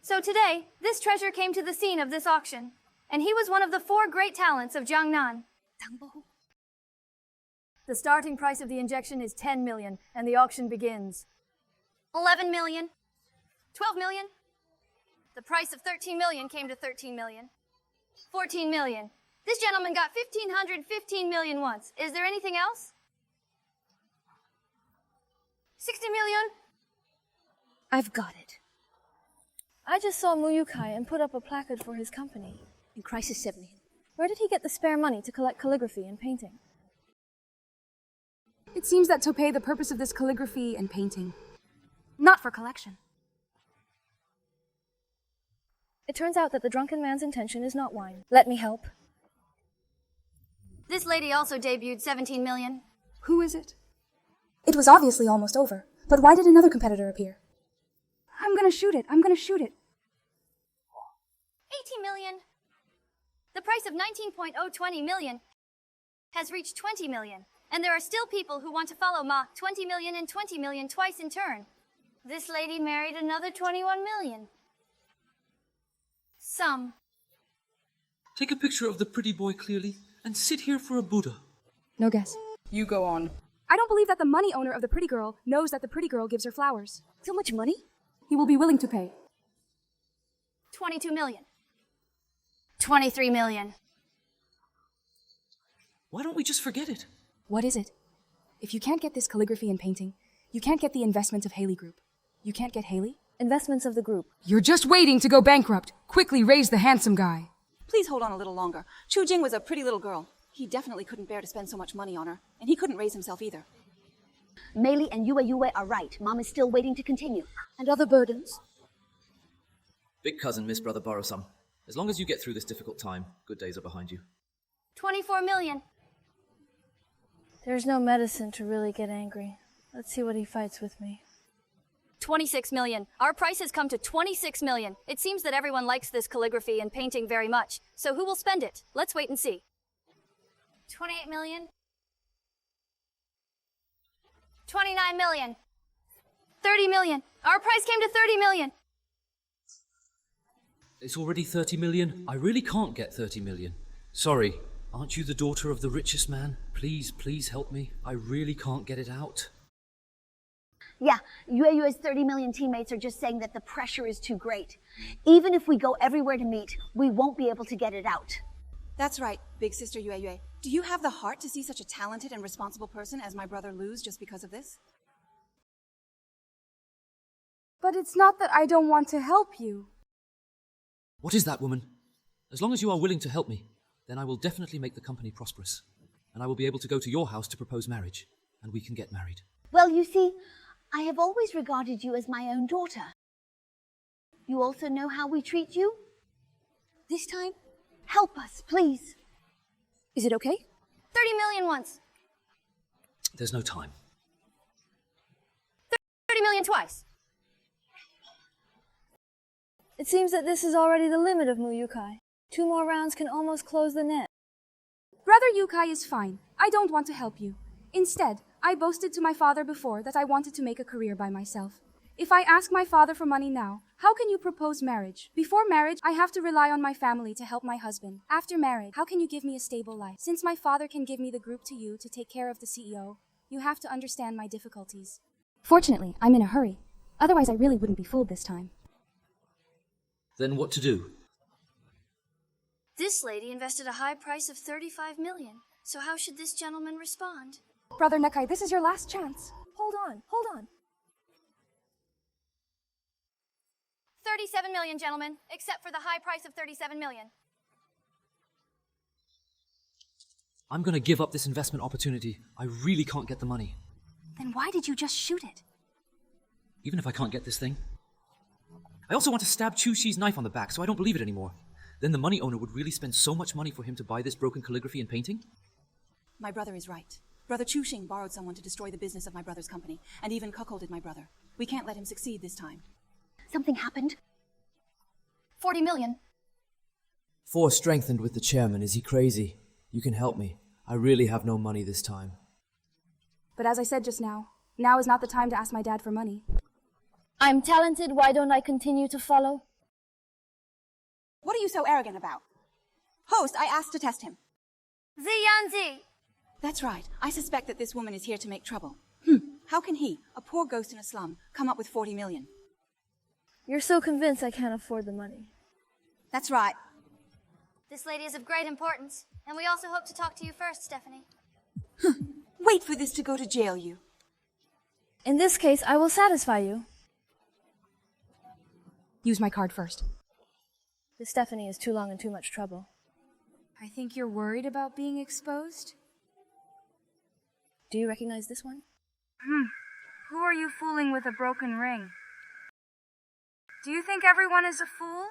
So today, this treasure came to the scene of this auction, and he was one of the 4 great talents of Jiangnan. The starting price of the injection is 10 million, and the auction begins. 11 million. 12 million. The price of 13 million came to 13 million. 14 million. This gentleman got 1,515 million once. Is there anything else? 60 million? I've got it. I just saw Muyukai and put up a placard for his company. In Crisis 7. Where did he get the spare money to collect calligraphy and painting? It seems that to pay the purpose of this calligraphy and painting. Not for collection. It turns out that the drunken man's intention is not wine. Let me help. This lady also debuted 17 million. Who is it? It was obviously almost over, but why did another competitor appear? I'm gonna shoot it. 18 million. The price of 19.020 million has reached 20 million. And there are still people who want to follow Ma 20 million and 20 million twice in turn. This lady married another 21 million. Some. Take a picture of the pretty boy clearly and sit here for a Buddha. No guess. You go on. I don't believe that the money owner of the pretty girl knows that the pretty girl gives her flowers. So much money? He will be willing to pay. 22 million. 23 million. Why don't we just forget it? What is it? If you can't get this calligraphy and painting, you can't get the investment of Haley Group. You can't get Haley? Investments of the group. You're just waiting to go bankrupt. Quickly raise the handsome guy. Please hold on a little longer. Chu Jing was a pretty little girl. He definitely couldn't bear to spend so much money on her, and he couldn't raise himself either. Mei Li and Yue are right. Mom is still waiting to continue. And other burdens? Big cousin, Miss Brother, borrow some. As long as you get through this difficult time, good days are behind you. 24 million. There's no medicine to really get angry. Let's see what he fights with me. 26 million. Our price has come to 26 million. It seems that everyone likes this calligraphy and painting very much. So who will spend it? Let's wait and see. 28 million. 29 million. 30 million. Our price came to 30 million. It's already 30 million. I really can't get 30 million. Sorry. Aren't you the daughter of the richest man? Please help me. I really can't get it out. Yeah, Yue's 30 million teammates are just saying that the pressure is too great. Even if we go everywhere to meet, we won't be able to get it out. That's right, big sister Yue. Do you have the heart to see such a talented and responsible person as my brother lose just because of this? But it's not that I don't want to help you. What is that, woman? As long as you are willing to help me, then I will definitely make the company prosperous. And I will be able to go to your house to propose marriage, and we can get married. Well, you see, I have always regarded you as my own daughter. You also know how we treat you? This time, help us, please. Is it okay? 30 million once. There's no time. 30 million twice. It seems that this is already the limit of Muyukai. 2 more rounds can almost close the net. Brother Yukai is fine. I don't want to help you. Instead, I boasted to my father before that I wanted to make a career by myself. If I ask my father for money now, how can you propose marriage? Before marriage, I have to rely on my family to help my husband. After marriage, how can you give me a stable life? Since my father can give me the group to you to take care of the CEO, you have to understand my difficulties. Fortunately, I'm in a hurry. Otherwise, I really wouldn't be fooled this time. Then what to do? This lady invested a high price of 35 million. So how should this gentleman respond? Brother Nekai, this is your last chance. Hold on. 37 million, gentlemen, except for the high price of 37 million. I'm going to give up this investment opportunity. I really can't get the money. Then why did you just shoot it? Even if I can't get this thing. I also want to stab Chuqi's knife on the back so I don't believe it anymore. Then the money owner would really spend so much money for him to buy this broken calligraphy and painting? My brother is right. Brother Chuqi borrowed someone to destroy the business of my brother's company, and even cuckolded my brother. We can't let him succeed this time. Something happened? 40 million. Force strengthened with the chairman. Is he crazy? You can help me. I really have no money this time. But as I said just now is not the time to ask my dad for money. I'm talented, why don't I continue to follow? What are you so arrogant about? Host, I asked to test him. Ziyanzi! That's right. I suspect that this woman is here to make trouble. How can he, a poor ghost in a slum, come up with 40 million? You're so convinced I can't afford the money. That's right. This lady is of great importance, and we also hope to talk to you first, Stephanie. Wait for this to go to jail, you. In this case, I will satisfy you. Use my card first. This Stephanie is too long and too much trouble. I think you're worried about being exposed? Do you recognize this one? Who are you fooling with a broken ring? Do you think everyone is a fool?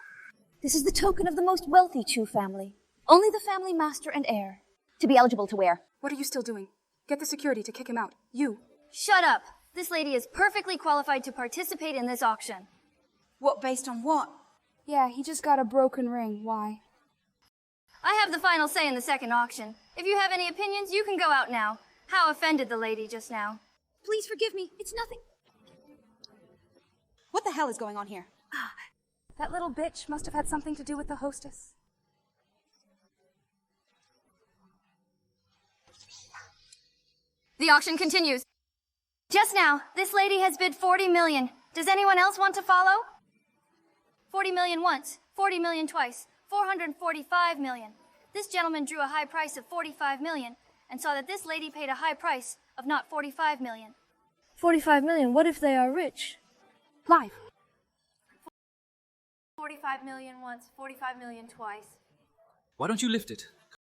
This is the token of the most wealthy Chu family. Only the family master and heir to be eligible to wear. What are you still doing? Get the security to kick him out. You. Shut up! This lady is perfectly qualified to participate in this auction. What, based on what? Yeah, he just got a broken ring. Why? I have the final say in the second auction. If you have any opinions, you can go out now. How offended the lady just now. Please forgive me. It's nothing. What the hell is going on here? That little bitch must have had something to do with the hostess. The auction continues. Just now, this lady has bid 40 million. Does anyone else want to follow? 40 million once, 40 million twice, 445 million. This gentleman drew a high price of 45 million and saw that this lady paid a high price of not 45 million. 45 million? What if they are rich? Live. 45 million once, 45 million twice. Why don't you lift it?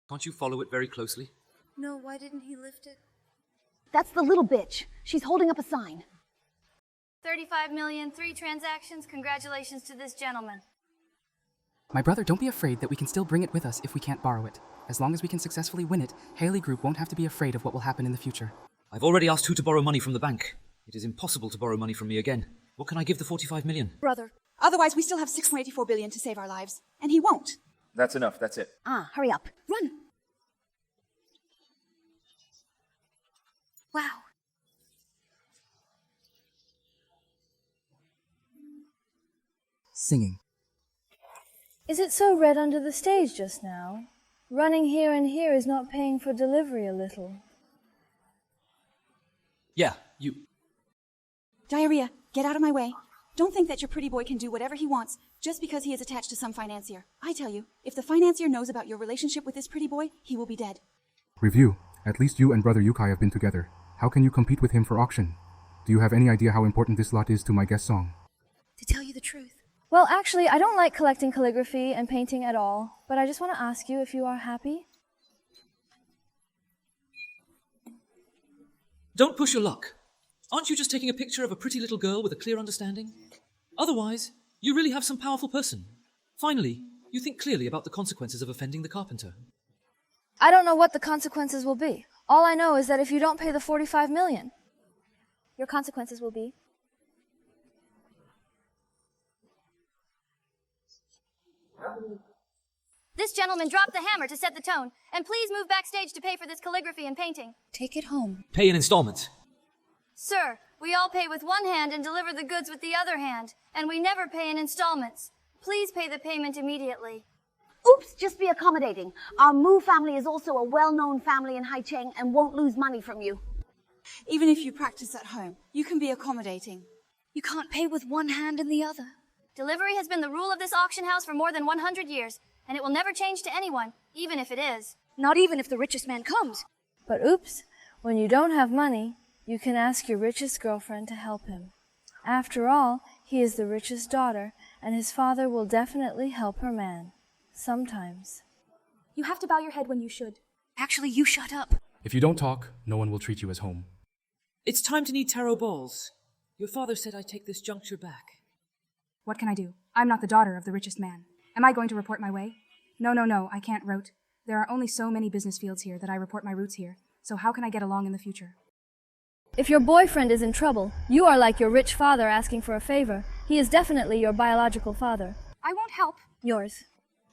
Can't you follow it very closely? No, why didn't he lift it? That's the little bitch. She's holding up a sign. 35 million, 3 transactions. Congratulations to this gentleman. My brother, don't be afraid that we can still bring it with us if we can't borrow it. As long as we can successfully win it, Haley Group won't have to be afraid of what will happen in the future. I've already asked who to borrow money from the bank. It is impossible to borrow money from me again. What can I give the 45 million? Brother. Otherwise, we still have 6.84 billion to save our lives. And he won't. That's enough, that's it. Hurry up. Run. Wow. Singing. Is it so red under the stage just now? Running here and here is not paying for delivery a little. Yeah, you. Diarrhea, get out of my way. Don't think that your pretty boy can do whatever he wants just because he is attached to some financier. I tell you, if the financier knows about your relationship with this pretty boy, he will be dead. Review. At least you and Brother Yukai have been together. How can you compete with him for auction? Do you have any idea how important this lot is to my guest song? To tell you the truth. Well, actually, I don't like collecting calligraphy and painting at all, but I just want to ask you if you are happy. Don't push your luck. Aren't you just taking a picture of a pretty little girl with a clear understanding? Otherwise, you really have some powerful person. Finally, you think clearly about the consequences of offending the carpenter. I don't know what the consequences will be. All I know is that if you don't pay the 45 million, your consequences will be... This gentleman dropped the hammer to set the tone, and please move backstage to pay for this calligraphy and painting. Take it home. Pay in installments. Sir, we all pay with one hand and deliver the goods with the other hand, and we never pay in installments. Please pay the payment immediately. Oops, just be accommodating. Our Mu family is also a well-known family in Haicheng and won't lose money from you. Even if you practice at home, you can be accommodating. You can't pay with one hand and the other. Delivery has been the rule of this auction house for more than 100 years, and it will never change to anyone, even if it is. Not even if the richest man comes. But oops, when you don't have money, you can ask your richest girlfriend to help him. After all, he is the richest daughter, and his father will definitely help her man. Sometimes. You have to bow your head when you should. Actually, you shut up. If you don't talk, no one will treat you as home. It's time to need tarot balls. Your father said I take this juncture back. What can I do? I'm not the daughter of the richest man. Am I going to report my way? No, I can't rote. There are only so many business fields here that I report my roots here, so how can I get along in the future? If your boyfriend is in trouble, you are like your rich father asking for a favor. He is definitely your biological father. I won't help. Yours.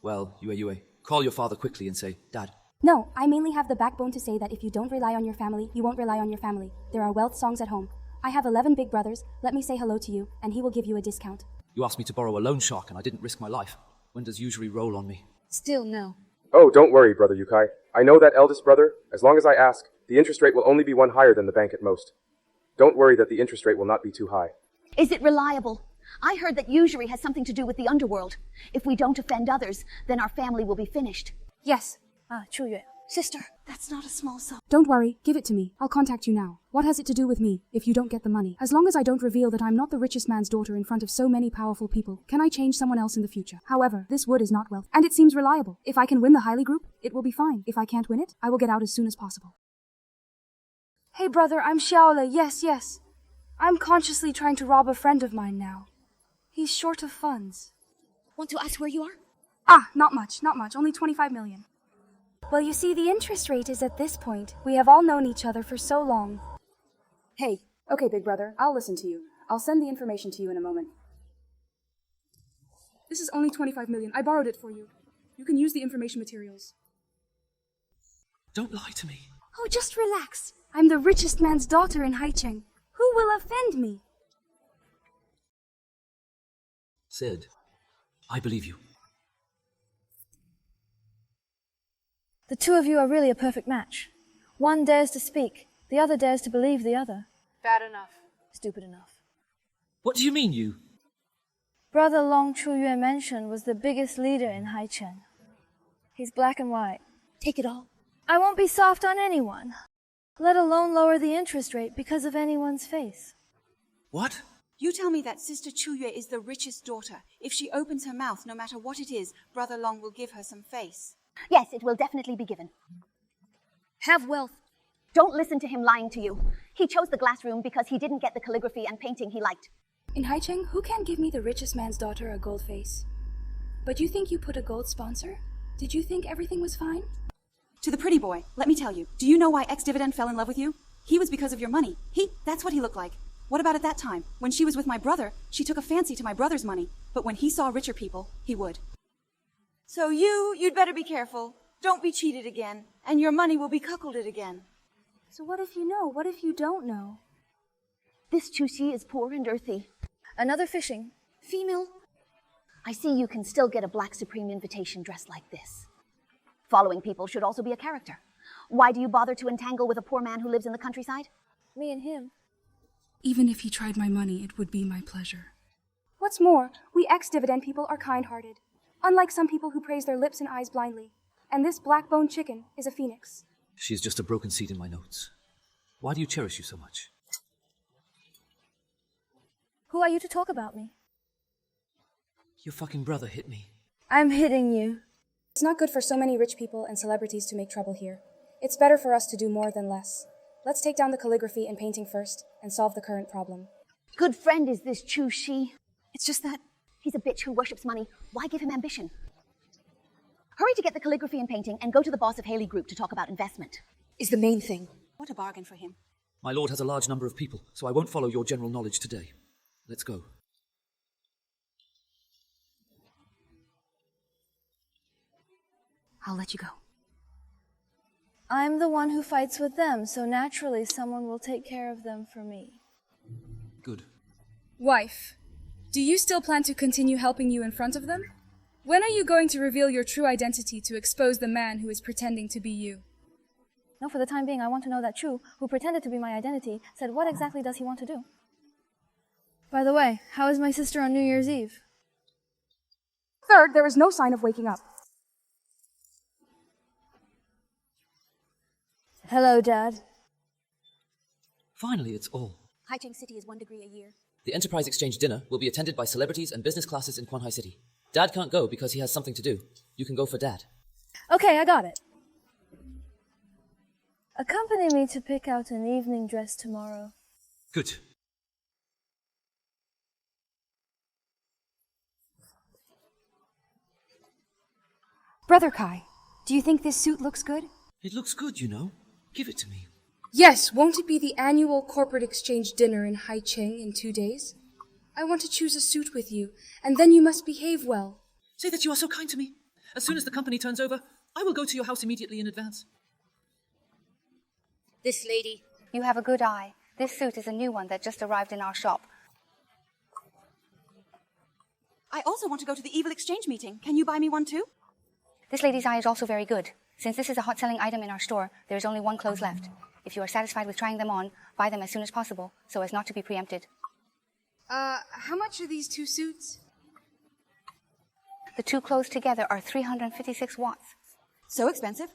Well, Yue, call your father quickly and say, Dad. No, I mainly have the backbone to say that if you don't rely on your family, you won't rely on your family. There are wealth songs at home. I have 11 big brothers. Let me say hello to you, and he will give you a discount. You asked me to borrow a loan shark and I didn't risk my life. When does usury roll on me? Still no. Oh, don't worry, Brother Yukai. I know that eldest brother. As long as I ask, the interest rate will only be one higher than the bank at most. Don't worry that the interest rate will not be too high. Is it reliable? I heard that usury has something to do with the underworld. If we don't offend others, then our family will be finished. Yes. Chu Yue, Sister, that's not a small sum. Don't worry, give it to me. I'll contact you now. What has it to do with me, if you don't get the money? As long as I don't reveal that I'm not the richest man's daughter in front of so many powerful people, can I change someone else in the future? However, this wood is not wealth, and it seems reliable. If I can win the Highly group, it will be fine. If I can't win it, I will get out as soon as possible. Hey brother, I'm Xiaole, yes. I'm consciously trying to rob a friend of mine now. He's short of funds. Want to ask where you are? Not much, only 25 million. Well, you see, the interest rate is at this point. We have all known each other for so long. Hey, okay, big brother, I'll listen to you. I'll send the information to you in a moment. This is only 25 million. I borrowed it for you. You can use the information materials. Don't lie to me. Oh, just relax. I'm the richest man's daughter in Haicheng. Who will offend me? Sid, I believe you. The two of you are really a perfect match. One dares to speak, the other dares to believe the other. Bad enough. Stupid enough. What do you mean, you? Brother Long Chuyue mentioned was the biggest leader in Haicheng. He's black and white. Take it all. I won't be soft on anyone, let alone lower the interest rate because of anyone's face. What? You tell me that Sister Chuyue is the richest daughter. If she opens her mouth, no matter what it is, Brother Long will give her some face. Yes, it will definitely be given. Have wealth. Don't listen to him lying to you. He chose the glass room because he didn't get the calligraphy and painting he liked. In Haicheng, who can give me the richest man's daughter a gold face? But you think you put a gold sponsor? Did you think everything was fine? To the pretty boy, let me tell you, do you know why Ex-Dividend fell in love with you? He was because of your money. That's what he looked like. What about at that time? When she was with my brother, she took a fancy to my brother's money. But when he saw richer people, he would. So you'd better be careful. Don't be cheated again, and your money will be cuckolded again. So what if you know? What if you don't know? This Chuqi is poor and earthy. Another fishing. Female. I see you can still get a Black Supreme invitation dressed like this. Following people should also be a character. Why do you bother to entangle with a poor man who lives in the countryside? Me and him. Even if he tried my money, it would be my pleasure. What's more, we ex-dividend people are kind-hearted, unlike some people who praise their lips and eyes blindly. And this black-boned chicken is a phoenix. She is just a broken seed in my notes. Why do you cherish you so much? Who are you to talk about me? Your fucking brother hit me. I'm hitting you. It's not good for so many rich people and celebrities to make trouble here. It's better for us to do more than less. Let's take down the calligraphy and painting first and solve the current problem. Good friend is this Chuqi. It's just that he's a bitch who worships money. Why give him ambition? Hurry to get the calligraphy and painting and go to the boss of Haley Group to talk about investment. Is the main thing. What a bargain for him. My lord has a large number of people, so I won't follow your general knowledge today. Let's go. I'll let you go. I'm the one who fights with them, so naturally someone will take care of them for me. Good. Wife, do you still plan to continue helping you in front of them? When are you going to reveal your true identity to expose the man who is pretending to be you? No, for the time being, I want to know that Chu, who pretended to be my identity, said what exactly does he want to do? By the way, how is my sister on New Year's Eve? Third, there is no sign of waking up. Hello, Dad. Finally, it's all. Haicheng City is 1 degree a year. The Enterprise Exchange dinner will be attended by celebrities and business classes in Quanhai City. Dad can't go because he has something to do. You can go for Dad. Okay, I got it. Accompany me to pick out an evening dress tomorrow. Good. Brother Kai, do you think this suit looks good? It looks good, you know. Give it to me. Yes, won't it be the annual corporate exchange dinner in Haicheng in 2 days? I want to choose a suit with you, and then you must behave well. Say that you are so kind to me. As soon as the company turns over, I will go to your house immediately in advance. This lady. You have a good eye. This suit is a new one that just arrived in our shop. I also want to go to the Evil Exchange meeting. Can you buy me one too? This lady's eye is also very good. Since this is a hot-selling item in our store, there is only one clothes left. If you are satisfied with trying them on, buy them as soon as possible, so as not to be preempted. How much are these 2 suits? The 2 clothes together are 356 watts. So expensive?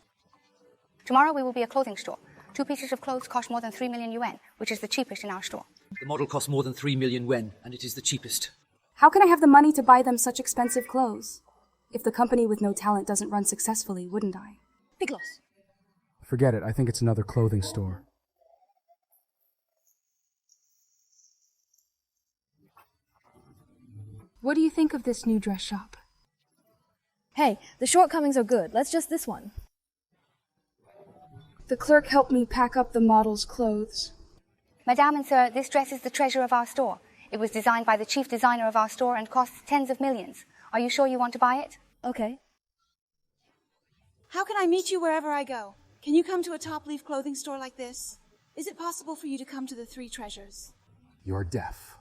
Tomorrow we will be a clothing store. 2 pieces of clothes cost more than 3 million yuan, which is the cheapest in our store. The model costs more than 3 million yuan, and it is the cheapest. How can I have the money to buy them such expensive clothes? If the company with no talent doesn't run successfully, wouldn't I? Big loss. Forget it. I think it's another clothing store. What do you think of this new dress shop? Hey, the shortcomings are good. Let's just this one. The clerk helped me pack up the model's clothes. Madame and sir, this dress is the treasure of our store. It was designed by the chief designer of our store and costs tens of millions. Are you sure you want to buy it? Okay. How can I meet you wherever I go? Can you come to a top-leaf clothing store like this? Is it possible for you to come to the 3 treasures? You're deaf.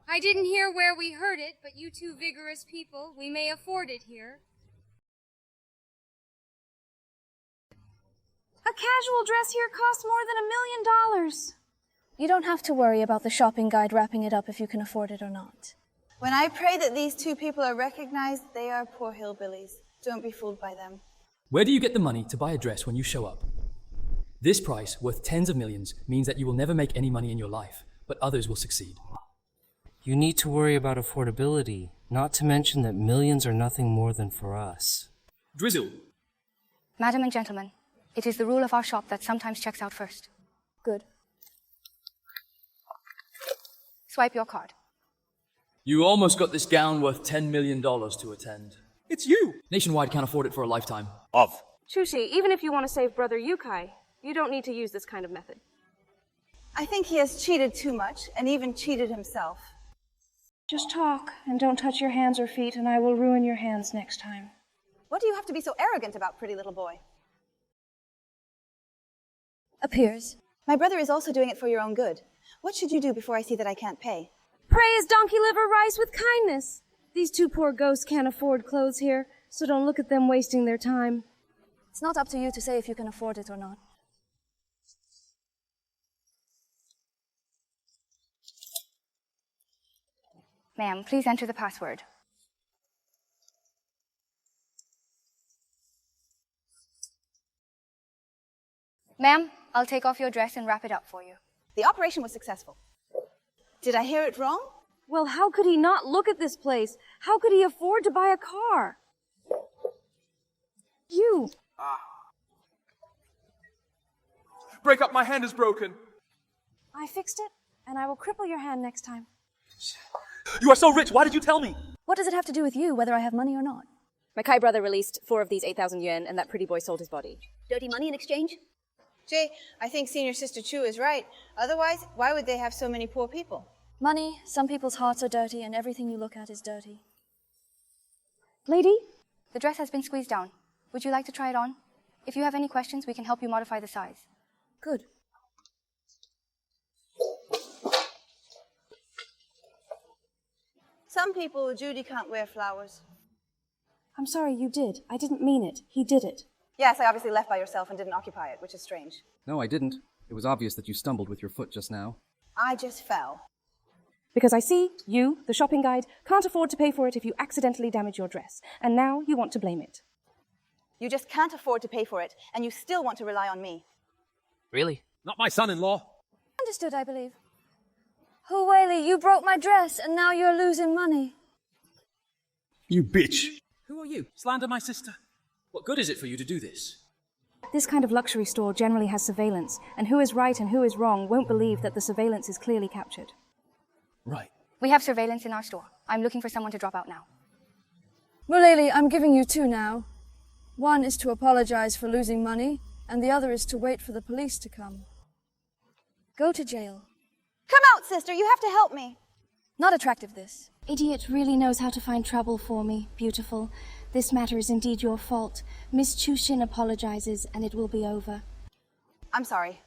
I didn't hear where we heard it, but you 2 vigorous people, we may afford it here. A casual dress here costs more than $1 million. You don't have to worry about the shopping guide wrapping it up if you can afford it or not. When I pray that these 2 people are recognized, they are poor hillbillies. Don't be fooled by them. Where do you get the money to buy a dress when you show up? This price, worth tens of millions, means that you will never make any money in your life, but others will succeed. You need to worry about affordability, not to mention that millions are nothing more than for us. Drizzle. Madam and gentlemen, it is the rule of our shop that sometimes checks out first. Good. Swipe your card. You almost got this gown worth $10 million to attend. It's you! Nationwide can't afford it for a lifetime. Chuqi, even if you want to save Brother Yukai, you don't need to use this kind of method. I think he has cheated too much, and even cheated himself. Just talk, and don't touch your hands or feet, and I will ruin your hands next time. What do you have to be so arrogant about, pretty little boy? Appears. My brother is also doing it for your own good. What should you do before I see that I can't pay? Pray his donkey liver rice with kindness. These 2 poor ghosts can't afford clothes here, so don't look at them wasting their time. It's not up to you to say if you can afford it or not. Ma'am, please enter the password. Ma'am, I'll take off your dress and wrap it up for you. The operation was successful. Did I hear it wrong? Well, how could he not look at this place? How could he afford to buy a car? You! Break up, my hand is broken. I fixed it, and I will cripple your hand next time. You are so rich, why did you tell me? What does it have to do with you, whether I have money or not? My Kai brother released 4 of these 8,000 yuan, and that pretty boy sold his body. Dirty money in exchange? Jay, I think Senior Sister Chu is right. Otherwise, why would they have so many poor people? Money, some people's hearts are dirty, and everything you look at is dirty. Lady? The dress has been squeezed down. Would you like to try it on? If you have any questions, we can help you modify the size. Good. Some people, Judy can't wear flowers. I'm sorry, you did. I didn't mean it. He did it. Yes, I obviously left by yourself and didn't occupy it, which is strange. No, I didn't. It was obvious that you stumbled with your foot just now. I just fell. Because I see you, the shopping guide, can't afford to pay for it if you accidentally damage your dress. And now you want to blame it. You just can't afford to pay for it, and you still want to rely on me. Really? Not my son-in-law. Understood, I believe. Huwei, you broke my dress, and now you're losing money. You bitch. Who are you? Slander my sister. What good is it for you to do this? This kind of luxury store generally has surveillance, and who is right and who is wrong won't believe that the surveillance is clearly captured. Right. We have surveillance in our store. I'm looking for someone to drop out now. Muleli, I'm giving you 2 now. One is to apologize for losing money, and the other is to wait for the police to come. Go to jail. Come out, sister. You have to help me. Not attractive, this. Idiot really knows how to find trouble for me, beautiful. This matter is indeed your fault. Miss Chushin apologizes, and it will be over. I'm sorry.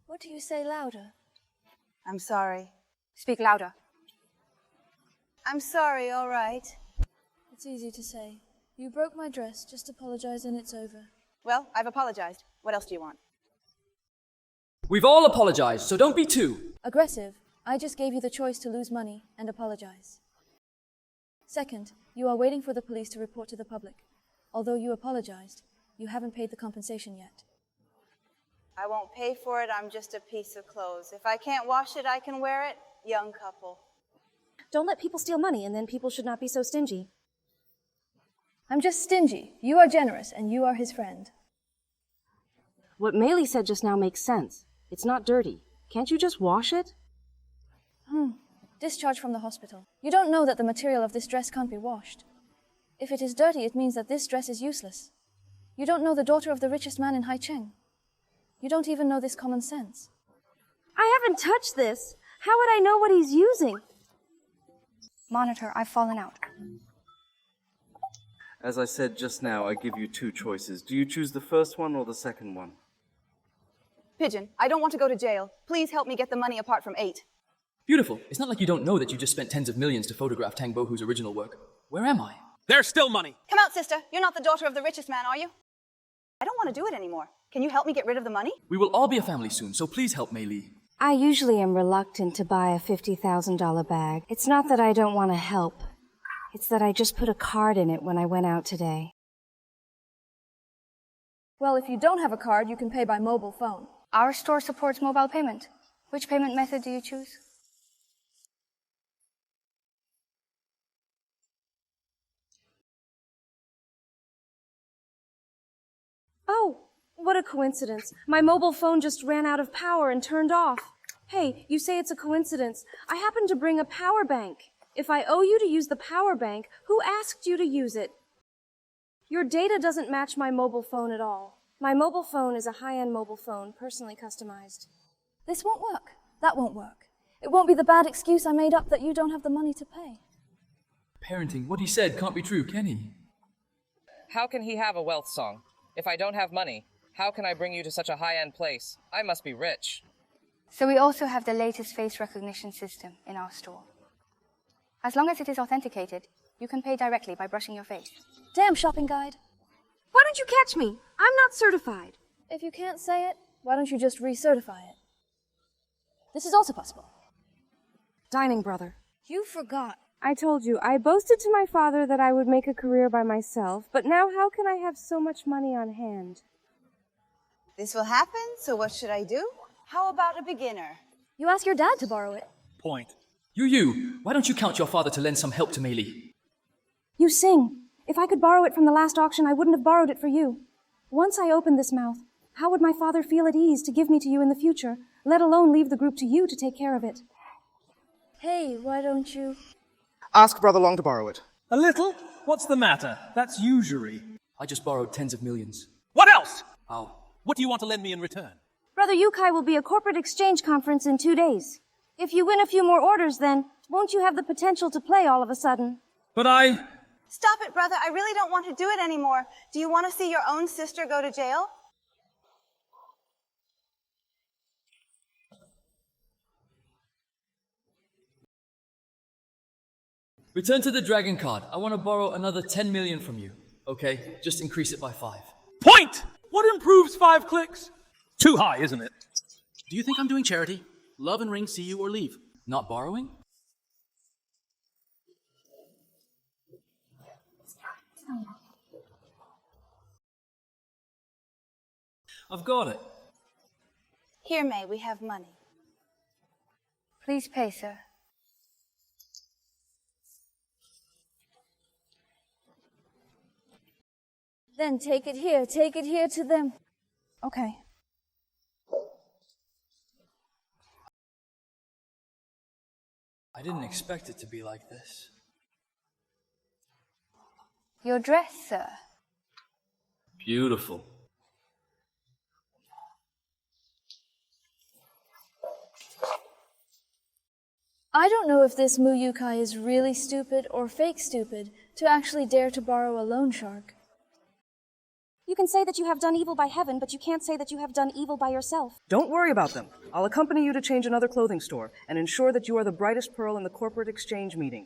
What do you say louder? I'm sorry. Speak louder. I'm sorry, all right. It's easy to say. You broke my dress. Just apologize and it's over. Well, I've apologized. What else do you want? We've all apologized, so don't be too aggressive. I just gave you the choice to lose money and apologize. Second, you are waiting for the police to report to the public. Although you apologized, you haven't paid the compensation yet. I won't pay for it, I'm just a piece of clothes. If I can't wash it, I can wear it. Young couple. Don't let people steal money, and then people should not be so stingy. I'm just stingy. You are generous, and you are his friend. What Meili said just now makes sense. It's not dirty. Can't you just wash it? Discharge from the hospital. You don't know that the material of this dress can't be washed. If it is dirty, it means that this dress is useless. You don't know the daughter of the richest man in Haicheng. You don't even know this common sense. I haven't touched this. How would I know what he's using? Monitor, I've fallen out. As I said just now, I give you two choices. Do you choose the first one or the second one? Pigeon, I don't want to go to jail. Please help me get the money apart from 8. Beautiful. It's not like you don't know that you just spent tens of millions to photograph Tang Bohu's original work. Where am I? There's still money. Come out, sister. You're not the daughter of the richest man, are you? I don't want to do it anymore. Can you help me get rid of the money? We will all be a family soon, so please help Meili. I usually am reluctant to buy a $50,000 bag. It's not that I don't want to help. It's that I just put a card in it when I went out today. Well, if you don't have a card, you can pay by mobile phone. Our store supports mobile payment. Which payment method do you choose? Oh, what a coincidence. My mobile phone just ran out of power and turned off. Hey, you say it's a coincidence. I happen to bring a power bank. If I owe you to use the power bank, who asked you to use it? Your data doesn't match my mobile phone at all. My mobile phone is a high-end mobile phone, personally customized. This won't work. That won't work. It won't be the bad excuse I made up that you don't have the money to pay. Parenting, what he said can't be true, can he? How can he have a wealth song? If I don't have money, how can I bring you to such a high-end place? I must be rich. So we also have the latest face recognition system in our store. As long as it is authenticated, you can pay directly by brushing your face. Damn shopping guide. Why don't you catch me? I'm not certified. If you can't say it, why don't you just recertify it? This is also possible. Dining brother. You forgot. I told you, I boasted to my father that I would make a career by myself, but now how can I have so much money on hand? This will happen, so what should I do? How about a beginner? You ask your dad to borrow it. Point. You, why don't you count your father to lend some help to Meili? You sing. If I could borrow it from the last auction, I wouldn't have borrowed it for you. Once I opened this mouth, how would my father feel at ease to give me to you in the future, let alone leave the group to you to take care of it? Hey, why don't you... Ask Brother Long to borrow it. A little? What's the matter? That's usury. I just borrowed tens of millions. What else? Oh. What do you want to lend me in return? Brother Yukai will be a corporate exchange conference in 2 days. If you win a few more orders, then won't you have the potential to play all of a sudden? But I... Stop it, brother. I really don't want to do it anymore. Do you want to see your own sister go to jail? Return to the dragon card. I want to borrow another 10 million from you. Okay, just increase it by 5. Point! What improves 5 clicks? Too high, isn't it? Do you think I'm doing charity? Love and ring, see you or leave. Not borrowing? I've got it. Here, May, we have money. Please pay, sir. Then take it here to them. Okay. I didn't expect it to be like this. Your dress, sir. Beautiful. I don't know if this Mu Yukai is really stupid or fake stupid to actually dare to borrow a loan shark. You can say that you have done evil by heaven, but you can't say that you have done evil by yourself. Don't worry about them. I'll accompany you to change another clothing store and ensure that you are the brightest pearl in the corporate exchange meeting.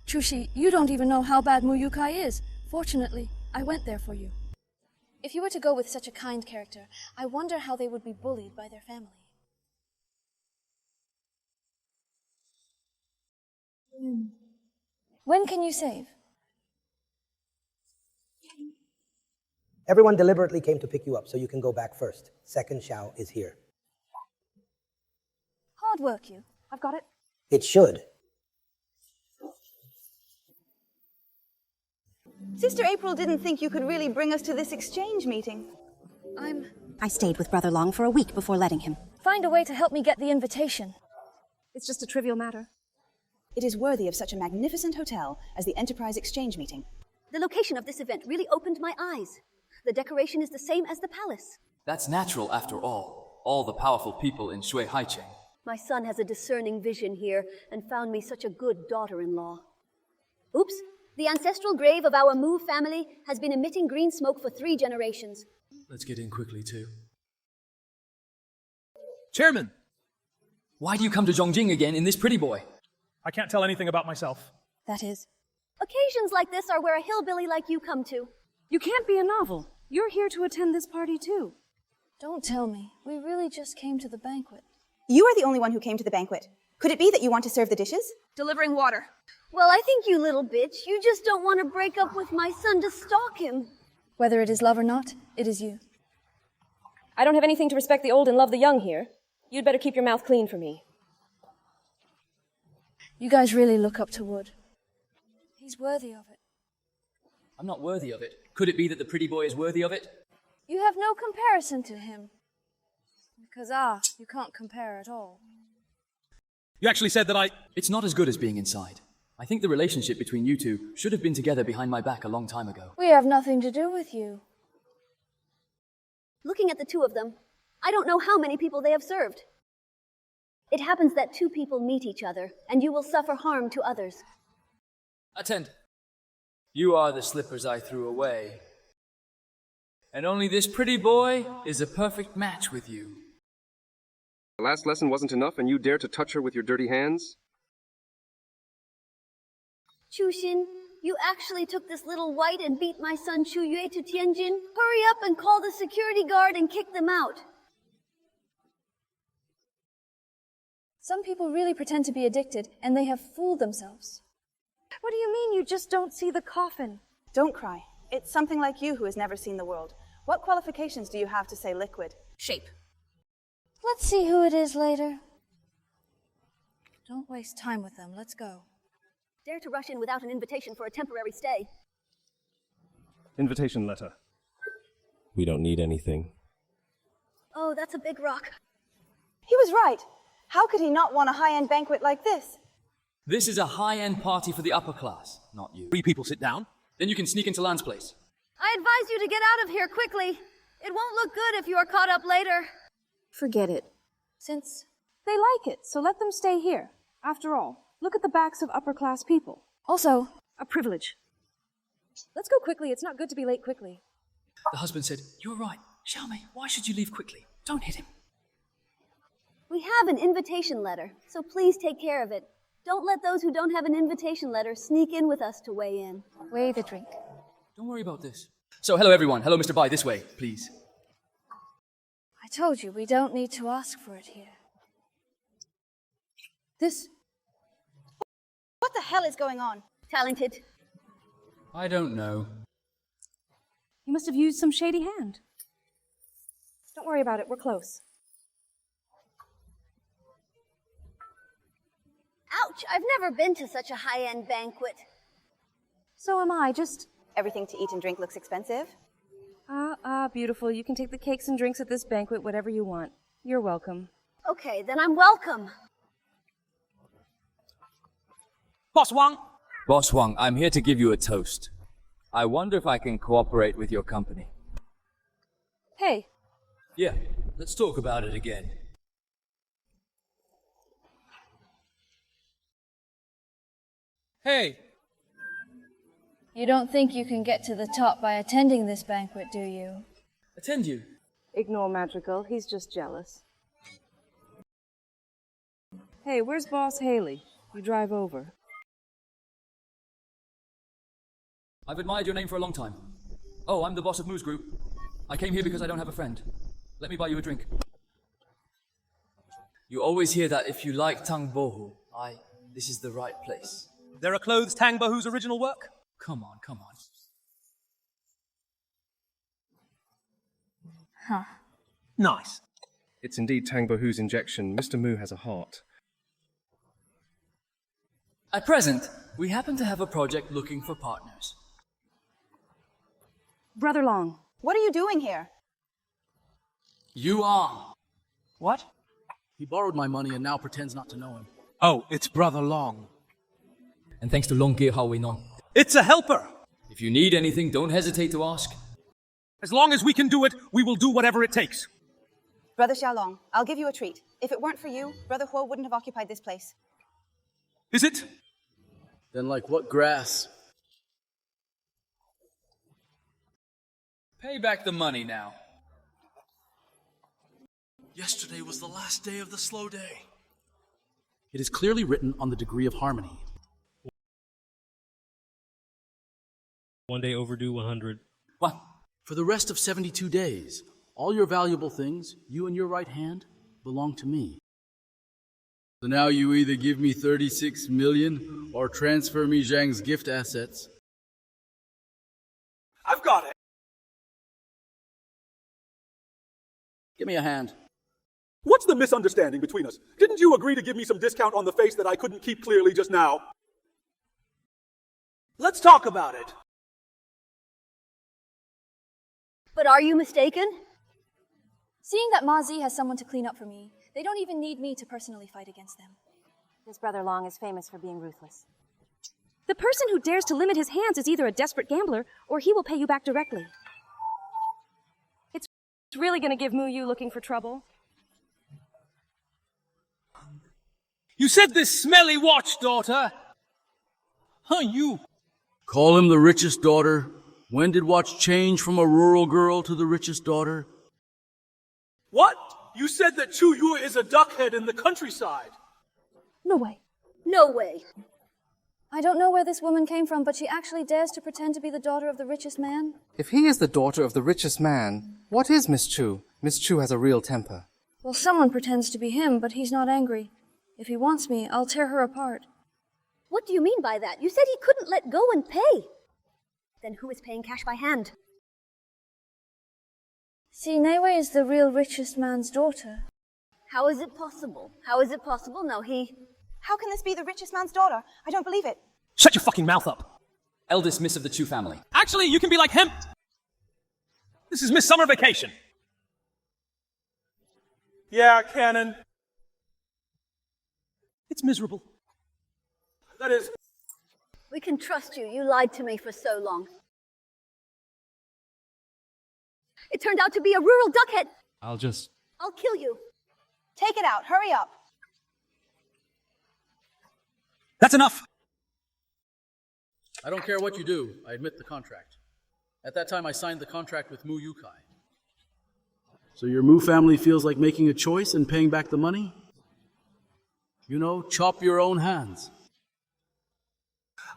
Chuqi, you don't even know how bad Mu Yukai is. Fortunately, I went there for you. If you were to go with such a kind character, I wonder how they would be bullied by their family. When can you save? Everyone deliberately came to pick you up, so you can go back first. Second Xiao is here. Hard work, you. I've got it. It should. Sister April didn't think you could really bring us to this exchange meeting. I stayed with Brother Long for a week before letting him. Find a way to help me get the invitation. It's just a trivial matter. It is worthy of such a magnificent hotel as the Enterprise Exchange meeting. The location of this event really opened my eyes. The decoration is the same as the palace. That's natural after all the powerful people in Shui Haicheng. My son has a discerning vision here and found me such a good daughter-in-law. Oops, the ancestral grave of our Mu family has been emitting green smoke for 3 generations. Let's get in quickly, too. Chairman! Why do you come to Zhongjing again in this pretty boy? I can't tell anything about myself. That is. Occasions like this are where a hillbilly like you come to. You can't be a novel. You're here to attend this party too. Don't tell me. We really just came to the banquet. You are the only one who came to the banquet. Could it be that you want to serve the dishes? Delivering water. Well, I think you little bitch, you just don't want to break up with my son to stalk him. Whether it is love or not, it is you. I don't have anything to respect the old and love the young here. You'd better keep your mouth clean for me. You guys really look up to Wood. He's worthy of it. I'm not worthy of it. Could it be that the pretty boy is worthy of it? You have no comparison to him. Because, you can't compare at all. You actually said that It's not as good as being inside. I think the relationship between you two should have been together behind my back a long time ago. We have nothing to do with you. Looking at the two of them, I don't know how many people they have served. It happens that 2 people meet each other, and you will suffer harm to others. Attend. You are the slippers I threw away. And only this pretty boy is a perfect match with you. The last lesson wasn't enough, and you dare to touch her with your dirty hands? Chuxin, you actually took this little white and beat my son Chu Yue to Tianjin? Hurry up and call the security guard and kick them out. Some people really pretend to be addicted, and they have fooled themselves. What do you mean you just don't see the coffin? Don't cry. It's something like you who has never seen the world. What qualifications do you have to say liquid? Shape. Let's see who it is later. Don't waste time with them. Let's go. Dare to rush in without an invitation for a temporary stay. Invitation letter. We don't need anything. Oh, that's a big rock. He was right. How could he not want a high-end banquet like this? This is a high-end party for the upper class, not you. 3 people sit down. Then you can sneak into Lan's place. I advise you to get out of here quickly. It won't look good if you are caught up later. Forget it. Since They like it, so let them stay here. After all, look at the backs of upper-class people. Also, a privilege. Let's go quickly. It's not good to be late quickly. The husband said, "You're right. Xiaomei, why should you leave quickly? Don't hit him." We have an invitation letter, so please take care of it. Don't let those who don't have an invitation letter sneak in with us to weigh in. Weigh the drink. Don't worry about this. So, hello everyone. Hello, Mr. Bai. This way, please. I told you, we don't need to ask for it here. What the hell is going on? Talented. I don't know. You must have used some shady hand. Don't worry about it. We're close. Ouch! I've never been to such a high-end banquet. So am I. Just... Everything to eat and drink looks expensive? Beautiful. You can take the cakes and drinks at this banquet, whatever you want. You're welcome. Okay, then I'm welcome. Boss Wang! Boss Wang, I'm here to give you a toast. I wonder if I can cooperate with your company. Hey. Yeah, let's talk about it again. Hey! You don't think you can get to the top by attending this banquet, do you? Attend you? Ignore Madrigal. He's just jealous. Hey, where's Boss Haley? You drive over. I've admired your name for a long time. Oh, I'm the boss of Moo's group. I came here because I don't have a friend. Let me buy you a drink. You always hear that if you like Tang Bohu, this is the right place. There are clothes Tang Bohu's original work? Come on, come on. Huh. Nice. It's indeed Tang Bohu's injection. Mr. Mu has a heart. At present, we happen to have a project looking for partners. Brother Long, what are you doing here? You are. What? He borrowed my money and now pretends not to know him. Oh, it's Brother Long. And thanks to Long Ge Hao Wei Non. It's a helper! If you need anything, don't hesitate to ask. As long as we can do it, we will do whatever it takes. Brother Xiaolong, I'll give you a treat. If it weren't for you, Brother Huo wouldn't have occupied this place. Is it? Then like what grass? Pay back the money now. Yesterday was the last day of the slow day. It is clearly written on the degree of harmony. 1 day overdue, 100. What? For the rest of 72 days, all your valuable things, you and your right hand, belong to me. So now you either give me 36 million or transfer me Zhang's gift assets. I've got it. Give me a hand. What's the misunderstanding between us? Didn't you agree to give me some discount on the face that I couldn't keep clearly just now? Let's talk about it. But are you mistaken? Seeing that Ma Zi has someone to clean up for me, they don't even need me to personally fight against them. This Brother Long is famous for being ruthless. The person who dares to limit his hands is either a desperate gambler, or he will pay you back directly. It's really gonna give Mu Yu looking for trouble. You said this smelly watch, daughter. Huh, you? Call him the richest daughter. When did watch change from a rural girl to the richest daughter? What? You said that Chu Yu is a duckhead in the countryside. No way. No way. I don't know where this woman came from, but she actually dares to pretend to be the daughter of the richest man. If he is the daughter of the richest man, what is Miss Chu? Miss Chu has a real temper. Well, someone pretends to be him, but he's not angry. If he wants me, I'll tear her apart. What do you mean by that? You said he couldn't let go and pay. Then who is paying cash by hand? See, Neiwei is the real richest man's daughter. How is it possible? How is it possible? No, How can this be the richest man's daughter? I don't believe it. Shut your fucking mouth up. Eldest miss of the Chu family. Actually, you can be like him. This is Miss Summer Vacation. Yeah, Canon. It's miserable. That is... We can trust you. You lied to me for so long. It turned out to be a rural duckhead. I'll kill you. Take it out. Hurry up. That's enough. I don't care what you do. I admit the contract. At that time, I signed the contract with Mu Yukai. So your Mu family feels like making a choice and paying back the money? You know, chop your own hands.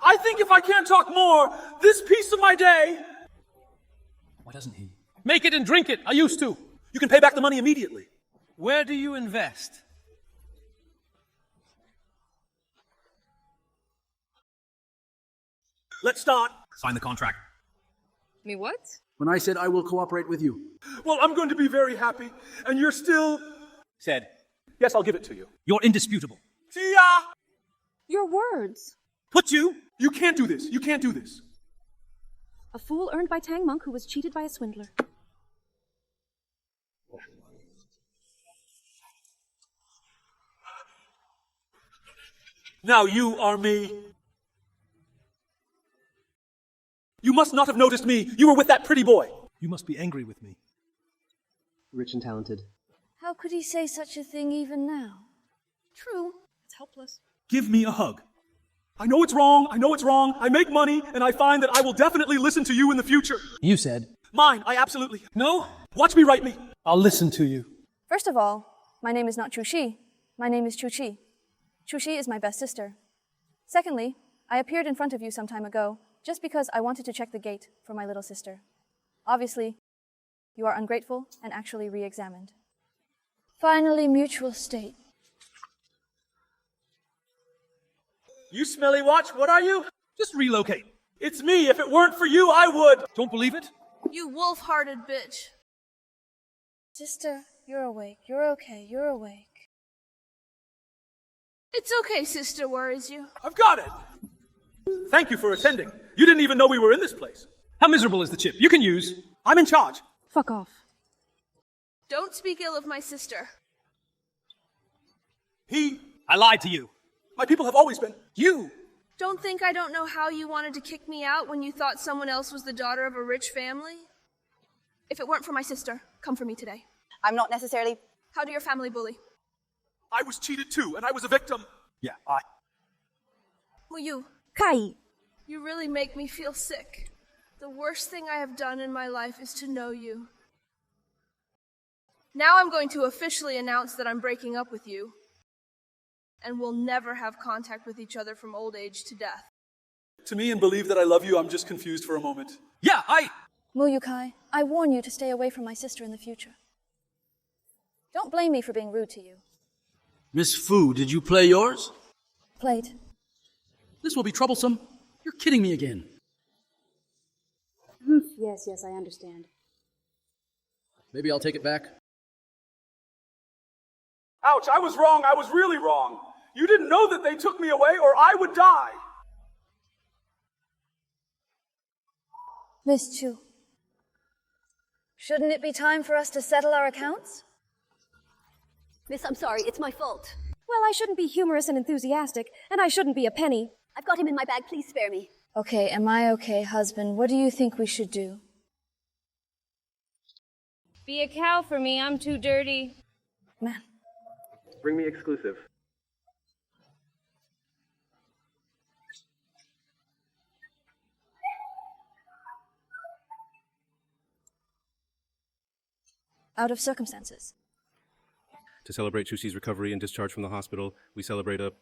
I think if I can't talk more, this piece of my day... Why doesn't he? Make it and drink it. I used to. You can pay back the money immediately. Where do you invest? Let's start. Sign the contract. Me what? When I said I will cooperate with you. Well, I'm going to be very happy, and you're still... Said. Yes, I'll give it to you. You're indisputable. See ya! Your words. Put you? You can't do this. You can't do this. A fool earned by Tang Monk who was cheated by a swindler. Now you are me. You must not have noticed me. You were with that pretty boy. You must be angry with me. Rich and talented. How could he say such a thing even now? True. It's helpless. Give me a hug. I know it's wrong. I know it's wrong. I make money, and I find that I will definitely listen to you in the future. You said. Mine, I absolutely... No? Watch me write me. I'll listen to you. First of all, my name is not Chuqi. My name is Chuqi. Chuqi is my best sister. Secondly, I appeared in front of you some time ago just because I wanted to check the gate for my little sister. Obviously, you are ungrateful and actually re-examined. Finally, mutual state. You smelly watch, what are you? Just relocate. It's me. If it weren't for you, I would. Don't believe it? You wolf-hearted bitch. Sister, you're awake. You're okay. You're awake. It's okay, sister worries you. I've got it! Thank you for attending. You didn't even know we were in this place. How miserable is the chip? You can use. I'm in charge. Fuck off. Don't speak ill of my sister. I lied to you. My people have always been. You! Don't think I don't know how you wanted to kick me out when you thought someone else was the daughter of a rich family. If it weren't for my sister, come for me today. I'm not necessarily... How do your family bully? I was cheated too, and I was a victim. Yeah, Muyu. Kai. You really make me feel sick. The worst thing I have done in my life is to know you. Now I'm going to officially announce that I'm breaking up with you, and we'll never have contact with each other from old age to death. To me and believe that I love you, I'm just confused for a moment. Yeah, Muyu Kai, I warn you to stay away from my sister in the future. Don't blame me for being rude to you. Miss Fu, did you play yours? Played. This will be troublesome. You're kidding me again. Yes, I understand. Maybe I'll take it back. Ouch, I was wrong. I was really wrong. You didn't know that they took me away or I would die. Miss Chu, shouldn't it be time for us to settle our accounts? Miss, I'm sorry, it's my fault. Well, I shouldn't be humorous and enthusiastic, and I shouldn't be a penny. I've got him in my bag, please spare me. Okay, am I okay, husband? What do you think we should do? Be a cow for me, I'm too dirty. Man. Bring me exclusive. Out of circumstances. To celebrate Chuqi's recovery and discharge from the hospital, we celebrate a